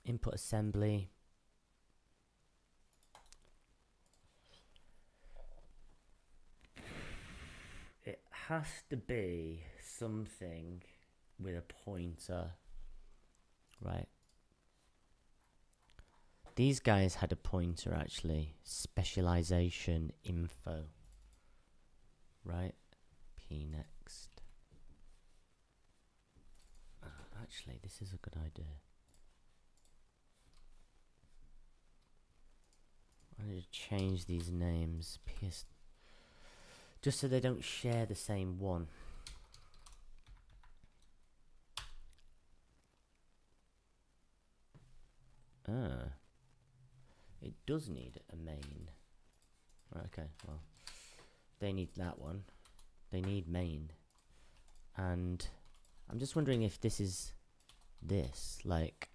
A: Input assembly. It has to be something with a pointer, right? These guys had a pointer actually. Specialization info. Right? P next. Actually, this is a good idea. I need to change these names. PS, just so they don't share the same one. It does need a main. Okay, well, they need that one. They need main. And I'm just wondering if this is this, like,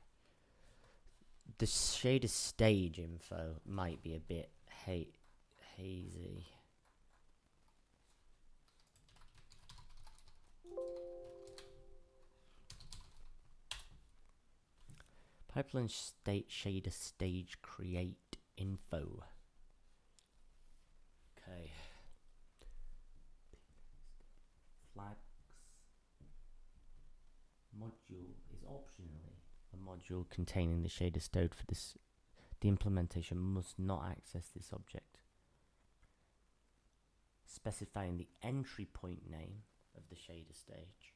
A: the shader stage info might be a bit hazy. Pipeline state shader stage create info. Okay. Flags module is optionally a module containing the shader stage for this. The implementation must not access this object. Specifying the entry point name of the shader stage.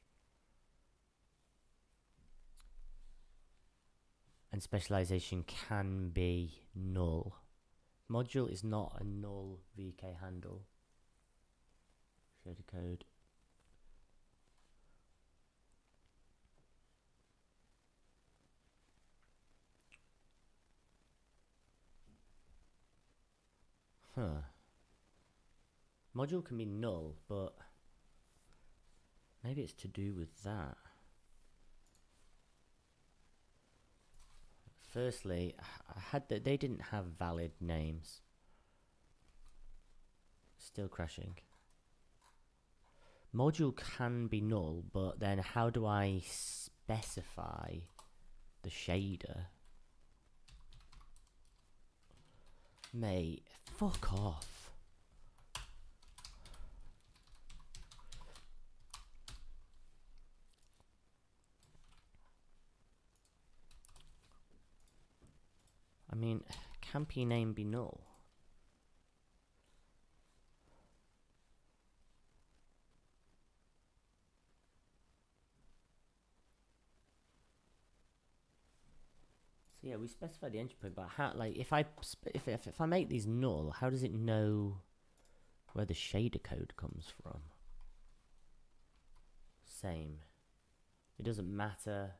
A: And specialization can be null. Module is not a null VK handle. Shader code. Module can be null, but maybe it's to do with that. Firstly, they didn't have valid names. Still crashing. Module can be null, but then how do I specify the shader? Mate, fuck off. I mean, can P name be null? So yeah, we specify the entry point, but how? Like, if I make these null, how does it know where the shader code comes from? Same. It doesn't matter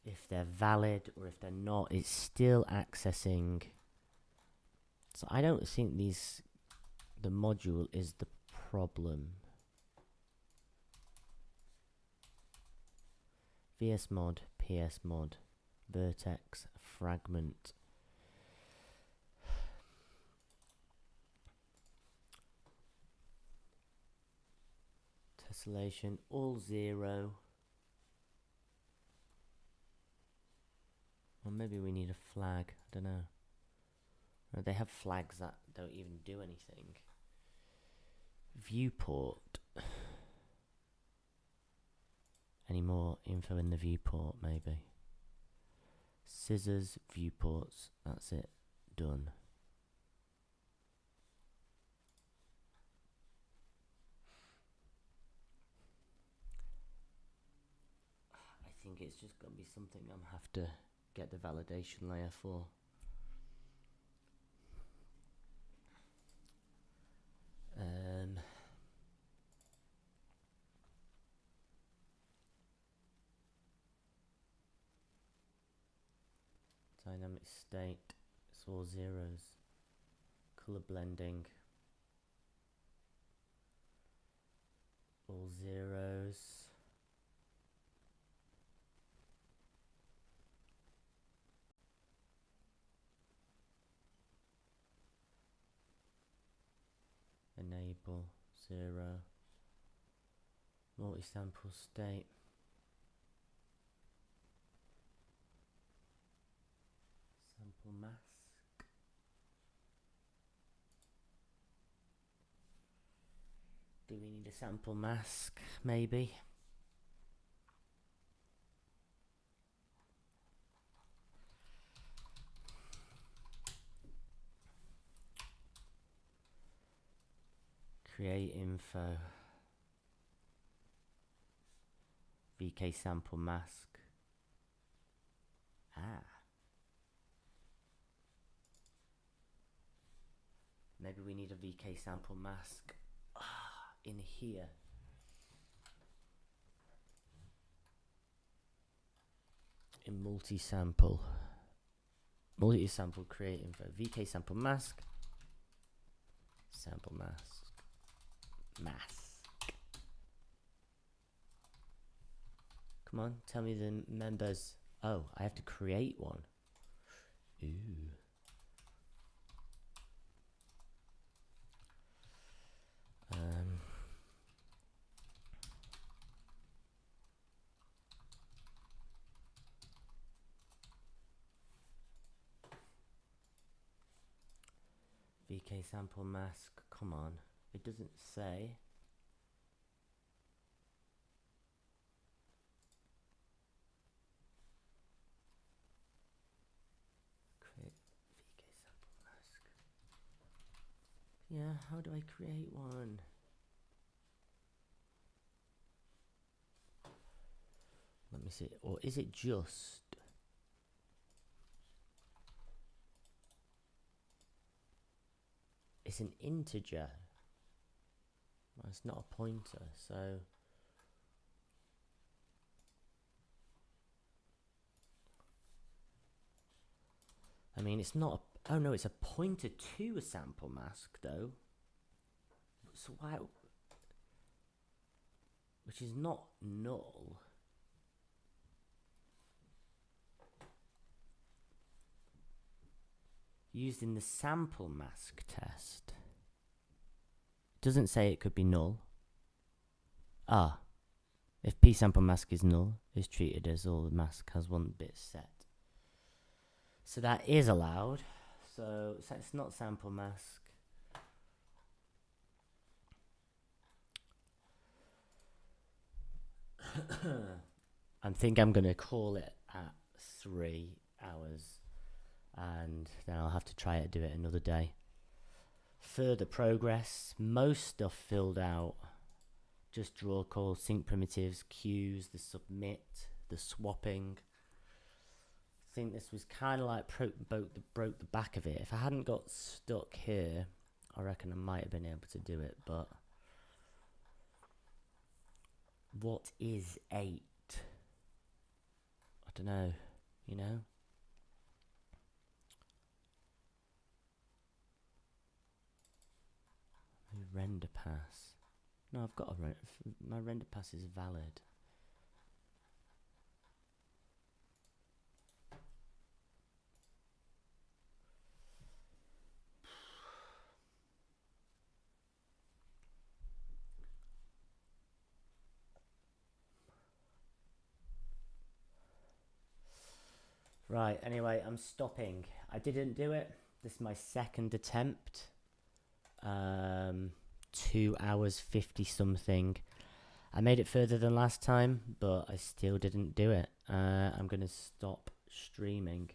A: if they're valid or if they're not. It's still accessing. So I don't think the module is the problem. VS mod, PS mod, vertex, fragment. Tessellation, all 0. Or maybe we need a flag, I don't know. No, they have flags that don't even do anything. Viewport. Any more info in the viewport, maybe? Scissors, viewports, that's it, done. I think it's just going to be something I'm going to have to get the validation layer for. Dynamic state, it's all zeros. Color blending, all zeros. Enable, 0. Multi-sample state. Sample mask. Do we need a sample mask? Maybe. Create info. VK sample mask. Maybe we need a VK sample mask in here. In multi-sample create info. VK sample mask. Sample mask. Come on, tell me the members. Oh, I have to create one. Ooh. VK sample mask, come on. It doesn't say. Create VK sample mask. Yeah, how do I create one? Let me see. Or is it just? It's an integer. Well, it's not a pointer, so. I mean, it's not Oh no, it's a pointer to a sample mask though. So why? Which is not null. Used in the sample mask test. Doesn't say it could be null. Ah. If p sample mask is null, is treated as all the mask has one bit set. So that is allowed. So it's not sample mask. I think I'm going to call it at 3 hours. And then I'll have to try it, do it another day. Further progress. Most stuff filled out. Just draw calls, sync primitives, queues, the submit, the swapping. I think this was kind of like broke the back of it. If I hadn't got stuck here, I reckon I might have been able to do it. But what is 8? I don't know. You know. Render pass. No, I've got my render pass is valid. Right, anyway, I'm stopping. I didn't do it. This is my second attempt. 2 hours 50 something. I made it further than last time, but I still didn't do it. I'm gonna stop streaming.